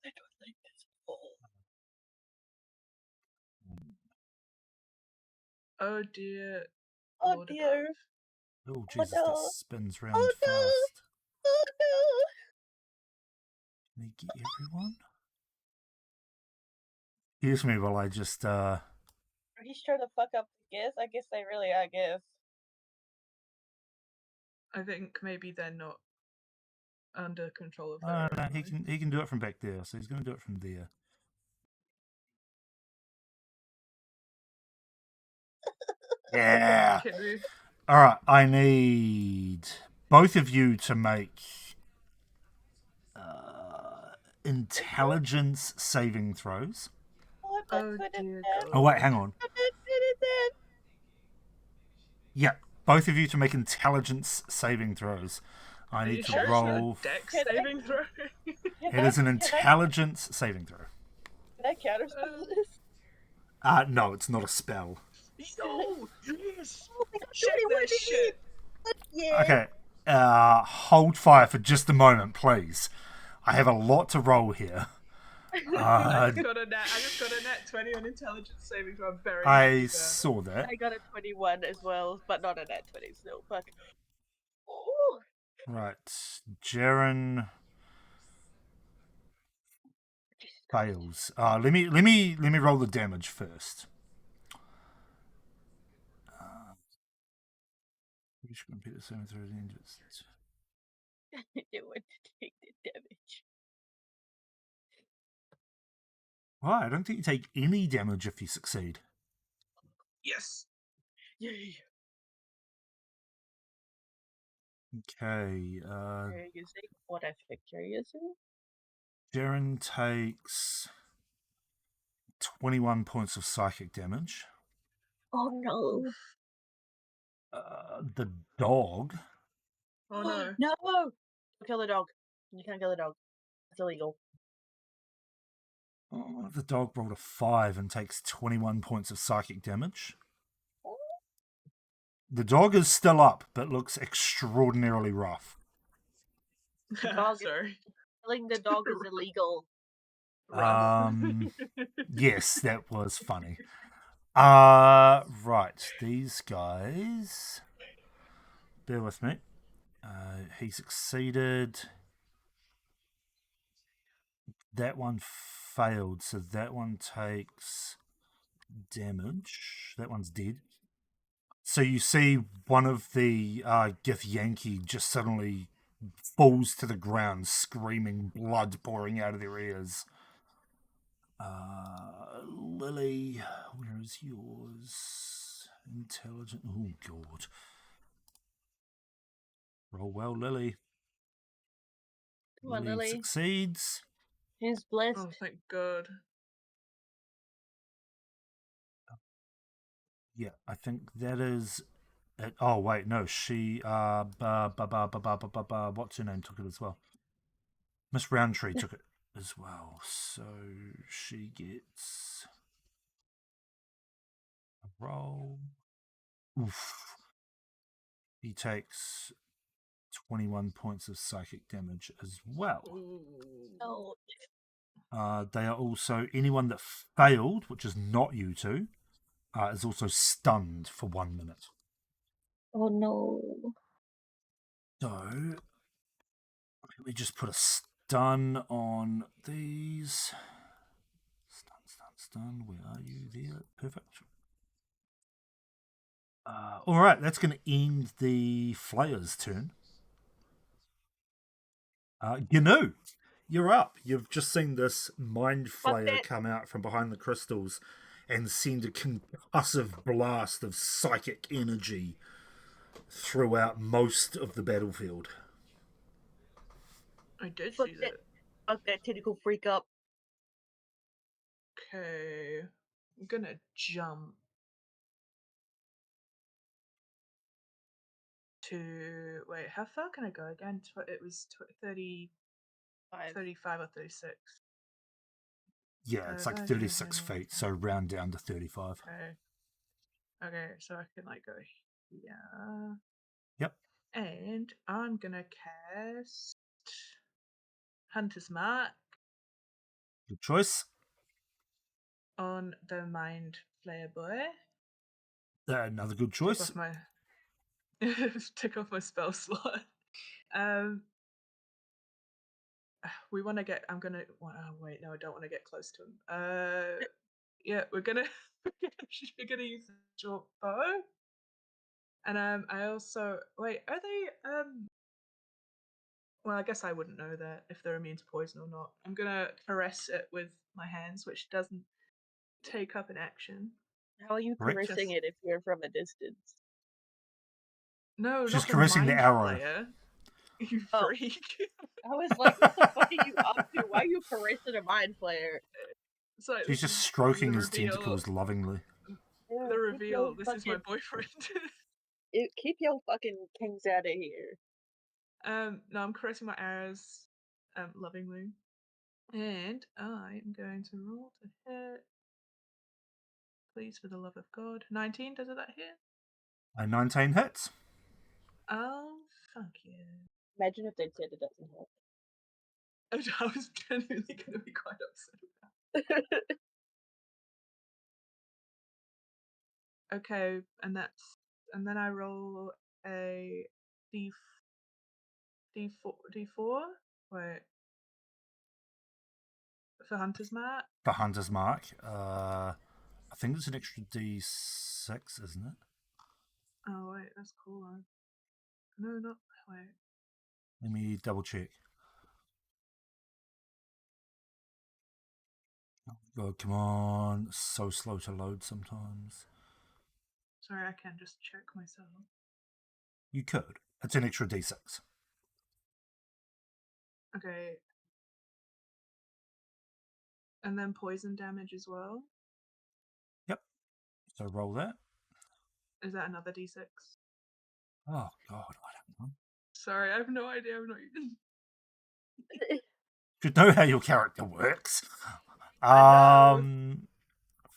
I don't like this at all. Oh, dear. Oh Lord dear. above. Oh Oh Jesus, that no. spins Oh round no. fast. Oh no. Can he get everyone? Excuse me while I just He's trying to fuck up the guess. I guess they really are, guess. I think maybe they're not under control of their Oh own no, mind. he can do it from back there, so he's gonna do it from there. Yeah. Can we? Alright, I need both of you to make intelligence saving throws. Oh, I'm not Oh, good at dear that. Oh wait, God. hang on. I'm not good at that. Yeah, both of you to make intelligence saving throws. I Are need you to sure it's roll. not a dex Can I- saving throw? It is an intelligence saving throw. Can I counterspell this? No, it's not a spell. Yo! Yes! Oh my god, Check 21 that shit! Yeah. Okay, hold fire for just a moment, please. I have a lot to roll here. I just got a nat 20 on intelligence saving throw. I'm very I happy about it. saw that. I got a 21 as well, but not a nat 20 still. Fuck. Whew. Right, Jaren Jesus Christ. fails. Let me roll the damage first. You should compare the saving throw at the end of it. I didn't want to take the damage. Well, I don't think you take any damage if you succeed. Yes! Yay. Okay, Are you using what I think you're using? Jaren takes 21 points of psychic damage. Oh no. The dog. Oh no. No! Don't kill the dog. You can't kill the dog. It's illegal. The dog rolled a 5 and takes 21 points of psychic damage. The dog is still up, but looks extraordinarily rough. Dog is- Sorry. Killing the dog is illegal. Yes, that was funny. Right, these guys. Bear with me. He succeeded. That one failed, so that one takes damage. That one's dead. So you see one of the Githyanki just suddenly falls to the ground, screaming, blood pouring out of their ears. Lily, where is yours? Intelligent. Oh, God. Roll well, Lily. Come on, Lily. Succeeds. He's blessed. Oh, thank God. Yeah, I think that is it. Oh, wait, no, she, what's her name took it as well? Miss Roundtree took it as well, so she gets a roll. Oof. He takes 21 points of psychic damage as well. No. They are also anyone that failed, which is not you two, is also stunned for 1 minute. Oh no. So let me just put a stun on these. Stun. Where are you? There. Perfect. All right, that's going to end the Flayer's turn. Gnu, you're up. You've just seen this Mind Flayer it. come out from behind the crystals and send a concussive blast of psychic energy throughout most of the battlefield. I did Fuck see that. that. Fuck that tentacle freak up. Okay. I'm gonna jump to. Wait, how far can I go again? It was 30, 35 or 36. Yeah, it's like 36 feet, so round down to 35. Okay. Okay, so I can like go here. Yep. And I'm gonna cast Hunter's Mark Good choice. on the Mind Flayer boy. Another good choice. Tick off my spell slot. We want to get. I'm gonna. Oh, wait, no, I don't want to get close to him. Yeah, we're gonna. We're gonna use the short bow. And I also wait. Are they Well, I guess I wouldn't know that if they're immune to poison or not. I'm gonna caress it with my hands, which doesn't take up an action. How are you Correct. caressing it if you're from a distance? No, She's not the caressing the Mind arrow. Flayer. You Oh. freak. I was like, what the fuck are you up to? Why are you caressing a Mind Flayer? So She's just stroking his tentacles lovingly. The reveal. This is my boyfriend. Keep your fucking kings out of here. No, I'm caressing my arrows, lovingly, and I am going to roll to hit. Please, for the love of God, 19. Does it that hit? A 19 hits. Oh, fuck yeah! Imagine if they'd said it doesn't hit. I was genuinely going to be quite upset about it. Okay, and then I roll a d4. Wait, for Hunter's Mark. For Hunter's Mark. I think it's an extra d6, isn't it? Oh wait, that's cool. No, not wait. Let me double check. Oh God, come on. It's so slow to load sometimes. Sorry, I can't just check myself. You could. It's an extra d6. Okay. And then poison damage as well. Yep. So roll that. Is that another d6? Oh God, I don't know. Sorry, I have no idea. I'm not even. You should know how your character works.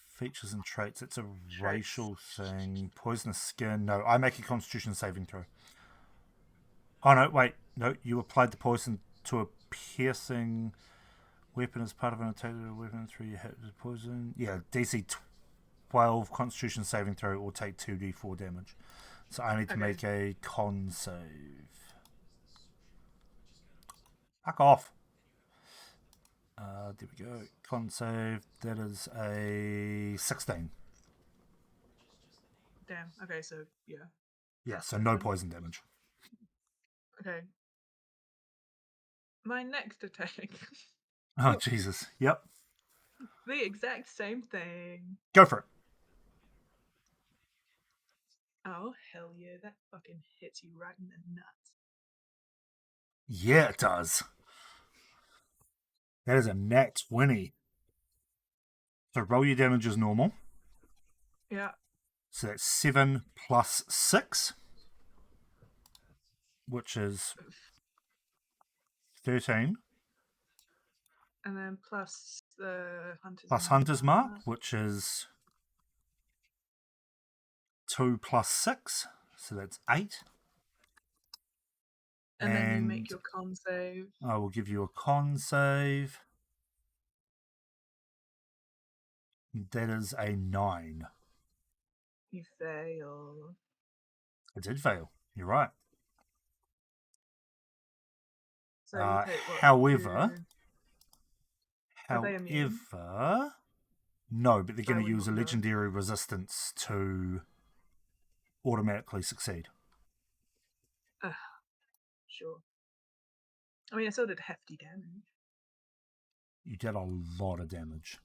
Features and traits. It's a racial thing. Poisonous skin. No, I make a Constitution saving throw. Oh no, wait. No, you applied the poison to a piercing weapon as part of an attack weapon through your hit with poison. Yeah, DC 12 Constitution saving throw or take 2d4 damage. So I need to make a con save. Fuck off. There we go. Con save. That is a 16. Damn. Okay, so yeah. Yeah, so no poison damage. Okay. My next attack. Oh, Jesus. Yep. The exact same thing. Go for it. Oh, hell yeah. That fucking hits you right in the nuts. Yeah, it does. That is a nat 20. So roll your damage as normal. Yeah. So that's 7 plus 6, which is 13. And then plus the Hunter's Mark, which is 2 plus 6. So that's 8. And then you make your con save. I will give you a con save. That is a 9. You fail. It did fail. You're right. So you take what? However, Are they immune? no, but they're I going to would use a not know. legendary resistance to automatically succeed. Sure. I mean, I still did hefty damage. You did a lot of damage.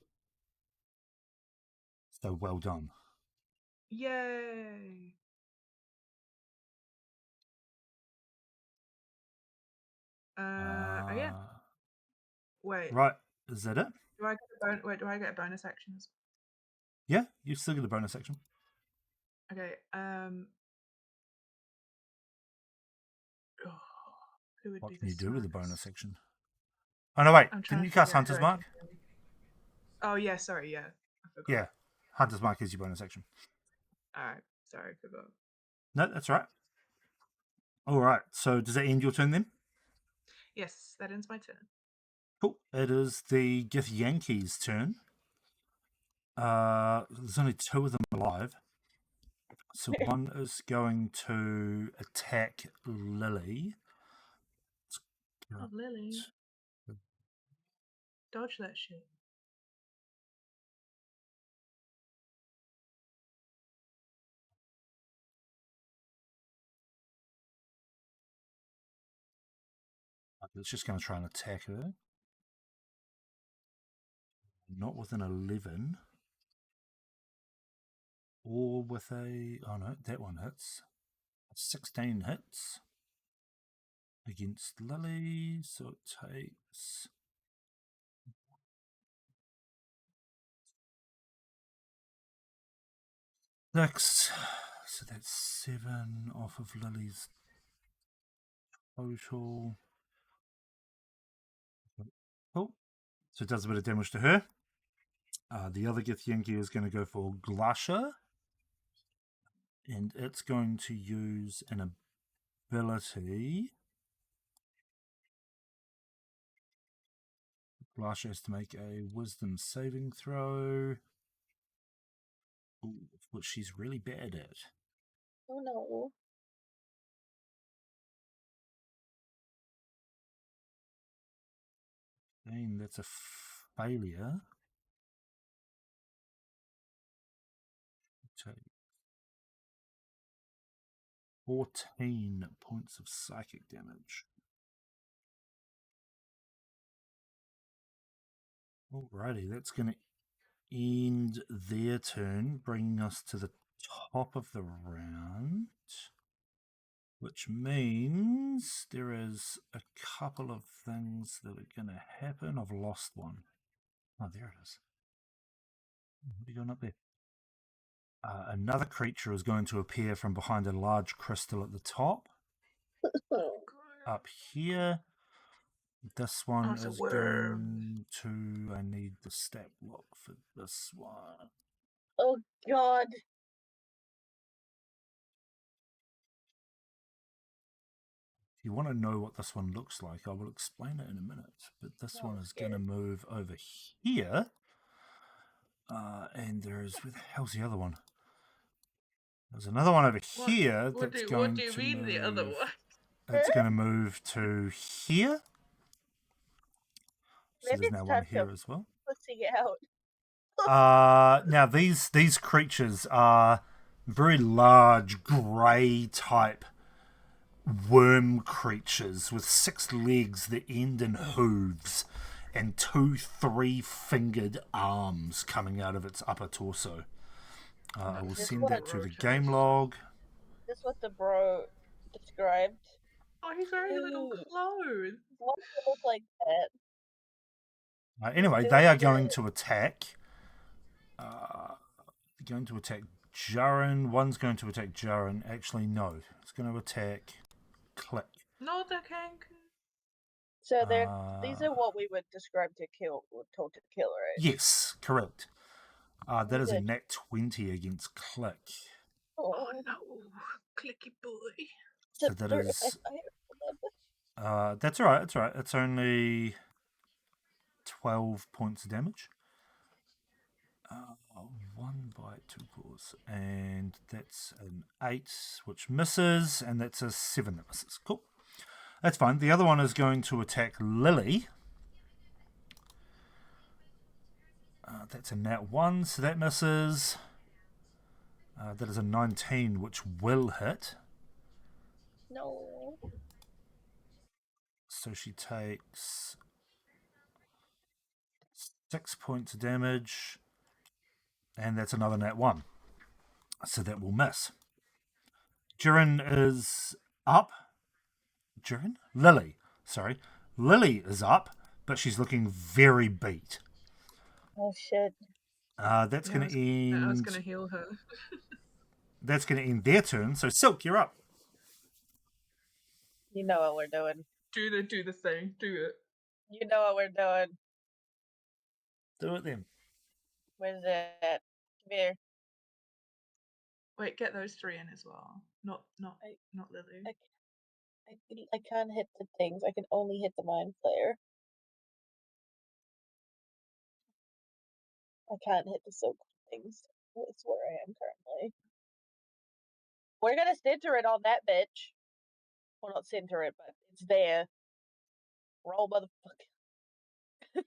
So well done. Yay! Yeah. Wait. Right, is that it? Do I get a bonus? Wait, do I get bonus actions? Yeah, you still get the bonus action. Okay. Who would What be can the you do with the smartest? bonus action? Oh no, wait! I'm trying Didn't to you cast figure out Hunter's who I Mark? can do. Oh yeah, sorry, yeah, I forgot. Yeah, Hunter's Mark is your bonus action. All right, sorry, I forgot. No, that's right. All right. So does that end your turn then? Yes, that ends my turn. Cool. It is the Githyanki's turn. There's only 2 of them alive. So one is going to attack Lily. Oh, Lily. Dodge that shit. It's just going to try and attack her. Not with an 11. Or with a... Oh no, that one hits. 16 hits. Against Lily. So it takes... Six. So that's 7 off of Lily's total. Cool. So it does a bit of damage to her. The other Githyanki is going to go for Glasha. And it's going to use an ability. Glasha has to make a wisdom saving throw. Ooh, which she's really bad at. Oh no. And that's a failure. Take 14 points of psychic damage. Alrighty, that's going to end their turn, bringing us to the top of the round. Which means there is a couple of things that are going to happen. I've lost one. Oh, there it is. What are you going up there? Another creature is going to appear from behind a large crystal at the top. Up here. This one it's a is worm. going to... I need the stat block for this one. Oh god. If you want to know what this one looks like, I will explain it in a minute. But this No, one I'm is going to scared. move over here. And there's... Where the hell's the other one? There's another one over here that's going to What do you mean the other one? It's going to move to here. So Maybe there's now it's one time here to as well. pussy out. Now these creatures are very large grey type worm creatures with 6 legs that end in hooves and 2 3-fingered arms coming out of its upper torso. I will Just send what that to the Roaches. game log. This is what the bro described. Oh, he's wearing little Ooh. clothes. Why does it look like that? Anyway, they are going to attack. Going to attack Jaren. One's going to attack Jaren. Actually, no. It's going to attack Click. No, the kangaroo. So these are what we would describe to kill, or told to kill, right? Yes, correct. That is a Good. nat 20 against Click. Oh no, clicky boy. So that is... I that's all right. That's all right. It's only 12 points of damage. 1 bite, 2 claws. And that's an 8, which misses. And that's a 7 that misses. Cool. That's fine. The other one is going to attack Lily. That's a nat 1, so that misses. That is a 19, which will hit. No. So she takes 6 points of damage. And that's another nat 1. So that will miss. Jiren is up. Jiren? Lily. Sorry. Lily is up, but she's looking very beat. Oh shit. That's Yeah, going to I was end. gonna heal her. That's going to end their turn. So Silk, you're up. You know what we're doing. Do the thing. Do it. You know what we're doing. Do it then. Where's it? Come here. Wait, get those 3 in as well. Not I- Lily. I can't hit the things. I can only hit the mind player. I can't hit the silk things. It's where I am currently. We're gonna center it on that bitch. Well, not center it, but it's there. Roll, motherfucker.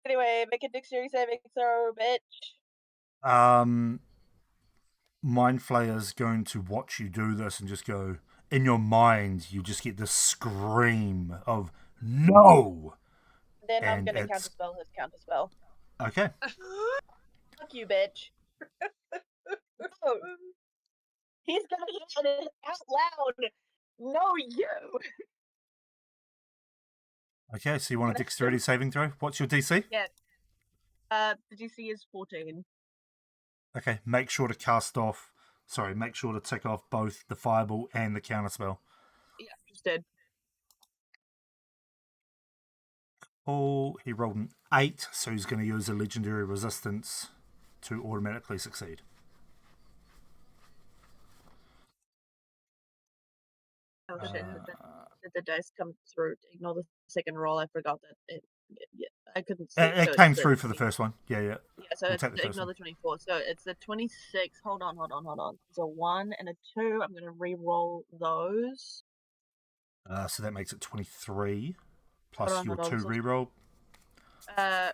Anyway, make a dexterity saving throw, bitch. Mind Flayer's going to watch you do this and just go, in your mind, you just get this scream of no. Then I'm And gonna it's- counterspell his counterspell. Okay. Fuck you, bitch. No. He's gonna hit it out loud. No, you. Okay, so you want a dexterity saving throw? What's your DC? Yeah. The DC is 14. Okay, make sure to make sure to tick off both the fireball and the counterspell. Yeah, just did. Oh, he rolled an 8, so he's going to use a legendary resistance to automatically succeed. Oh shit! Did the dice come through? Ignore the second roll. I forgot that I couldn't see. It so came it's the through for the 20 first one. Yeah. Yeah, so We'll it's take the first ignore one. the 24. So it's the 26. Hold on. It's a 1 and a 2. I'm gonna re-roll those. So that makes it 23 plus Hold on, your hold 2 on. reroll.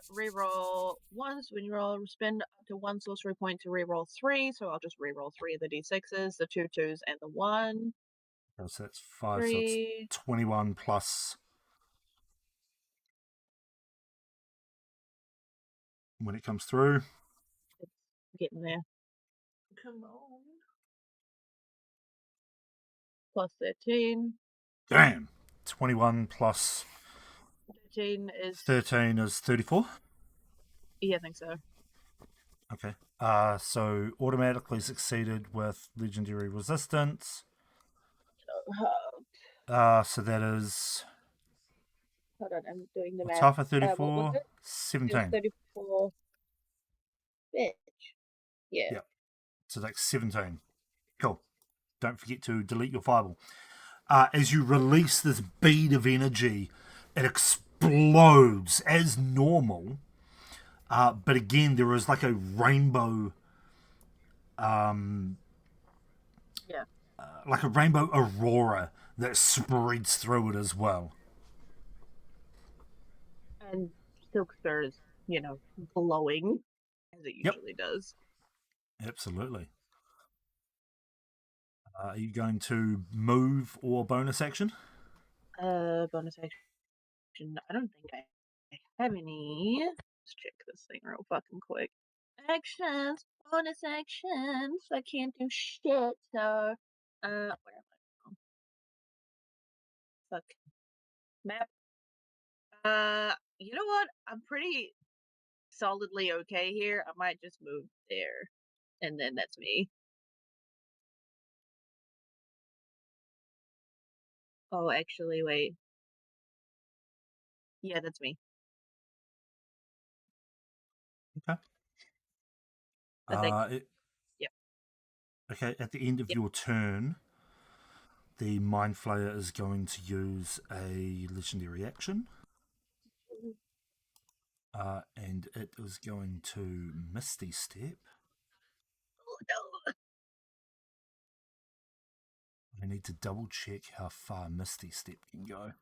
Re-roll once. When you roll, spend up to 1 sorcery point to re-roll 3. So I'll just re-roll 3 of the d6s, the 2 2s, and the 1. So that's 5, 3. so it's 21 plus. When it comes through. It's getting there. Come on. Plus 13. Damn. 21 plus 13 is 13 is 34. Yeah, I think so. Okay. So automatically succeeded with legendary resistance. So that is Hold on, I'm doing the math. tougher What 34, was it? 17. It was 34. Bitch. Yeah. Yep. So that's 17. Cool. Don't forget to delete your fireball. As you release this bead of energy, it explodes as normal. But again, there is like a rainbow. Like a rainbow aurora that spreads through it as well. And Silkstar is, glowing as it usually does. Absolutely. Are you going to move or bonus action? Bonus action. I don't think I have any. Let's check this thing real fucking quick. Actions, bonus actions. I can't do shit. So, where am I? Fuck. Map. You know what? I'm pretty solidly okay here. I might just move there, and then that's me. Oh, actually, wait. Yeah, that's me. Okay. I think. Yep. Okay, at the end of your turn, the Mind Flayer is going to use a legendary action. And it is going to Misty Step. no. I need to double check how far Misty Step can go.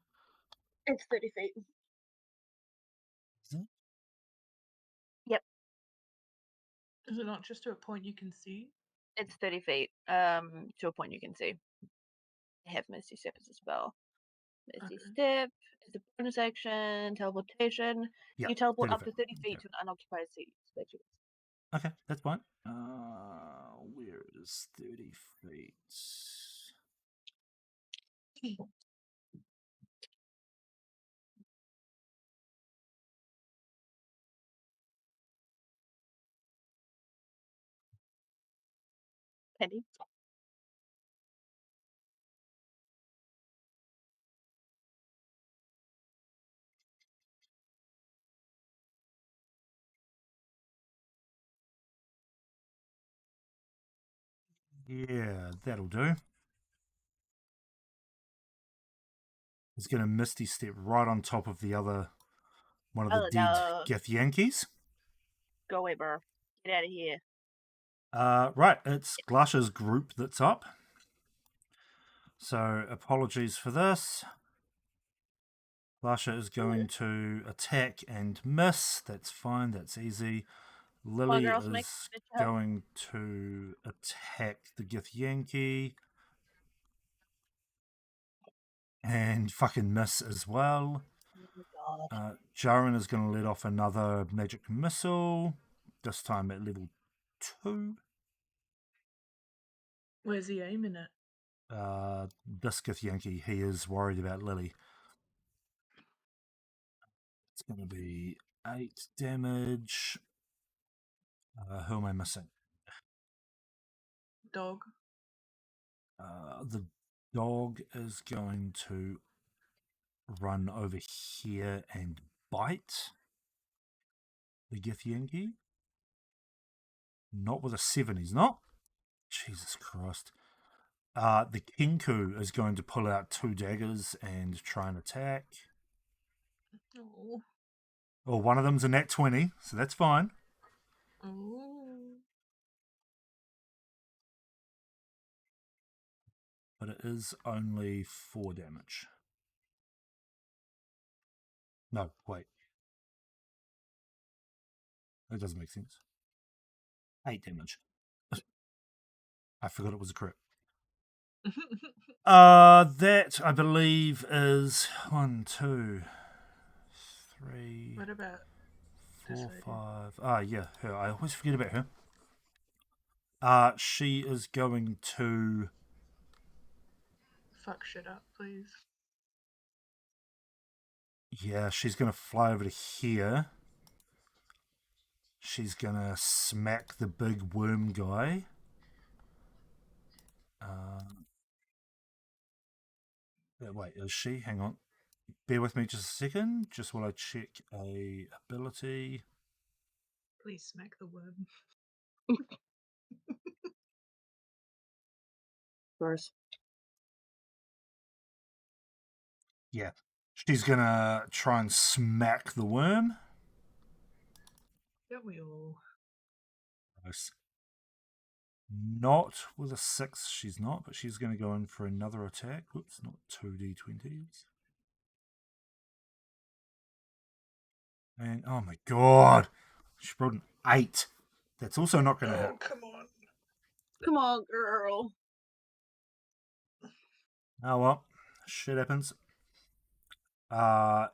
It's 30 feet. Is it? Yep, Is it not just to a point you can see? it's 30 feet. To a point you can see. I have Misty Step as a spell. Misty Okay. Step is a bonus action. Teleportation. Yeah, You teleport 30 up to feet. 30 feet Okay. to an unoccupied seat. Okay, that's fine. Where is 30 feet? Penny. Yeah, that'll do. It's going to Misty Step right on top of the other one of the Oh dead no. Githyankies. Go away, bro. Get out of here. Right, it's Glasha's group that's up. So apologies for this. Glasha is going to attack and miss. That's fine, that's easy. Lily girls, make is it up. going to attack the Githyanki. And fucking miss as well. Oh my god. Jaren is going to let off another magic missile. This time at level 2. Where's he aiming at? This Githyanki, he is worried about Lily. It's going to be 8 damage. Who am I missing? Dog. The dog is going to run over here and bite the Githyanki. Not with a 7, he's not. Jesus Christ. The Kinku is going to pull out 2 daggers and try and attack. Oh. Well, one of them's a nat 20, so that's fine. Oh. But it is only 4 damage. No, wait. That doesn't make sense. 8 damage. I forgot it was a crit. That, I believe, is 1, 2, 3, What about 4, 5. Yeah, her. I always forget about her. She is going to... fuck shit up, please? Yeah, she's going to fly over to here. She's going to smack the big worm guy. Wait, is she? Hang on. Bear with me just a second, just while I check a ability. Please smack the worm. Gross. Yeah. She's going to try and smack the worm. Don't we all? Nice. Not with a 6, she's not, but she's going to go in for another attack. Whoops, not 2d20s. And, oh my god, she rolled an 8. That's also not going to hit. Oh, come on. Come on, girl. Oh well, shit happens. The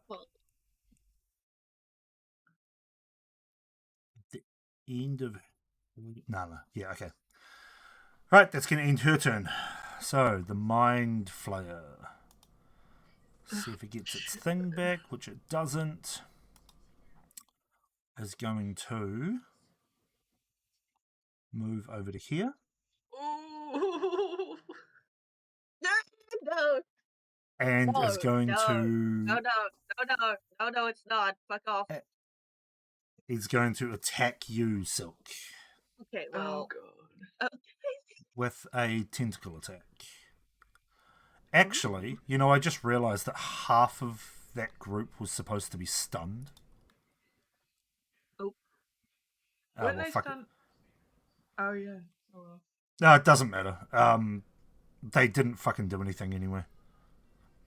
end of... No, yeah, okay. Right, that's going to end her turn. So, the Mind Flayer. See if it gets its thing back, which it doesn't. Is going to move over to here. Ooh. No. And No, is going no, to... No, it's not. Fuck off. He's going to attack you, Silk. Okay, Oh, well. God. With a tentacle attack. Actually, you know, I just realised that half of that group was supposed to be stunned. Oh. Weren't Well, they fuck it. stunned? Oh, yeah. well. No, it doesn't matter. They didn't fucking do anything anyway.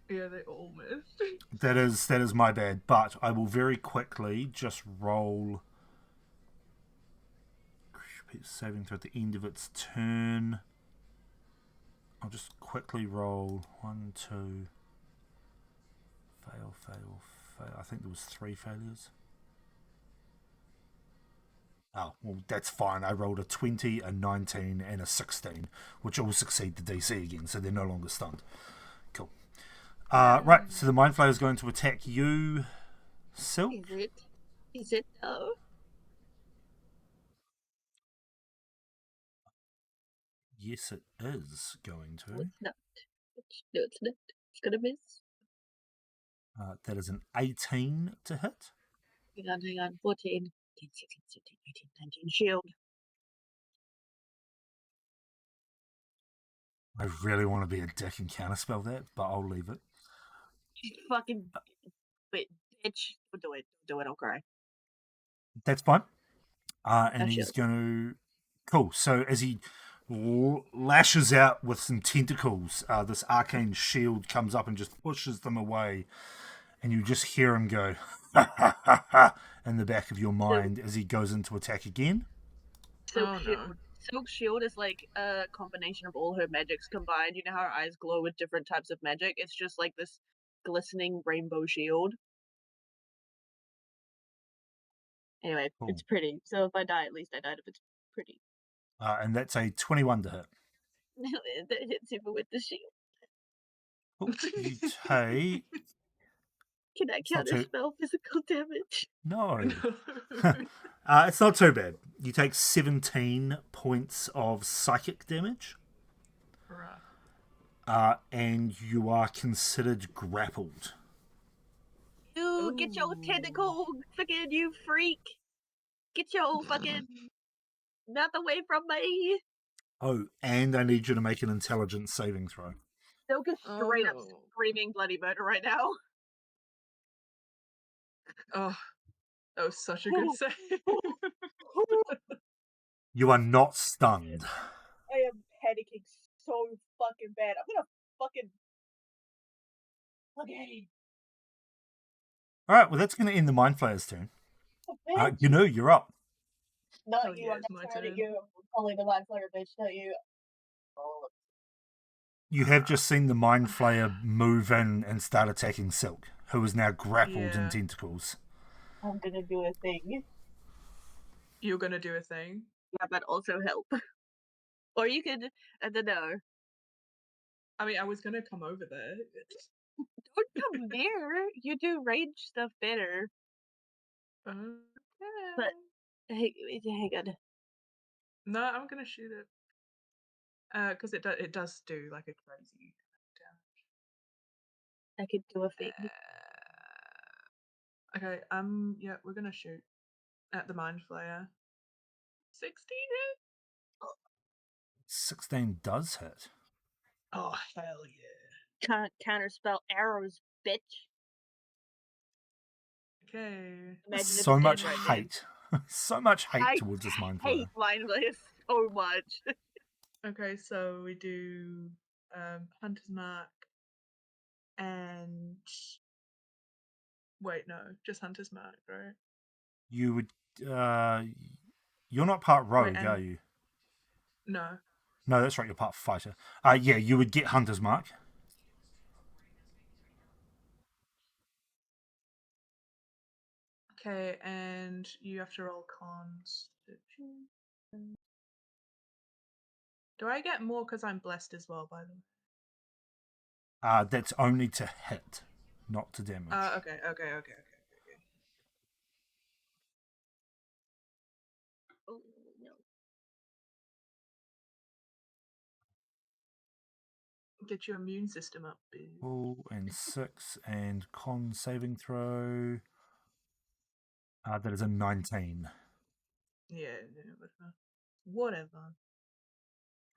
Yeah, they all missed. That is my bad. But I will very quickly just roll. Saving throw at the end of its turn. I'll just quickly roll 1, 2. Fail, fail, fail. I think there was 3 failures. Oh, well, that's fine. I rolled a 20, a 19, and a 16, which all succeed the DC again, so they're no longer stunned. Cool. Right, so the Mind Flayer is going to attack you, Silk. Is it? Is it though? Yes, it is going No, to. it's not. No, it's not. It's gonna miss. That is an 18 to hit. Hang on. 14, 15, 16, 17, 18, 19. Shield. I really want to be a dick and counterspell that, but I'll leave it. Fucking wait, bitch. Don't do it. Don't do it. I'll cry. That's fine. And I he's should. going to. Cool. So as he lashes out with some tentacles, this arcane shield comes up and just pushes them away. And you just hear him go, ha ha ha ha, in the back of your mind as he goes into attack again. Silk Oh, Shield. no. Silk Shield is like a combination of all her magics combined. You know how her eyes glow with different types of magic? It's just like this glistening rainbow shield. Anyway, Cool. it's pretty. So if I die, at least I died if it's pretty. And that's a 21 to hit. That hits even with the shield. Cool. You take. Can I It's not too. counterspell physical damage? No. No. It's not too bad. You take 17 points of psychic damage. Right. And you are considered grappled. You get your tentacle, fucking you freak! Get your fucking mouth away from me! Oh, and I need you to make an intelligence saving throw. Silk is straight up no. screaming bloody murder right now. Oh, that was such a good save. You are not stunned. I am panicking so fucking bad. I'm gonna fucking. Okay. Alright, well, that's going to end the Mind Flayer's turn. You know, you're up. Not Oh, you, yeah, I'm it's not my turning turn. you. I'm calling the Mind Flayer bitch, not you. Oh, You have just seen the Mind Flayer move in and start attacking Silk, who is now grappled in Yeah. tentacles. I'm gonna do a thing. You're gonna do a thing? Yeah, but also help. Or you could, I don't know. I mean, I was gonna come over there. Don't come near. You do range stuff better. Okay. But hang on. No, I'm gonna shoot it. Because it does do like a crazy damage. I could do a thing. Okay, yeah, we're gonna shoot at the Mind Flayer. 16 hit? 16 does hit. Oh, hell yeah. Can't counterspell arrows, bitch. Okay. Imagine So if much it did right then. hate. So much hate I towards this Mind hate Flayer. Mind Flayer so much. Okay, so we do Hunter's Mark and wait, no, just Hunter's Mark, right? You would. You're not part rogue, Wait, are you? No. No, that's right, you're part fighter. Yeah, you would get Hunter's Mark. Okay, and you have to roll cons. Do I get more because I'm blessed as well, by the way? That's only to hit, not to damage. Okay. Oh, no. Get your immune system up, bitch. Oh, and 6, and con saving throw. That is a 19. Yeah, whatever.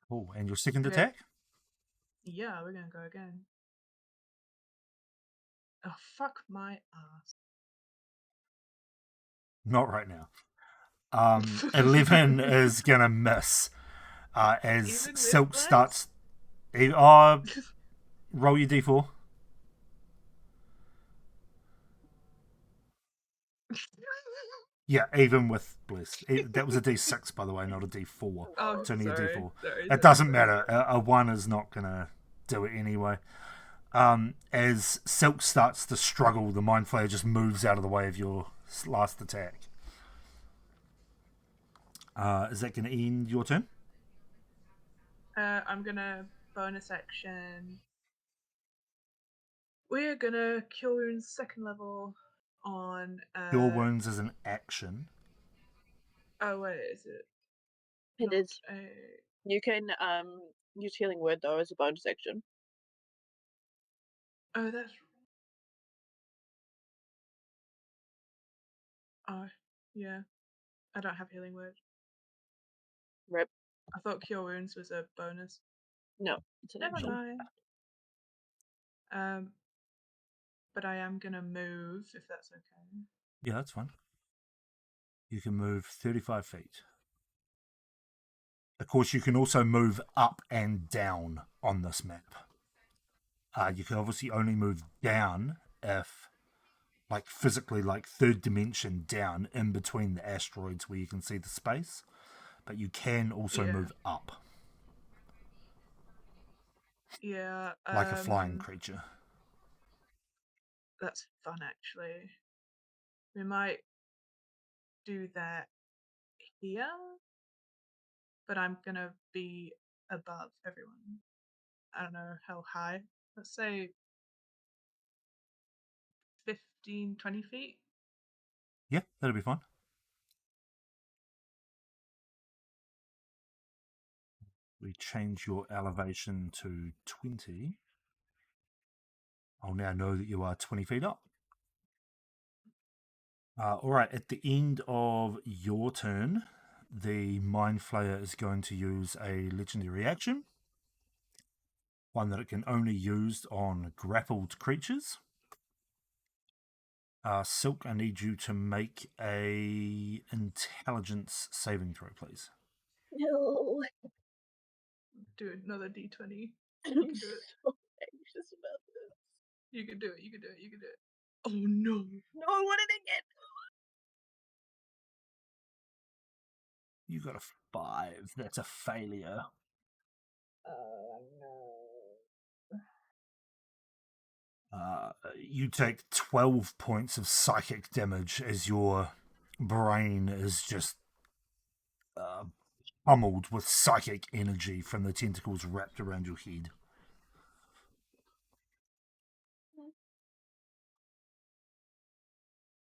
Oh, and your second Okay. attack? Yeah, we're gonna go again. Oh, fuck my ass. Not right now. 11 is gonna miss. As Even with Silk bless? starts. Roll your d4. Yeah, even with blessed. That was a d6, by the way, not a d4. Oh, It's only a sorry. d4. Sorry, It doesn't matter. A 1 is not going to do it anyway. As Silk starts to struggle, the Mind Flayer just moves out of the way of your last attack. Is that going to end your turn? I'm gonna bonus action. We're gonna Cure Wounds second level on. Your wounds is an action. Oh, wait, is it? It not is. A... You can use Healing Word though as a bonus action. Oh, that's. Oh, yeah. I don't have Healing Word. Rip. I thought Cure Wounds was a bonus. No, it's an Never action. mind. But I am gonna move if that's okay. Yeah, that's fine. You can move 35 feet. Of course, you can also move up and down on this map. You can obviously only move down if, like, physically, like, third dimension down in between the asteroids where you can see the space. But you can also Yeah. move up. Yeah. Like a flying creature. That's fun, actually. We might do that here, but I'm gonna be above everyone. I don't know how high. Let's say 15, 20 feet. Yeah, that'll be fine. We change your elevation to 20. I'll now know that you are 20 feet up. All right, at the end of your turn, the Mind Flayer is going to use a legendary action. One that it can only use on grappled creatures. Silk, I need you to make a intelligence saving throw, please. No. Do another d20. I'm You can do it. so anxious about this. You can do it. You can do it. You can do it. Oh no. No, what did I get? You got a 5. That's a failure. Oh no. You take 12 points of psychic damage as your brain is just pummeled with psychic energy from the tentacles wrapped around your head.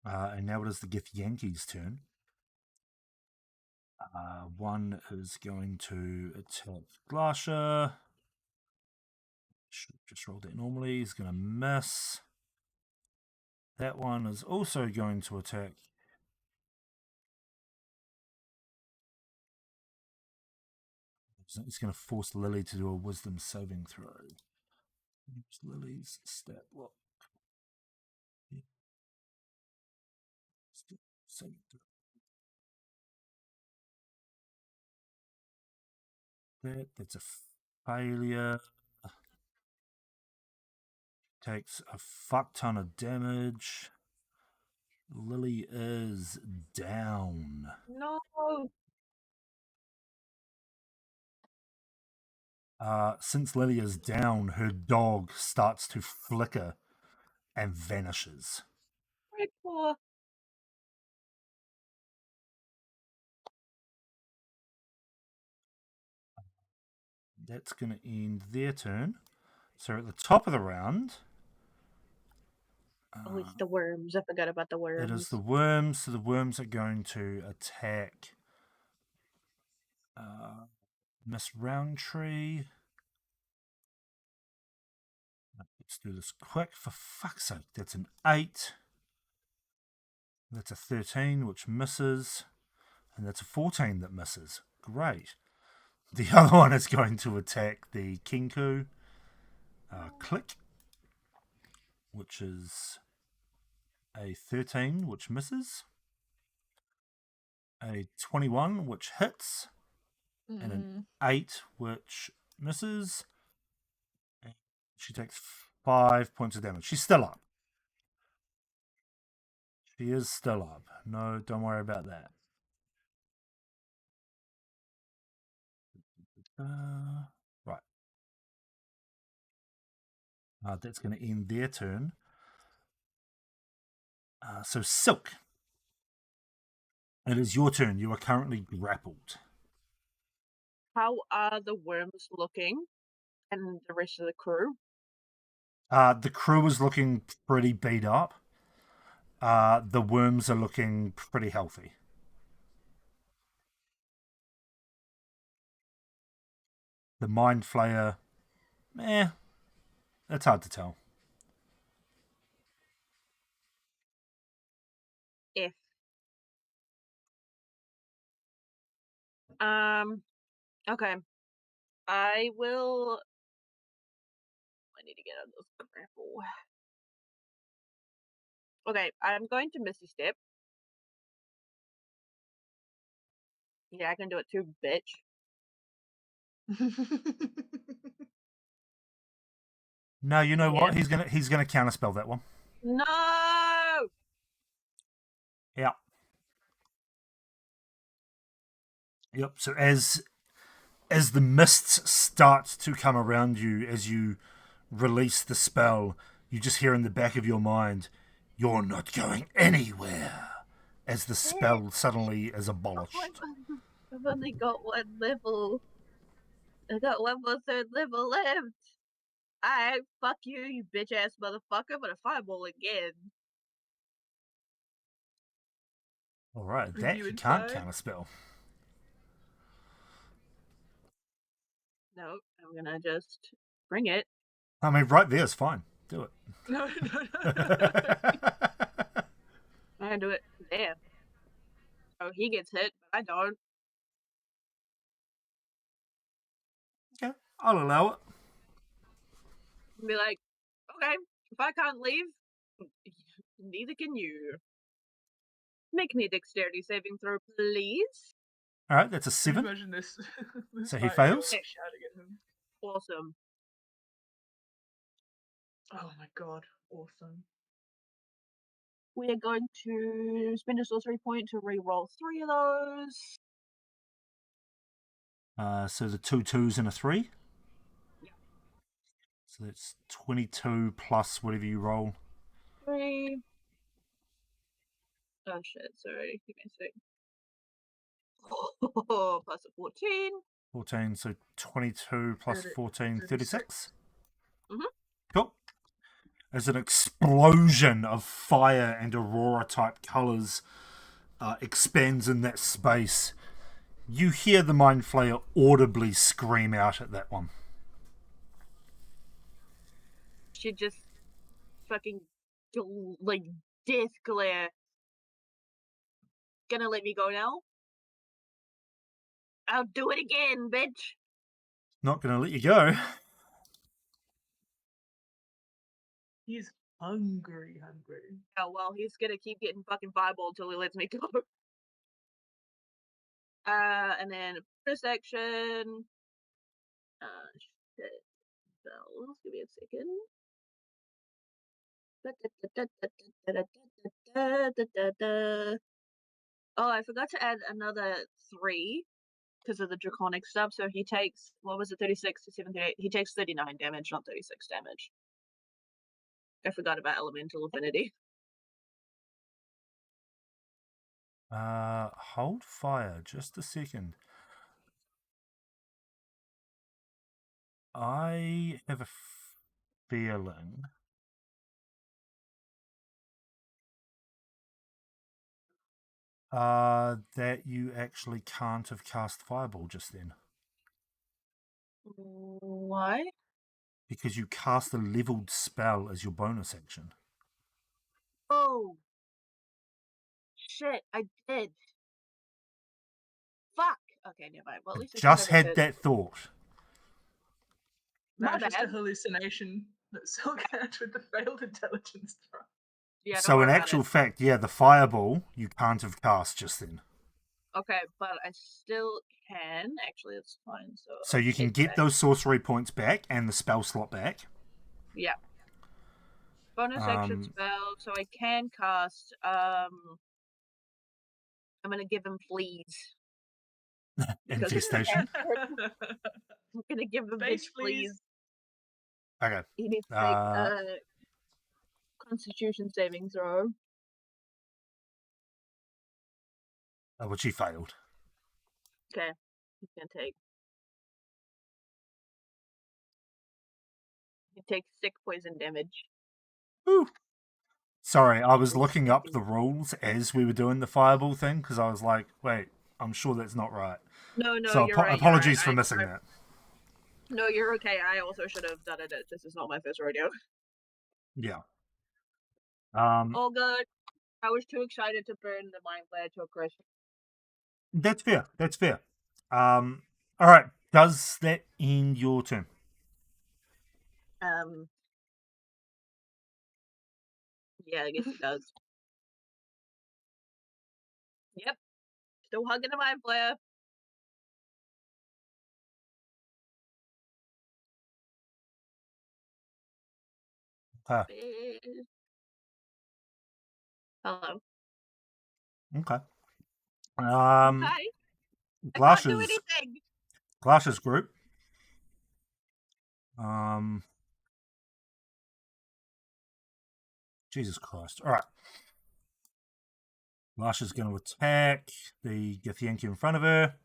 And now it is the Githyanki's turn. One is going to attack Glacier. Should just roll that normally. He's going to miss. That one is also going to attack. He's going to force Lily to do a wisdom saving throw. Use Lily's stat block. Saving throw. That's a failure. Takes a fuck ton of damage. Lily is down. No. Since Lily is down, her dog starts to flicker and vanishes. Very poor. That's going to end their turn. So at the top of the round... Oh, it's the worms. I forgot about the worms. It is the worms. So the worms are going to attack Miss Roundtree. Let's do this quick. For fuck's sake, that's an 8. That's a 13, which misses. And that's a 14 that misses. Great. The other one is going to attack the Kinku. Click. Which is a 13, which misses. A 21, which hits. and an 8, which misses. She takes 5 points of damage. She's still up. She is still up. No, don't worry about that. Right. That's going to end their turn. So, Silk. It is your turn. You are currently grappled. How are the worms looking and the rest of the crew? The crew is looking pretty beat up. The worms are looking pretty healthy. The Mind Flayer, it's hard to tell. If. Okay. I need to get out of this grapple. Okay, I'm going to Misty Step. Yeah, I can do it too, bitch. No, you know what? He's gonna counterspell that one. No. Yeah. Yep. So as the mists start to come around you, as you release the spell, you just hear in the back of your mind, "You're not going anywhere," as the spell suddenly is abolished. I've only got one level. I got one more third level left. Alright, fuck you, you bitch ass motherfucker. I'm gonna fireball again. Alright, that you can't counterspell. No, I'm gonna just bring it. I mean, right there is fine. Do it. No. I can do it there. Oh, he gets hit, but I don't. Okay, I'll allow it. Be like, okay, if I can't leave, neither can you. Make me a dexterity saving throw, please. Alright, that's a 7. Imagine this. So he fails? Shouting at him. Awesome. Oh my god, awesome. We are going to spend a sorcery point to re-roll 3 of those. So the 2 2s and a 3? Yeah. So that's 22 plus whatever you roll. 3. Oh shit, sorry, give me a sec. Oh, plus a 14. 14, so 22 plus 14, 36? Mm-hmm. Cool. As an explosion of fire and aurora type colours expands in that space, you hear the Mind Flayer audibly scream out at that one. She just fucking, like, death glare. Gonna let me go now? I'll do it again, bitch! Not gonna let you go. He's hungry. Oh, well, he's gonna keep getting fucking fireball until he lets me go. And then bonus action. Shit. Spells. Give me a second. Oh, I forgot to add another 3 because of the draconic stuff. So he takes, what was it, 36 to 78? He takes 39 damage, not 36 damage. I forgot about elemental affinity. Hold fire just a second. I have a feeling that you actually can't have cast Fireball just then. Why? Because you cast a leveled spell as your bonus action. Oh. Shit, I did. Fuck. Okay, never mind. Well, at least I just had that thought. That's just a hallucination that Silk had with the failed intelligence throw. Yeah, so in actual fact, yeah, the Fireball you can't have cast just then. Okay, but I still can. Actually, it's fine. So you can take get back. those sorcery points back and the spell slot back. Yeah. Bonus action spell, so I can cast. I'm gonna give him fleas. Because Infestation. I'm gonna give him Beige his fleas. fleas. Okay. He needs to make a Constitution saving throw. Which he failed. Okay, he's gonna take. He takes 6 poison damage. Ooh. Sorry, I was looking up the rules as we were doing the fireball thing because I was like, wait, I'm sure that's not right. No, So you're right. apologies for missing that. No, you're okay. I also should have done it. This is not my first rodeo. Yeah. All good. I was too excited to burn the mind flare to a crisp. That's fair. That's fair. All right. Does that end your turn? Yeah, I guess it does. Yep. Still hugging the mind flare. Hello. Okay. Okay. I can't do anything. Glasses group. Jesus Christ. All right. Lasha's going to attack the Githyanki in front of her.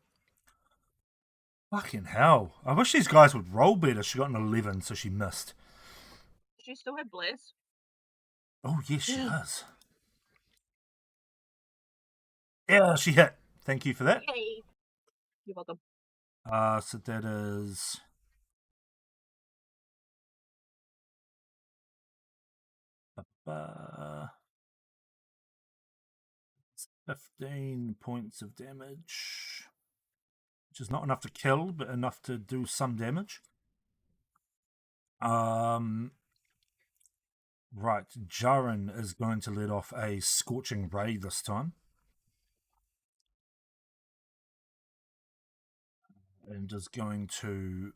Fucking hell. I wish these guys would roll better. She got an 11, so she missed. She still had bliss. Oh, yes, she does. Yeah, she hit. Thank you for that. Yay. You're welcome. So that is... 15 points of damage. Which is not enough to kill, but enough to do some damage. Right, Jaren is going to let off a Scorching Ray this time. And is going to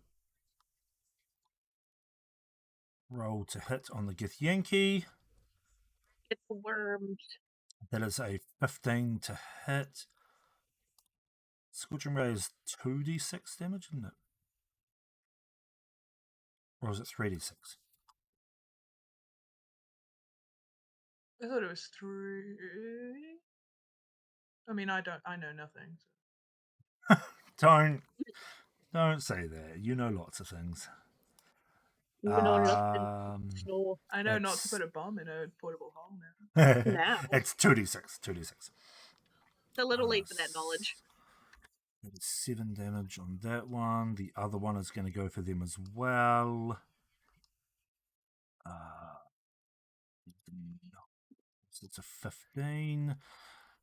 roll to hit on the Githyanki. Get the worms. That is a 15 to hit. Scorching Ray is 2d6 damage, isn't it? Or is it 3d6? I thought it was 3. I mean, I know nothing. So. Don't say that. You know lots of things. You know nothing. Snore. I know not to put a bomb in a portable hole now. Now. It's 2d6. 2d6. It's a little late for that knowledge. That is 7 damage on that one. The other one is going to go for them as well. So it's a 15.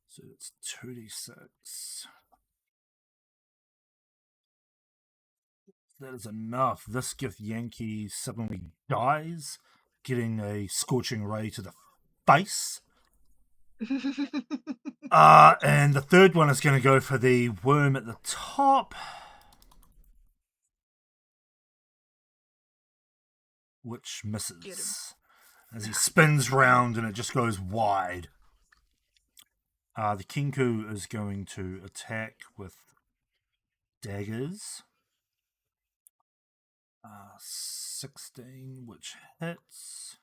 So it's 2d6. That is enough. This Githyanki suddenly dies, getting a Scorching Ray to the face. And the third one is going to go for the worm at the top, which misses as he spins round and it just goes wide. The Kinku is going to attack with daggers. 16, which hits.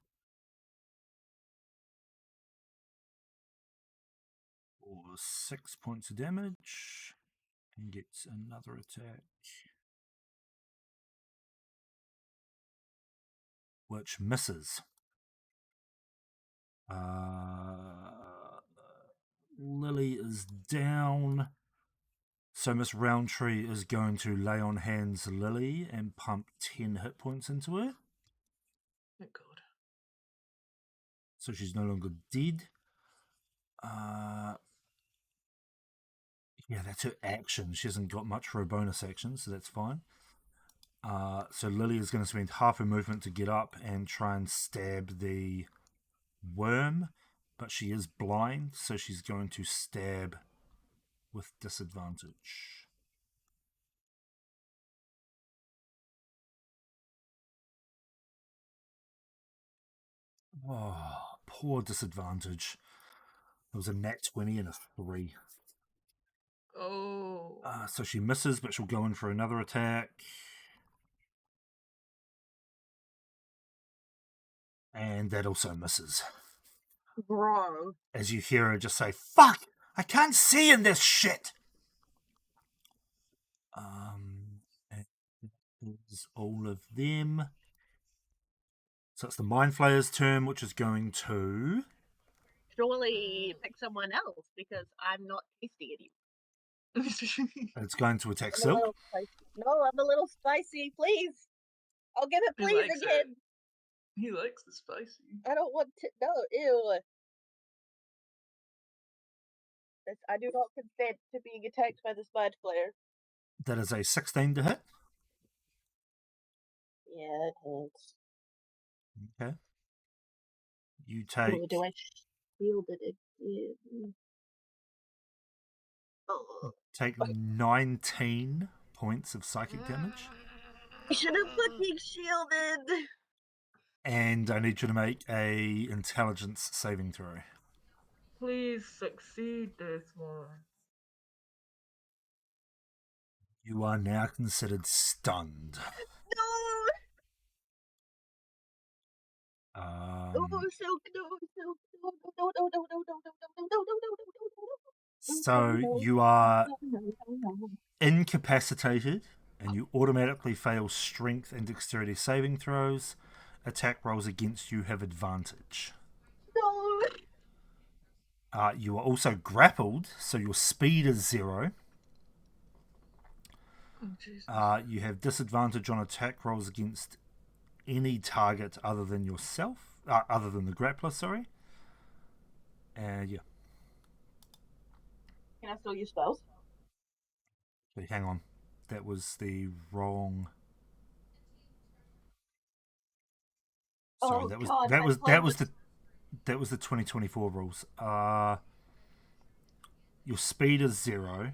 For 6 points of damage. And gets another attack, which misses. Lily is down. So Miss Roundtree is going to lay on hands Lily and pump 10 hit points into her. Oh god. So she's no longer dead. Yeah, that's her action. She hasn't got much for a bonus action, so that's fine. So Lily is going to spend half her movement to get up and try and stab the worm, but she is blind, so she's going to stab with disadvantage. Oh, poor disadvantage. It was a nat 20 and a 3. Oh. So she misses, but she'll go in for another attack. And that also misses. Bro. As you hear her just say, "Fuck! I can't see in this shit!" That is all of them. So it's the Mind Flayer's turn, which is going to... Surely pick someone else because I'm not tasty anymore. It's going to attack I'm a Silk. little spicy. No, I'm a little spicy. Please. I'll give it He please likes again. He likes the spicy. I don't want to. No, ew. I do not consent to being attacked by this mind flayer. That is a 16 to hit. Yeah, it hurts. Okay. You take... Oh, do I shield it again? Oh. Take 19 points of psychic damage. I should have fucking shielded. And I need you to make a intelligence saving throw. Please succeed this one. You are now considered stunned. No. Um, Silk, no. So you are incapacitated, and you automatically fail strength and dexterity saving throws. Attack rolls against you have advantage. No. You are also grappled, so your speed is 0. Oh, Jesus. You have disadvantage on attack rolls against any target other than yourself, other than the grappler, sorry. Yeah. Can I still use spells? So hang on. That was the wrong... Sorry, Oh, that was God, that I was played that was with- the 2024 rules. Your speed is 0.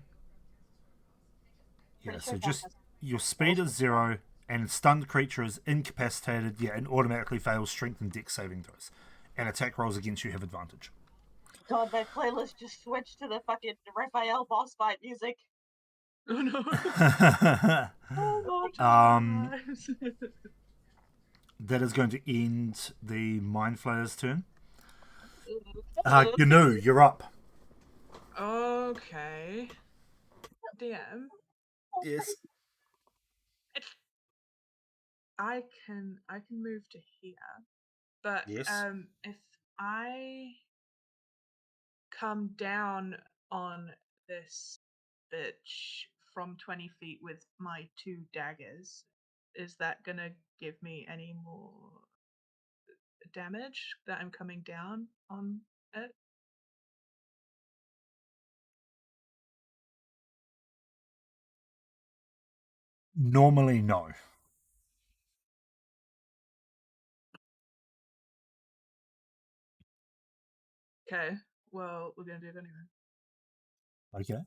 Yeah, Pretty so sure just that your speed is 0, and stunned creature is incapacitated. Yeah, and automatically fails strength and dex saving throws, and attack rolls against you have advantage. God, my playlist just switched to the fucking Raphael boss fight music. Oh no. Oh, That is going to end the Mind Flayer's turn. God. GNU, you're up. Okay. DM. Yes. I can move to here, but Yes. if I come down on this bitch from 20 feet with my 2 daggers, is that gonna give me any more damage that I'm coming down on it? Normally, no. Okay, well, we're gonna do it anyway. Okay.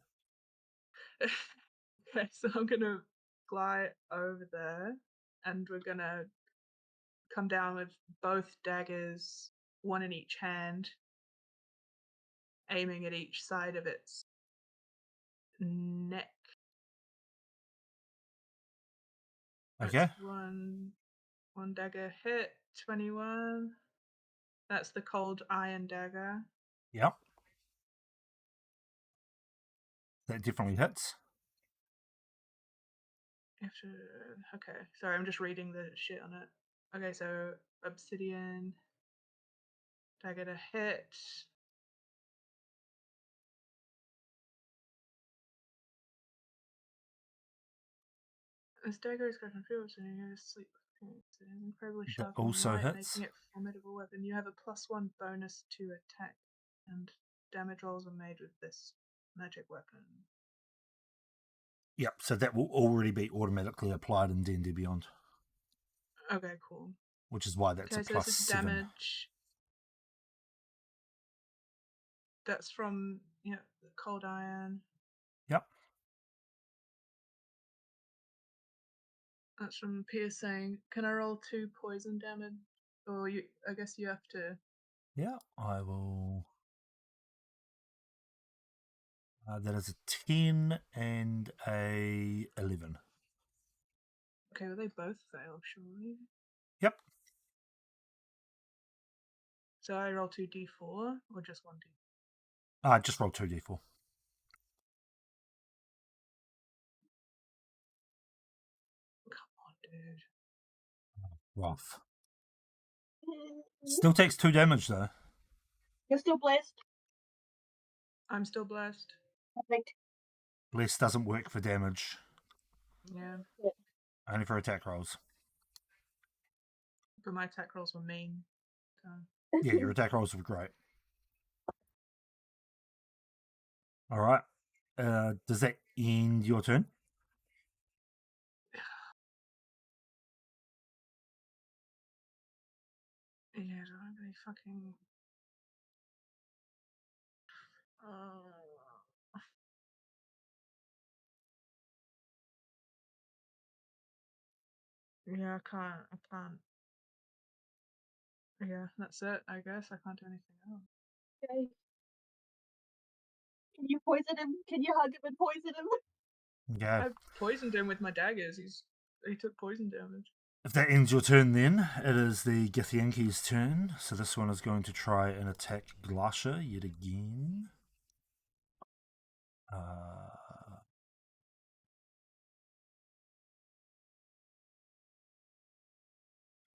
Okay, so I'm gonna glide over there, and we're gonna come down with both daggers, one in each hand, aiming at each side of its neck. Okay. That's one dagger hit, 21. That's the cold iron dagger. Yep. That definitely hits. Okay, sorry, I'm just reading the shit on it. Okay, so obsidian dagger to hit. This dagger is got confused and you sleep. It's incredibly That sharp also and light, hits. making it a formidable weapon. You have a +1 bonus to attack, and damage rolls are made with this magic weapon. Yep, so that will already be automatically applied in D&D Beyond. Okay, cool. Which is why that's a So plus this is 7. damage. That's from the cold iron. That's from piercing. Can I roll 2 poison damage? Or I guess you have to. Yeah, I will. That is a 10 and a 11. Okay, well, they both fail, surely. Yep. So I roll 2d4 or just 1d? Just roll 2d4. Come on, dude. Rough. Still takes 2 damage though. You're still blessed. I'm still blessed. Perfect. Bless doesn't work for damage, Yeah. only for attack rolls. But my attack rolls were mean. So. Yeah, your attack rolls were great. All right. Does that end your turn? Yeah, I don't really fucking. Yeah, I can't. Yeah, that's it, I guess. I can't do anything else. Okay. Can you poison him? Can you hug him and poison him? Yeah. I poisoned him with my daggers. He took poison damage. If that ends your turn, then it is the Githyanki's turn. So this one is going to try and attack Glasha yet again.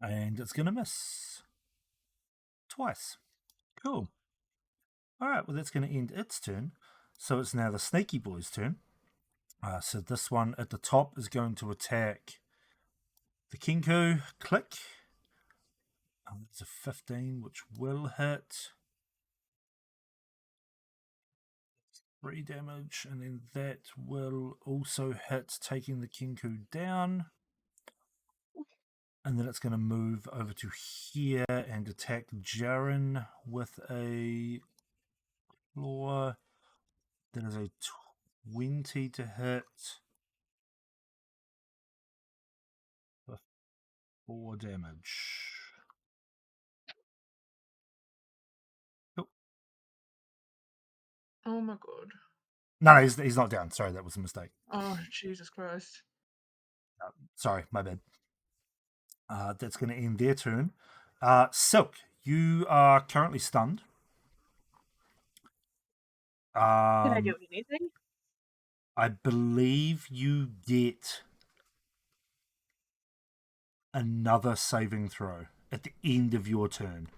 And it's going to miss twice. Cool. All right, well, that's going to end its turn. So it's now the Snaky Boy's turn. So this one at the top is going to attack the Kinku. Click. It's a 15, which will hit. 3 damage, and then that will also hit, taking the Kinku down. And then it's going to move over to here and attack Jaren with a claw. That is a 20 to hit. For 4 damage. Oh. Oh my god. No, he's not down. Sorry, that was a mistake. Oh, Jesus Christ. Sorry, my bad. That's going to end their turn. Silk, you are currently stunned. Can I do anything? I believe you get another saving throw at the end of your turn.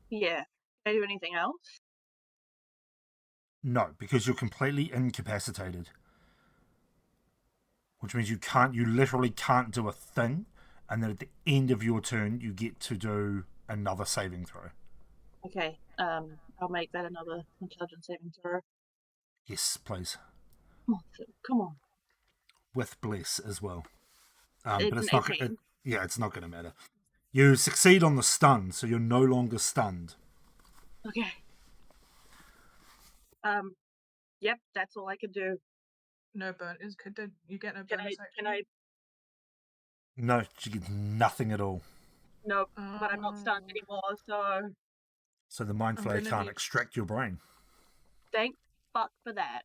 Yeah. Can I do anything else? No, because you're completely incapacitated. Which means you literally can't do a thing, and then at the end of your turn you get to do another saving throw. Okay. I'll make that another intelligence saving throw. Yes, please. Oh, come on. With bless as well. It's But it's an not. 18. It's not going to matter. You succeed on the stun, so you're no longer stunned. Okay. Yep, that's all I can do. No bonus. You get no bonus action? Can I? No, she gets nothing at all. No, but I'm not stunned anymore, so. So the mind flayer can't extract your brain. Thank fuck for that.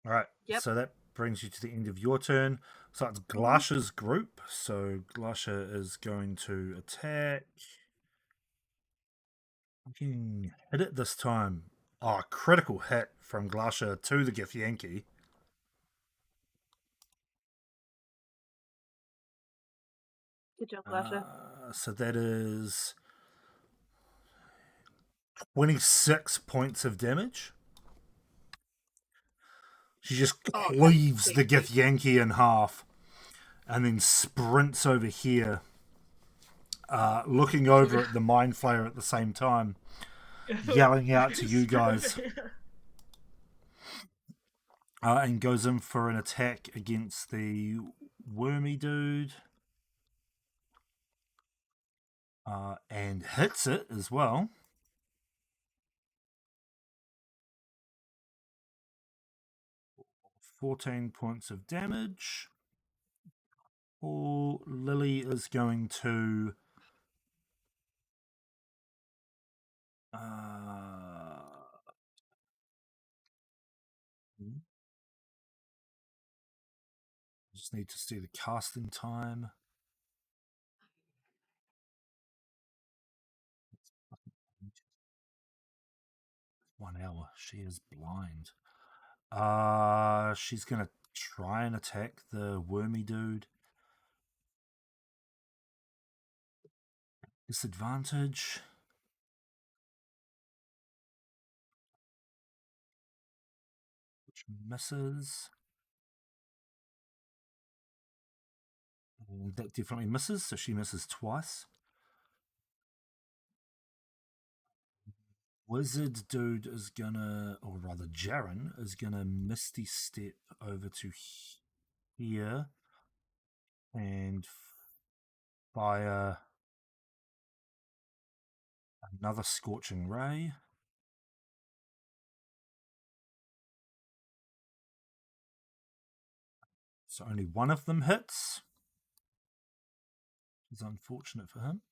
All right. Yep. So that brings you to the end of your turn. So it's Glasha's group. So Glasha is going to attack. Fucking hit it this time. Oh, critical hit from Glasha to the Githyanki. Good job, Glasha. So that is 26 points of damage. She just cleaves the Githyanki in half and then sprints over here, looking over at the Mind Flayer at the same time, yelling out to you guys. And goes in for an attack against the wormy dude. And hits it as well. 14 points of damage. Or Lily is going to just need to see the casting time. One hour. She is blind. She's gonna try and attack the wormy dude. Disadvantage. Which misses. And that definitely misses, so she misses twice. Wizard dude is gonna, or rather Jaren, is gonna Misty Step over to here and fire another Scorching Ray. So only one of them hits. It's unfortunate for him.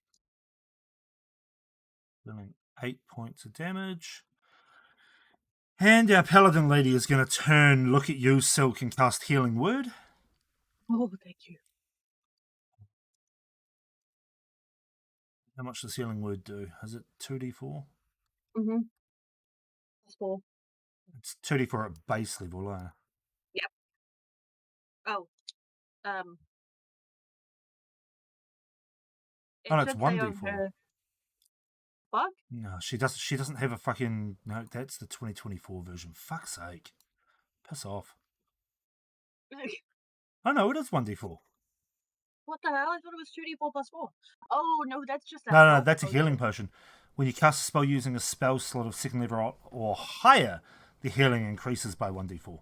Dealing 8 points of damage. And our paladin lady is going to turn, look at you, Silk, and cast Healing Word. Oh, thank you. How much does Healing Word do? Is it 2d4? Mm-hmm. That's 4. It's 2d4 at base level, eh? Yep. Oh. Oh, no, it's should say on 1d4. her- Fuck? No, she doesn't have a fucking... No, that's the 2024 version. Fuck's sake. Piss off. Oh, no, it is 1d4. What the hell? I thought it was 2d4 plus 4. Oh, no, that's just a No, health that's a healing potion. potion. When you cast a spell using a spell slot of second level or higher, the healing increases by 1d4.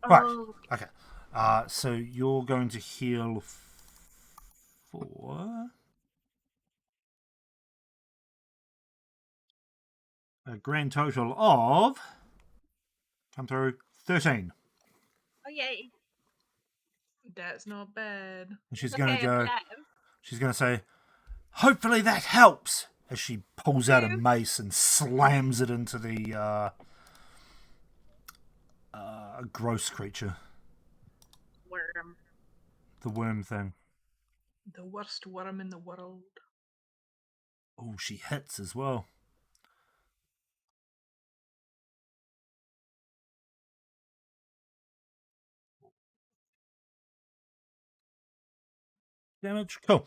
Right. Oh, Okay. So you're going to heal for a grand total of, come through, 13. oh yay. That's not bad. And she's It's going okay, to go, I'm alive. she's going to say, hopefully that helps, as she pulls out a mace and slams it into the gross creature. Worm. The worm thing. The worst worm in the world. Oh, she hits as well. Damage. Cool.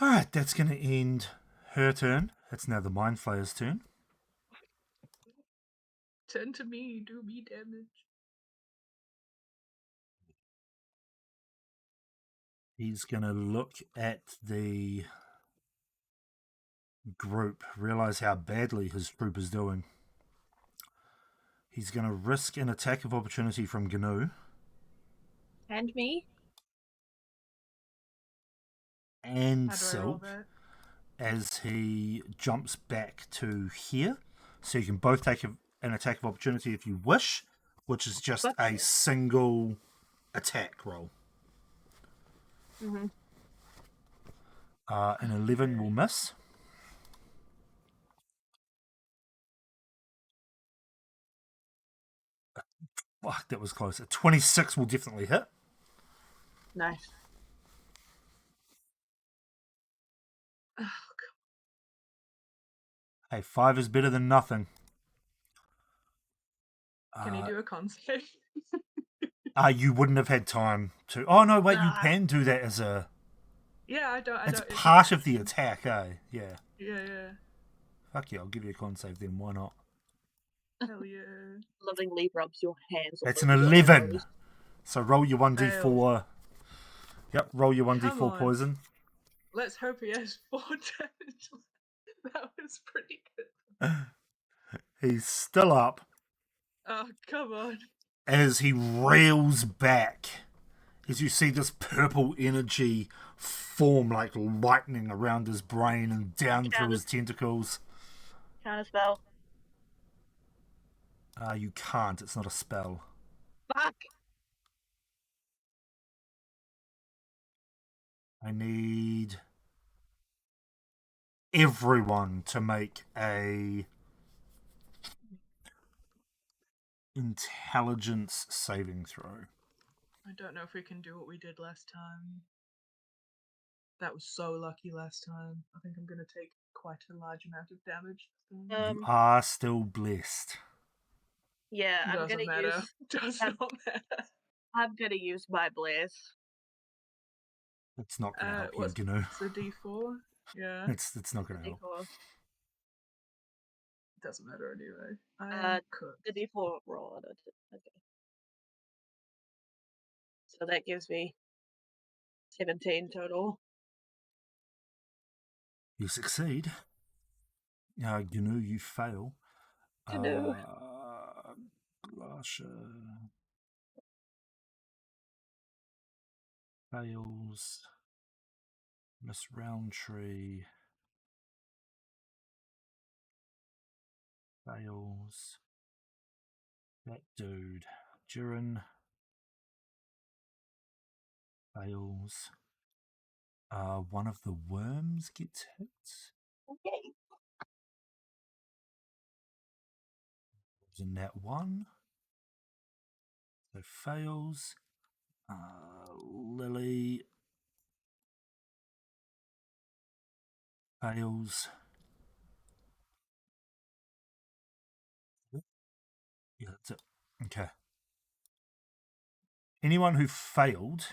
Alright, that's going to end her turn. It's now the Mind Flayer's turn. Turn to me, do me damage. He's going to look at the group, realize how badly his troop is doing. He's going to risk an attack of opportunity from GNU. And me? And How do I roll Silk that? as he jumps back to here. So you can both take an attack of opportunity if you wish, which is just a Gotcha. single attack roll. Mm-hmm. An 11 will miss. Fuck, that was close. A 26 will definitely hit. Nice. Oh, Hey, 5 is better than nothing. can you do a con save? You wouldn't have had time to... Oh, no, wait, you Ah. can do that as a... Yeah, I don't. It's part of the attack, eh? Yeah. Yeah. Fuck yeah, I'll give you a con save then, why not? Hell yeah. Lovingly rubs your hands. all That's an over your 11. nose. So roll your 1d4. Yep, roll your 1d4 Come on. poison. Let's hope he has 4 damage. That was pretty good. He's still up Oh, come on. as he reels back. As you see this purple energy form like lightning around his brain and down through his tentacles. Counter spell. You can't, it's not a spell. Fuck! I need everyone to make a intelligence saving throw. I don't know if we can do what we did last time. That was so lucky last time. I think I'm going to take quite a large amount of damage. You are still blessed. Yeah, I'm Doesn't gonna matter. use. Does I'm- not matter. I'm gonna use my bless. It's not going to help you, What's Gnu. it's a D4? Yeah, It's not going to help. D4. doesn't matter anyway. I am cooked. The D4 roll on it. Okay. So that gives me 17 total. You succeed. Gnu, you fail. Gnu. Glasha fails. Miss Roundtree fails. That dude, Jiren, fails. One of the worms gets hit. Okay. In that one. So fails. Lily fails. Yeah, that's it. Okay. Anyone who failed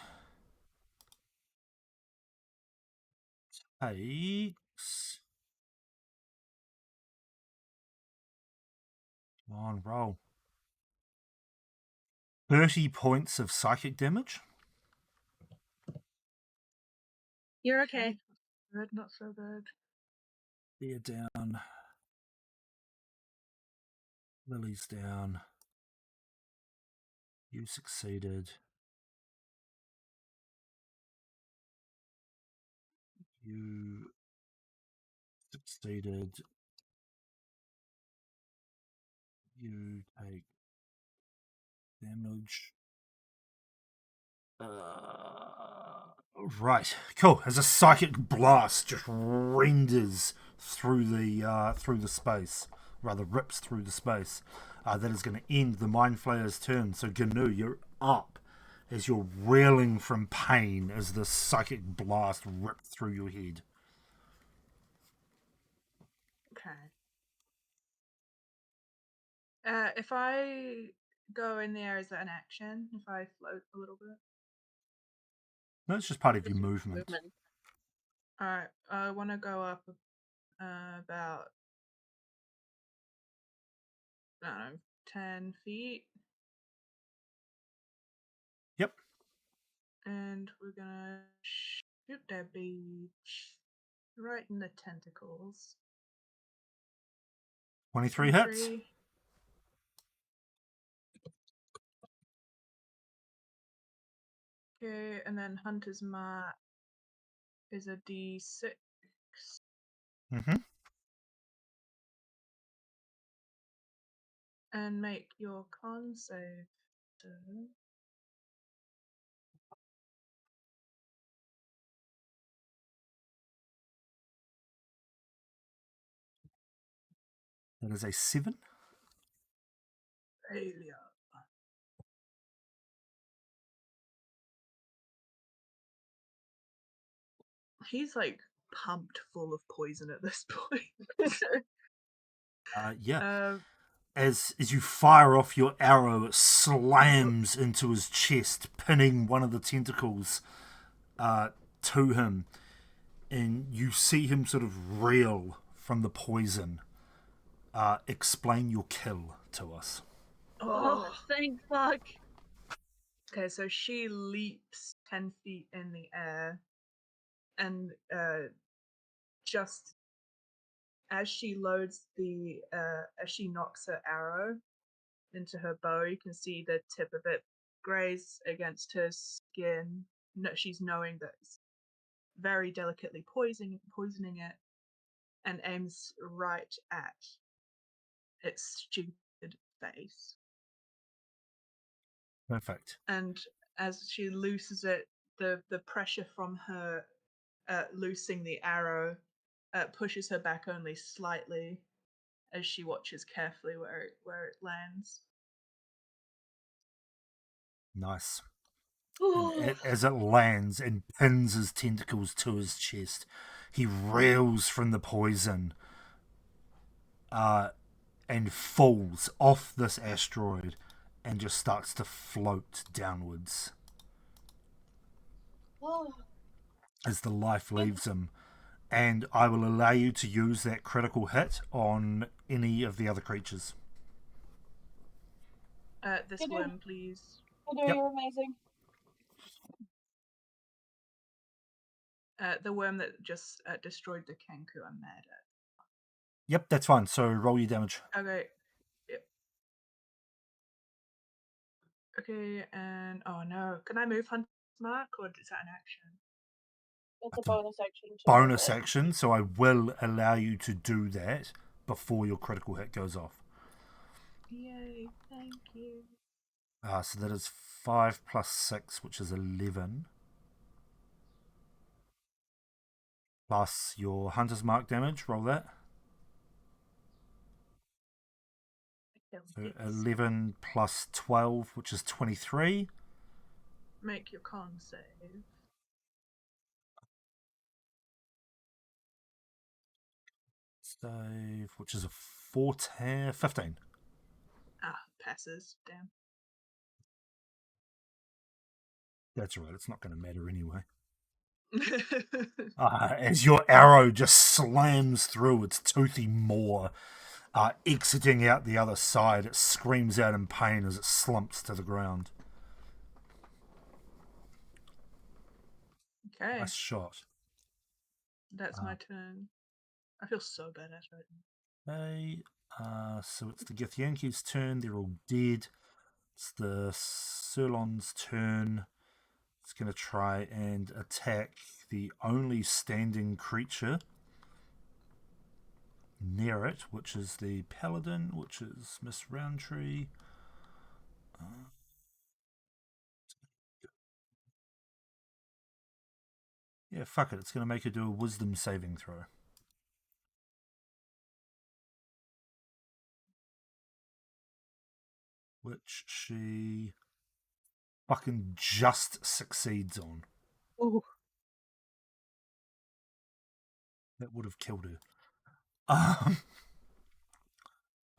takes. Come on, roll. 30 points of psychic damage. You're okay. Good, not so bad. They're down. Lily's down. You succeeded. You succeeded. You take damage. Right, cool. As a psychic blast just renders through the space, rather rips through the space. That is going to end the Mind Flayer's turn. So Gnu, you're up as you're reeling from pain as the psychic blast ripped through your head. Okay. If I go in the air, is that an action? If I float a little bit? No, it's just part of your It's movement. Alright, I want to go up about, I don't know, 10 feet. Yep. And we're gonna shoot that beach right in the tentacles. 23 hits. Okay, and then Hunter's Mark is a D6. Mm-hmm. And make your con save. That is a 7. Failure. He's like pumped full of poison at this point. Yeah. As you fire off your arrow, it slams into his chest, pinning one of the tentacles to him, and you see him sort of reel from the poison. Explain your kill to us. Oh, thank fuck. Okay, so she leaps 10 feet in the air, and just as she loads as she knocks her arrow into her bow, you can see the tip of it graze against her skin. No, she's knowing that it's very delicately poisoning it, and aims right at its stupid face. Perfect. And as she looses it, the pressure from her loosing the arrow, pushes her back only slightly as she watches carefully where it lands. Nice. And as it lands and pins his tentacles to his chest, he reels from the poison and falls off this asteroid and just starts to float downwards as the life leaves him. And I will allow you to use that critical hit on any of the other creatures. This You do. worm, please. Yep. You're amazing. The worm that just destroyed the Kenku, I'm mad at. Yep, that's fine. So roll your damage. Okay. Yep. Okay, and oh no, can I move Hunter's Mark, or is that an action? It's a bonus action. Bonus action, so I will allow you to do that before your critical hit goes off. Yay! Thank you. So that is 5 plus 6, which is 11. Plus your Hunter's Mark damage. Roll that. So 11 plus 12, which is 23. Make your con save. Save, which is a 15. Passes. Damn. That's right, it's not going to matter anyway. As your arrow just slams through its toothy maw, exiting out the other side, it screams out in pain as it slumps to the ground. Okay. Nice shot. That's my turn. I feel so badass right now. Okay, so it's the Githyanki's turn. They're all dead. It's the Surlon's turn. It's going to try and attack the only standing creature near it, which is the Paladin, which is Miss Roundtree. Yeah, fuck it. It's going to make her do a wisdom saving throw. Which she fucking just succeeds on. Ooh. That would have killed her.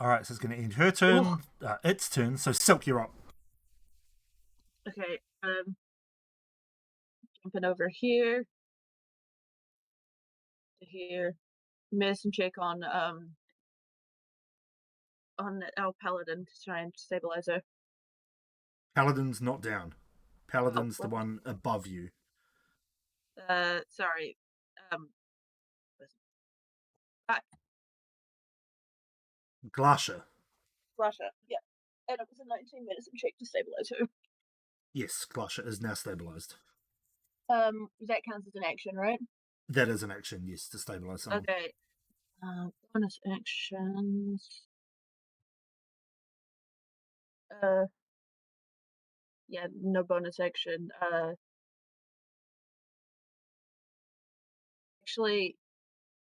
Alright, so it's going to end her turn. Its turn. So Silk, you're up. Okay, jumping over here to here. Medicine check on our paladin to try and stabilize her. Paladin's not down. Paladin's the one above you. Sorry. Glasha. Glasha, yeah. And it was a 19 medicine check to stabilize her. Yes, Glasha is now stabilized. That counts as an action, right? That is an action, yes, to stabilize someone. Okay. Bonus actions. Yeah, no bonus action. Actually,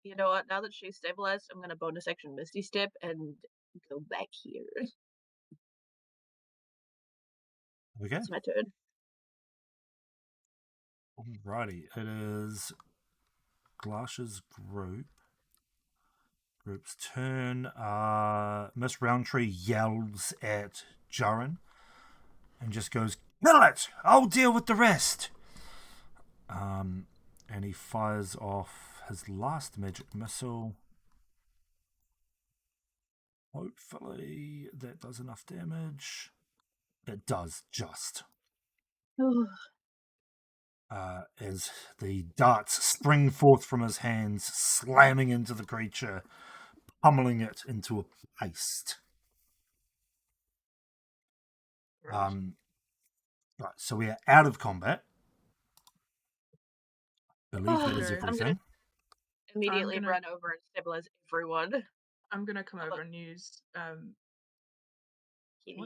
you know what? Now that she's stabilized, I'm gonna bonus action Misty Step and go back here. Okay. It's my turn. Alrighty, it is Glasha's group's turn. Miss Roundtree yells at Jaren and just goes, "Kill it! I'll deal with the rest." And he fires off his last magic missile. Hopefully that does enough damage. It does, just. As the darts spring forth from his hands, slamming into the creature, pummeling it into a paste. Right, so we are out of combat. I believe that is everything. I'm gonna immediately run over and stabilize everyone. I'm gonna come over and use what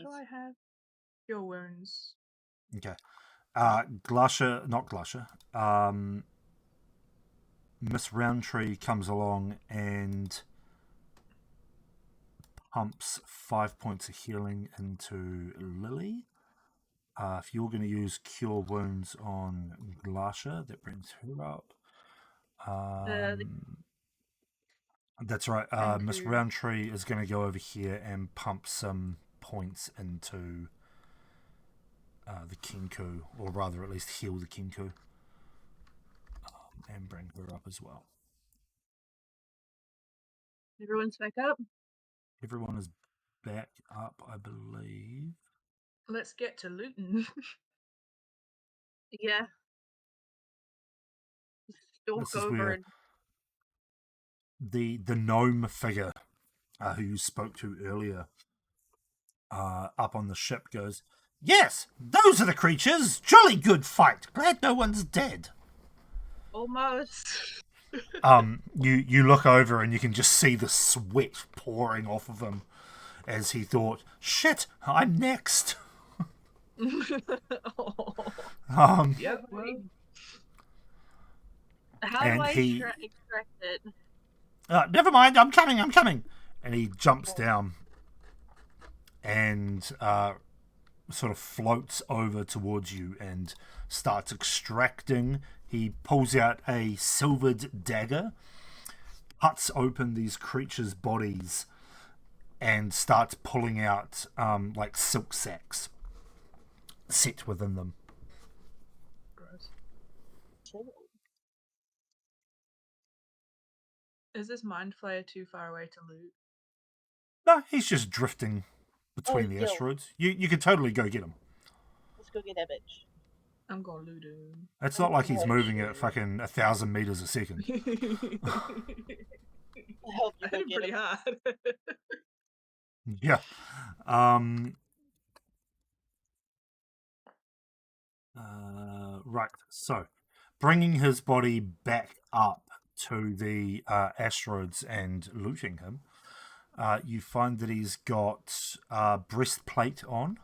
do I have? Cure wounds. Okay. Glasha, not Glasha. Miss Roundtree comes along and pumps 5 points of healing into Lily. If you're going to use Cure Wounds on Glasha, that brings her up. That's right. Thank Miss you. Roundtree is going to go over here and pump some points into the Kenku, or rather, at least heal the Kenku, and bring her up as well. Everyone's back up. Everyone is back up, I believe. Let's get to looting. Yeah. Stalk This is over where and the gnome figure who you spoke to earlier up on the ship goes, "Yes, those are the creatures. Jolly good fight. Glad no one's dead." almost. You look over and you can just see the sweat pouring off of him as he thought, "Shit, I'm next." Yep. Well, How And do I he- extract it? Never mind, I'm coming. And he jumps down and sort of floats over towards you and starts extracting. He pulls out a silvered dagger, cuts open these creatures' bodies, and starts pulling out like silk sacks set within them. gross. Is this mind flayer too far away to loot? No, he's just drifting between the yo. asteroids. You could totally go get him. Let's go get that bitch. I'm gonna loot him. It's not like he's Oh, moving at shit. fucking 1,000 meters a second. I'll help you I go hit him get pretty him. hard. Yeah. Right. So, bringing his body back up to the asteroids and looting him, you find that he's got a breastplate on.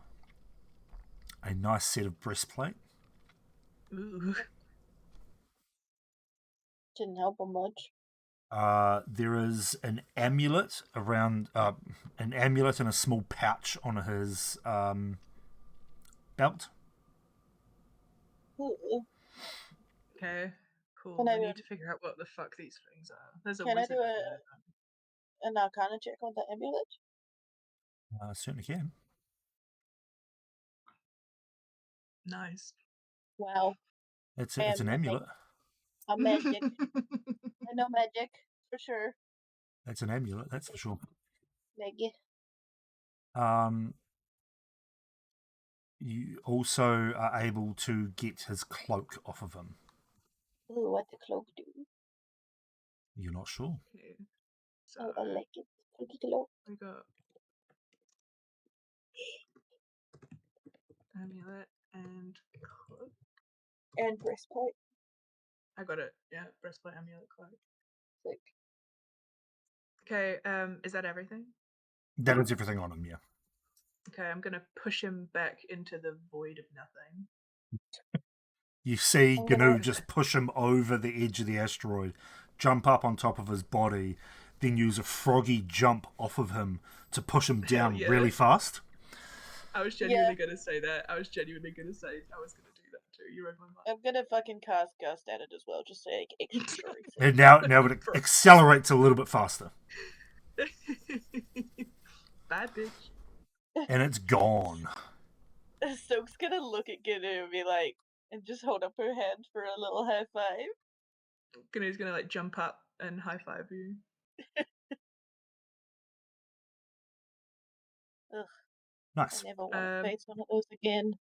A nice set of breastplate. Ooh. Didn't help him much. There is an amulet around, an amulet and a small pouch on his belt. Ooh. Okay. Cool. Can I We do need to figure out what the fuck these things are. There's a Can I wizard do over there. an Arcana check on the amulet? Certainly can. Nice. Wow. It's I an am nothing. amulet. I'm magic. I know magic for sure. It's an amulet, that's for sure. Maggie. You also are able to get his cloak off of him. Ooh, what the cloak do? You're not sure. Okay. So Oh, I like it. Pretty cloak. we got amulet and cloak. And breastplate. I got it. Yeah, breastplate, amulet, cloak. Sick. Okay. Is that everything? That is everything on him, yeah. Okay, I'm gonna push him back into the void of nothing. You see I'm Gnu gonna- just push him over the edge of the asteroid, jump up on top of his body, then use a froggy jump off of him to push him down yeah. really fast. I was genuinely gonna say that. I was genuinely gonna say I was gonna do that too. You read my mind. I'm gonna fucking cast Gust at it as well, just to make extra stories. And now it accelerates a little bit faster. Bad bitch. And it's gone. Soak's gonna look at Gnu and be like, and just hold up her hand for a little high five. Gnu's gonna like jump up and high five you. Ugh, Nice. I never want to face one of those again.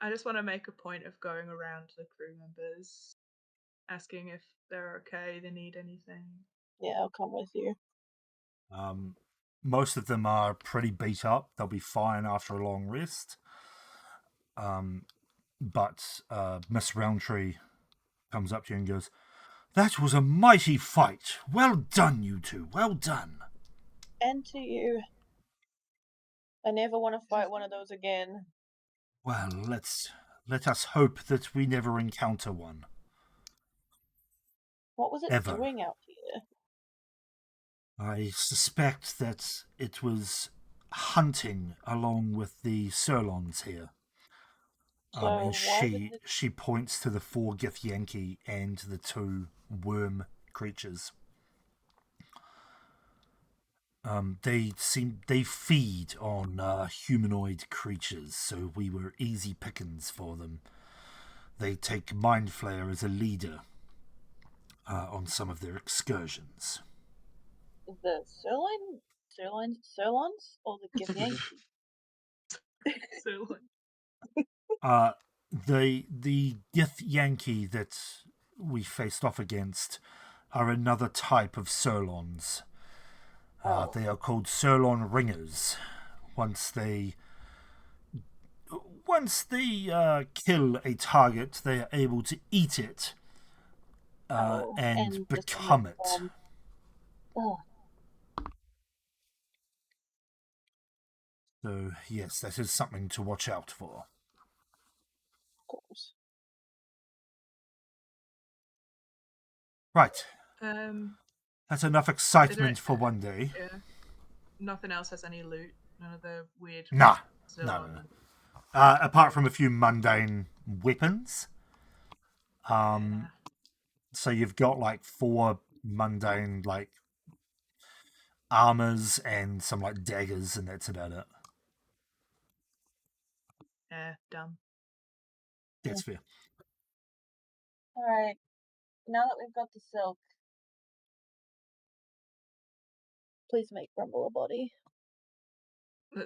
I just want to make a point of going around the crew members, asking if they're okay, they need anything. Yeah, I'll come with you. Most of them are pretty beat up. They'll be fine after a long rest. But Miss Roundtree comes up to you and goes, "That was a mighty fight. Well done, you two. Well done." And to you. I never want to fight one of those again. Well, let us hope that we never encounter one. What was it ever. doing out here? I suspect that it was hunting along with the Surlons here. And So why would it? she points to the 4 Githyanki and the 2 worm creatures. They feed on humanoid creatures, so we were easy pickings for them. They take Mind Flayer as a leader on some of their excursions. The sirloins, or the Githyanki? So The Githyanki that we faced off against are another type of Surlons. Oh, They are called Surlon Ringers. Once they kill a target, they are able to eat it and and just on the become it. Oh, So yes, that is something to watch out for. of course. Right, um, that's enough excitement for one day. yeah, nothing else has any loot. None of the weird. Nah, Zilon. no. Apart from a few mundane weapons. Yeah. So you've got like 4 mundane like armors and some like daggers, and that's about it. Yeah, dumb. That's fair. Alright, now that we've got the silk, please make Grumble a body.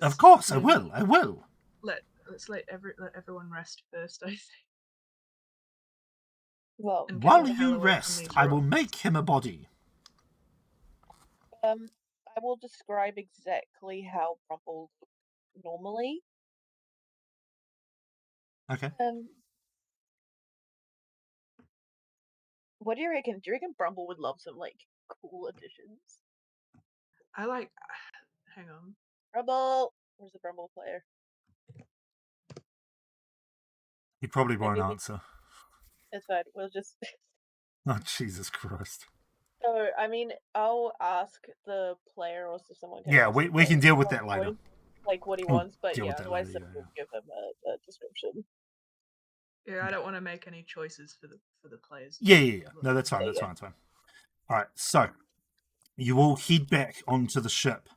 Of course, I maybe will. I will. Let's let everyone rest first, I think. Well, And get While the hell you away from rest, these I will rocks. make him a body. I will describe exactly how Grumble looked normally. Okay. What do you reckon? Do you reckon Brumble would love some like cool additions? I like. Hang on. Brumble, where's the Brumble player? He probably won't Maybe answer. it's fine. We'll just. Oh, Jesus Christ. So I mean, I'll ask the player, or so someone can Yeah, ask the we can player deal with at that some later. point, like what he We'll wants. But deal yeah, with that otherwise later, we'll yeah. give him a description. Yeah, I don't want to make any choices for the players. Yeah. No, that's fine. Yeah, That's yeah. fine. That's fine. All right. So you all head back onto the ship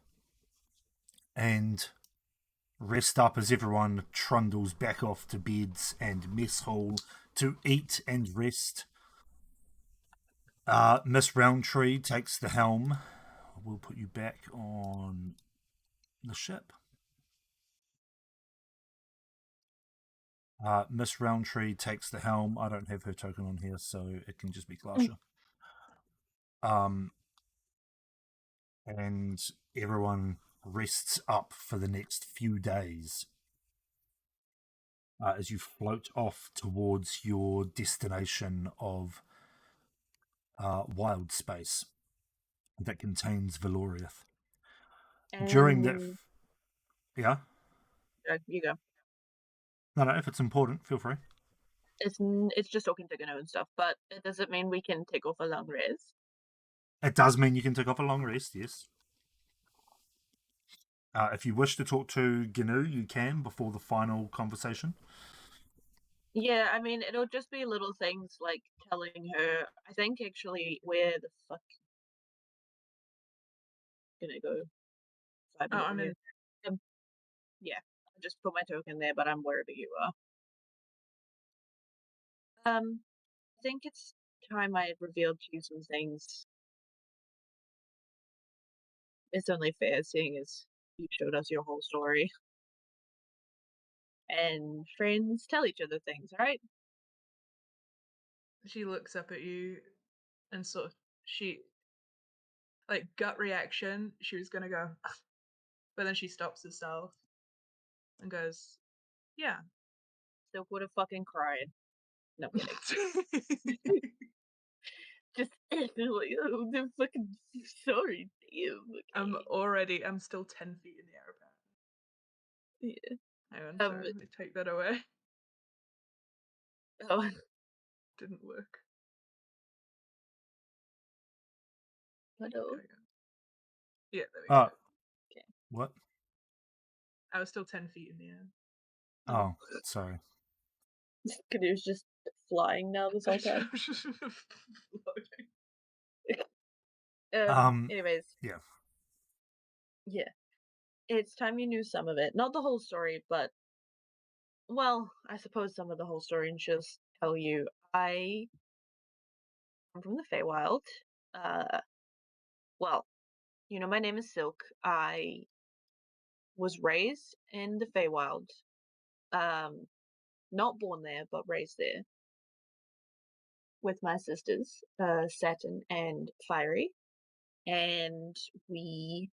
and rest up as everyone trundles back off to beds and mess hall to eat and rest. Miss Roundtree takes the helm. We'll put you back on the ship. Miss Roundtree takes the helm. I don't have her token on here, so it can just be Glasha. And everyone rests up for the next few days as you float off towards your destination of wild space that contains Valoriath. During that, yeah. You go. No, if it's important, feel free. It's just talking to Gano and stuff, but it doesn't mean we can take off a long res. It does mean you can take off a long rest, yes. If you wish to talk to Gnu, you can before the final conversation. Yeah, I mean, it'll just be little things like telling her. I think actually, where the fuck can I go? 5 Oh, minutes I'm from in. here. Yeah, I'll just put my token there, but I'm wherever you are. I think it's time I revealed to you some things. It's only fair, seeing as you showed us your whole story. And friends tell each other things, right? She looks up at you and sort of like gut reaction. She was gonna go, but then she stops herself and goes, "Yeah." Still would have fucking cried. No I'm kidding. Just like, oh, they're fucking sorry, damn. Okay. I'm still 10 feet in the air apparently. Yeah. Hang on, sorry, let me take that away. Oh, Didn't work. Hello. There we go. Yeah, there we go. Okay. What? I was still 10 feet in the air. Oh, sorry. Canoe's just flying now this whole time. Floating. Anyways, Yeah. yeah. It's time you knew some of it. Not the whole story, but well, I suppose some of the whole story, and just tell you I'm from the Feywild. Well, my name is Silk. I was raised in the Feywild. Not born there, but raised there with my sisters, Saturn and Fiery, and we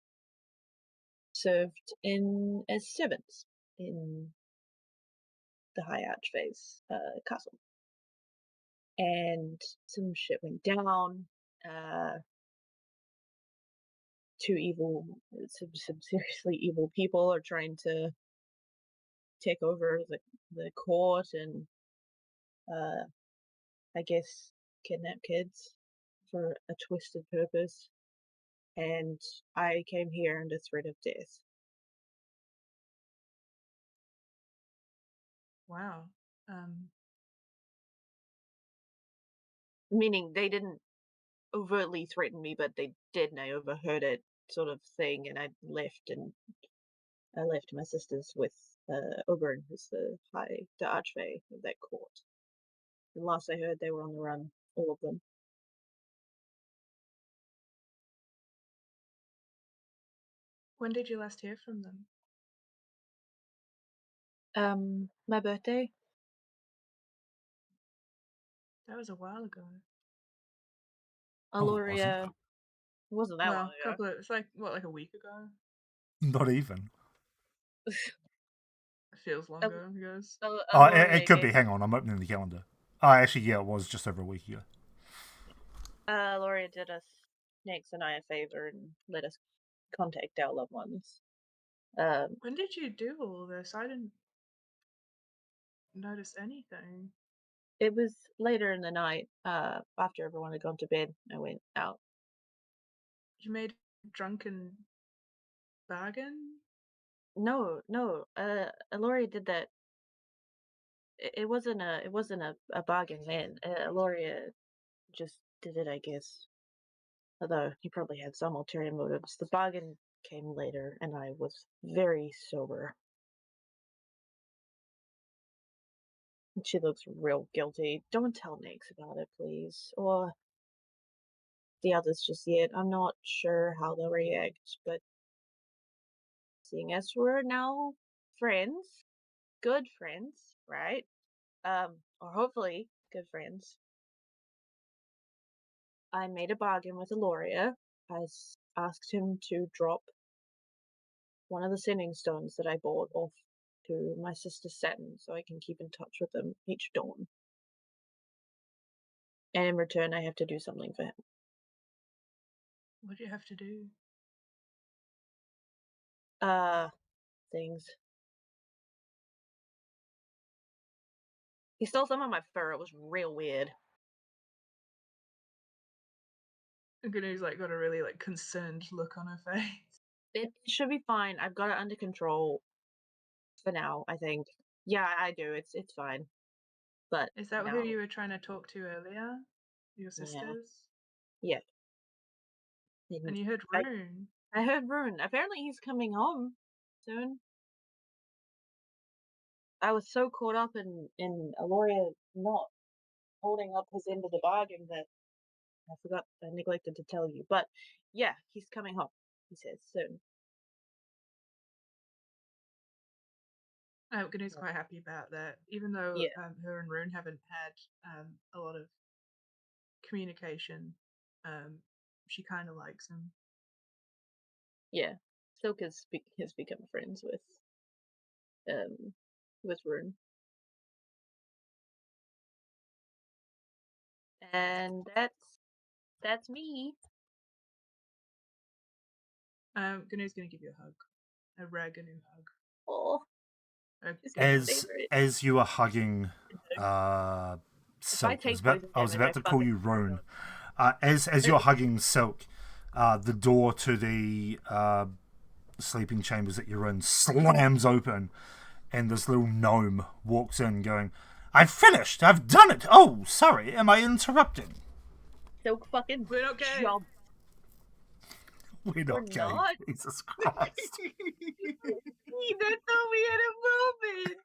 served in as servants in the High Archface castle. And some shit went down. Some seriously evil people are trying to take over the court and, I guess, kidnap kids for a twisted purpose. And I came here under threat of death. Wow. Meaning they didn't overtly threaten me, but they did, and I overheard it, sort of thing, and I left my sisters with Oberon, who's the Archfey of that court. And last I heard, they were on the run, all of them. When did you last hear from them? My birthday. That was a while ago. Aloria. It wasn't that long ago. It's like a week ago? Not even. It feels longer, I guess. It could be. Hang on, I'm opening the calendar. Oh, actually, yeah, it was just over a week ago. Aloria did us, Nix and I, a favor and let us contact our loved ones. When did you do all this? I didn't notice anything. It was later in the night, after everyone had gone to bed. I went out. You made a drunken bargain? No. Aloria did that. It wasn't a bargain then. Aloria just did it, I guess. Although he probably had some ulterior motives. The bargain came later, and I was very sober. She looks real guilty. Don't tell Nix about it, please. Or the others just yet. I'm not sure how they'll react, but seeing as we're now friends, good friends, right? Or hopefully good friends. I made a bargain with Aloria. I asked him to drop one of the sending stones that I bought off to my sister Saturn so I can keep in touch with him each dawn. And in return, I have to do something for him. What do you have to do? Things. He stole some of my fur. It was real weird. Gunu's got a really concerned look on her face. It should be fine. I've got it under control for now, I think. Yeah, I do. It's fine. But is that who you were trying to talk to earlier? Your sisters? Yeah. And you heard Rune. I heard Rune. Apparently he's coming home soon. I was so caught up in Aloria not holding up his end of the bargain that I neglected to tell you. But yeah, he's coming home, he says, soon. Gnu's quite happy about that, even though her and Rune haven't had a lot of communication. She kind of likes him. Yeah, Silk has become friends with Rune, and that's me. Gnu's gonna give you a hug, a rare Gnu hug. Oh. As you are hugging Silk, I was about to call you Rune. As you're hugging Silk, the door to the sleeping chambers that you're in slams open, and this little gnome walks in going, "I've finished! I've done it! Oh, sorry, am I interrupting?" Silk fucking We're not gay. jump. We're We're not gay. not. Jesus Christ. That's all we had a moment.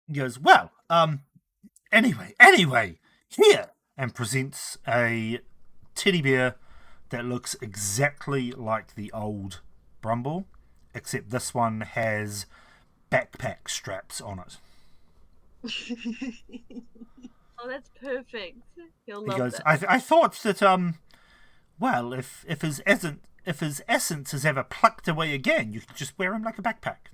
He goes, "Well, anyway, here," and presents a teddy bear that looks exactly like the old Brumble, except this one has backpack straps on it. Oh, that's perfect. He'll He love goes, that. I thought that, well, if his essence is ever plucked away again, you could just wear him like a backpack.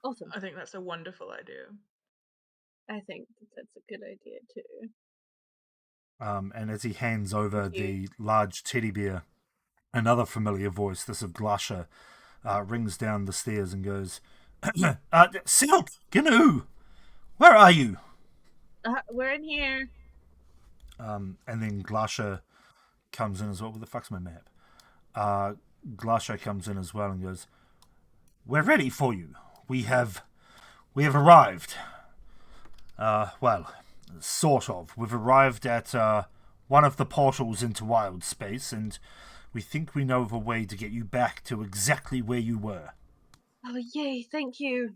Awesome. I think that's a wonderful idea. I think that's a good idea too. And as he hands over Thank you. the large teddy bear, another familiar voice, this of Glasha, rings down the stairs and goes, "Silk, Gnu, where are you?" We're in here. And then Glasha comes in as well. Where the fuck's my map? Glasha comes in as well and goes, "We're ready for you. We have arrived. Well, sort of. We've arrived at one of the portals into wild space, and we think we know of a way to get you back to exactly where you were." Oh yay! Thank you.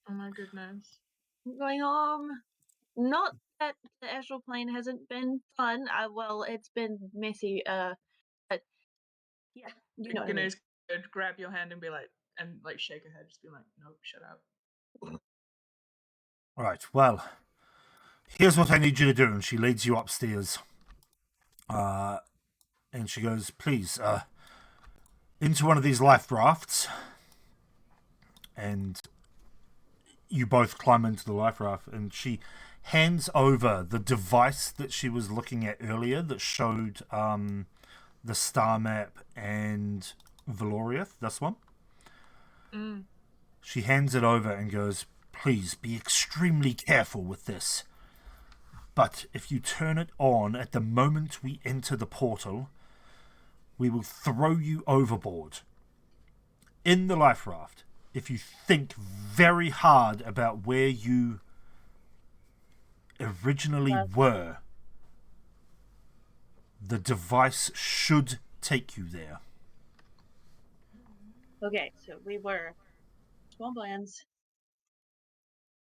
Oh my goodness. I'm going home. Not that the astral plane hasn't been fun. Well, it's been messy. But yeah, you know what I mean. Gnu's could grab your hand and be like, and like shake her head, just be like, "Nope, shut up." All right, well, here's what I need you to do. And she leads you upstairs. And she goes, "Please, into one of these life rafts." And you both climb into the life raft, and she hands over the device that she was looking at earlier that showed the star map and Valoriath, this one. She hands it over and goes, "Please be extremely careful with this. But if you turn it on at the moment we enter the portal, we will throw you overboard. In the life raft, if you think very hard about where you originally were, the device should take you there." Okay, so we were swamplands,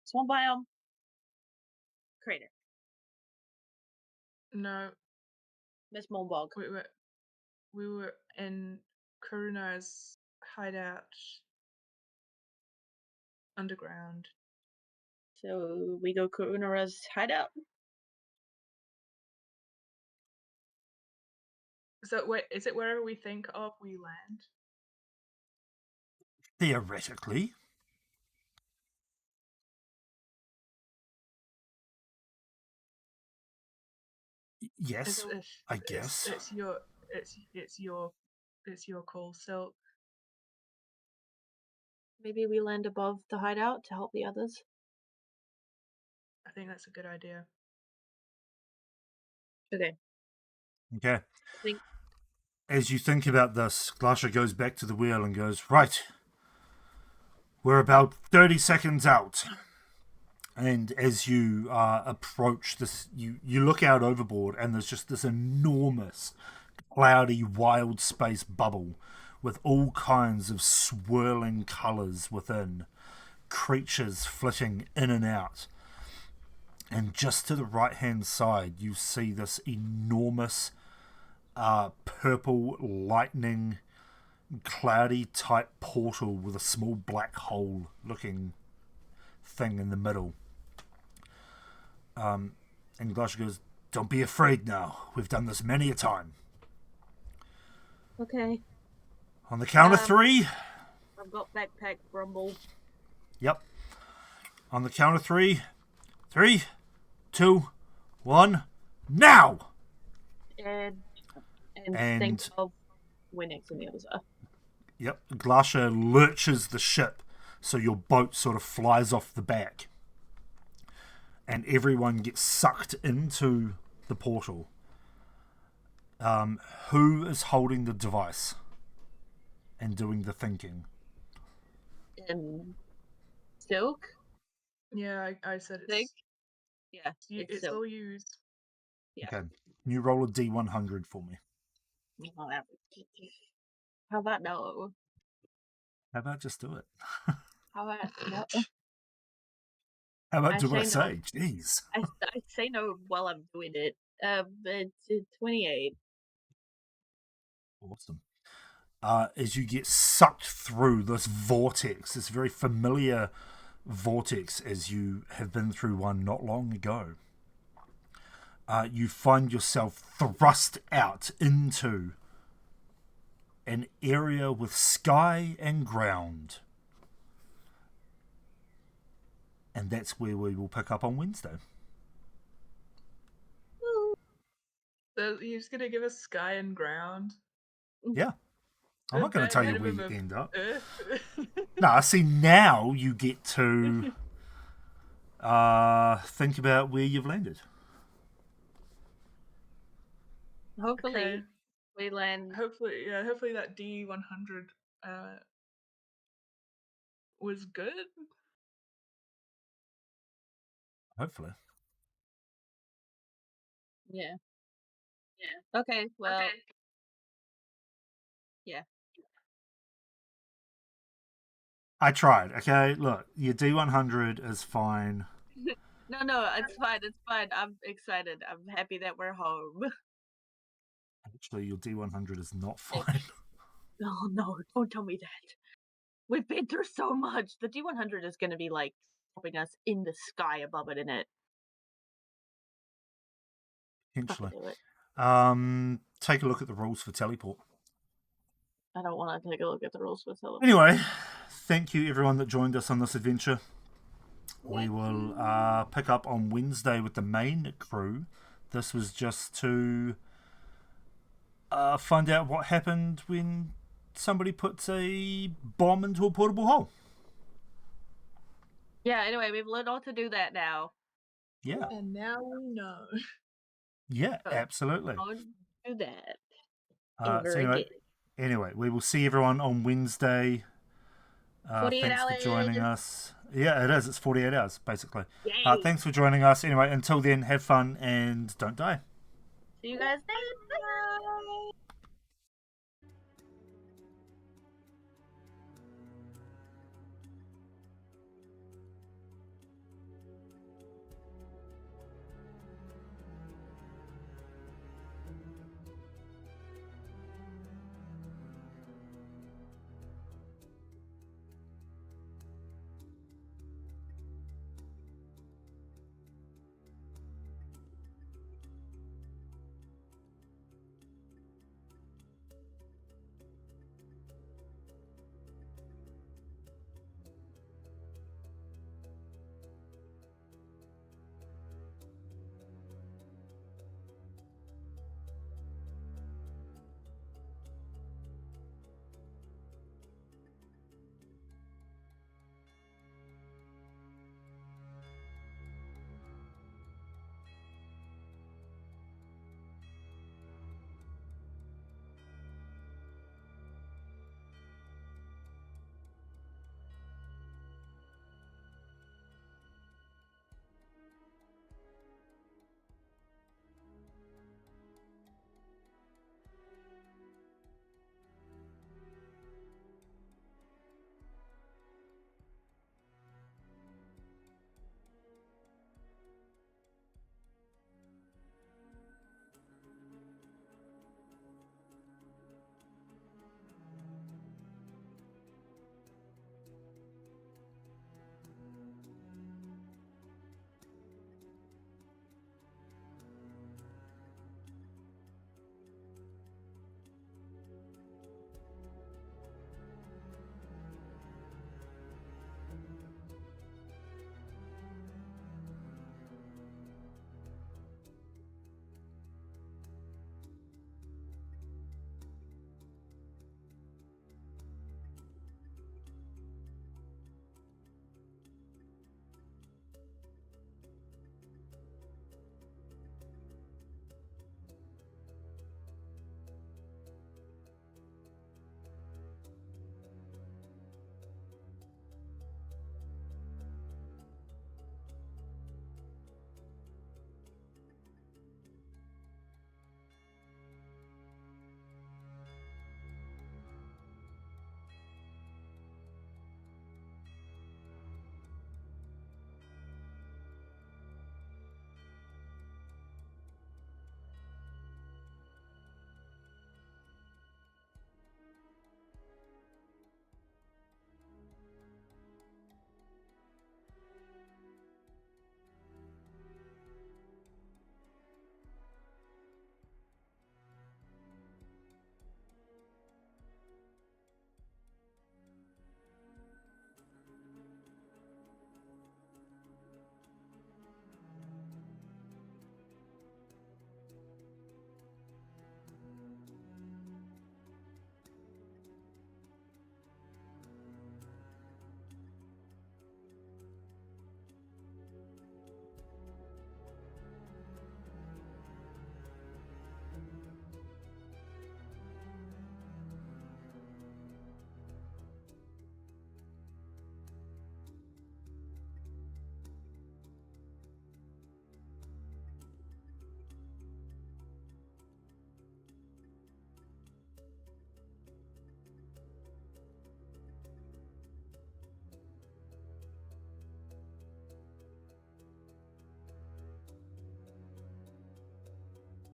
swamp biome, crater, No, Miss Moonbog. we were in Karuna's hideout underground. So we go Karunara's hideout. So wait, is it wherever we think of we land? Theoretically. Yes, I guess. It's your call, Silk. Maybe we land above the hideout to help the others. I think that's a good idea. Okay. Okay. Think- As you think about this, Glasha goes back to the wheel and goes, "Right. We're about 30 seconds out." And as you approach this, you look out overboard, and there's just this enormous, cloudy, wild space bubble with all kinds of swirling colours within, creatures flitting in and out. And just to the right-hand side, you see this enormous purple lightning, cloudy type portal with a small black hole looking thing in the middle. And Glasha goes, "Don't be afraid now. We've done this many a time. Okay. On the count of three." I've got backpack Brumble. Yep. On the count of three. 3, 2, 1, now! And And- think of where next and the others are. Yep. Glasha lurches the ship so your boat sort of flies off the back. and everyone gets sucked into the portal. Who is holding the device and doing the thinking? Silk? Yeah, I said it's Think? Yeah, it's Silk. all used. Yeah. Okay. Can you roll a D100 for me? How about no? How about just do it? How about no? How about I do what I say no. say? Jeez. I say no while I'm doing it. It's 28. Awesome. As you get sucked through this vortex, this very familiar vortex as you have been through one not long ago, you find yourself thrust out into an area with sky and ground. And that's where we will pick up on Wednesday. So you're just gonna give us sky and ground. Yeah. I'm not going to tell you where you Minimum of end up. Earth. No, see, now you get to think about where you've landed. Hopefully, Okay. we land. Hopefully that D100 was good. Hopefully. Yeah. Okay. Well. Yeah. I tried, okay? Look, your D100 is fine. No, it's fine. It's fine. I'm excited. I'm happy that we're home. Actually, your D100 is not fine. No, don't tell me that. We've been through so much. The D100 is going to be like dropping us in the sky above it, in it. Potentially. Do it. Take a look at the rules for teleport. I don't want to take a look at the rules for teleport. Anyway, thank you everyone that joined us on this adventure. We will pick up on Wednesday with the main crew. This was just to find out what happened when somebody puts a bomb into a portable hole. Yeah, anyway, we've learned all to do that now. Yeah. And now we know. Yeah, absolutely. Don't do that So anyway, we will see everyone on Wednesday. 48 thanks hours. for joining us. Yeah, it is. It's 48 hours, basically. Yay. Thanks for joining us. Anyway, until then, have fun and don't die. See you guys then. Bye.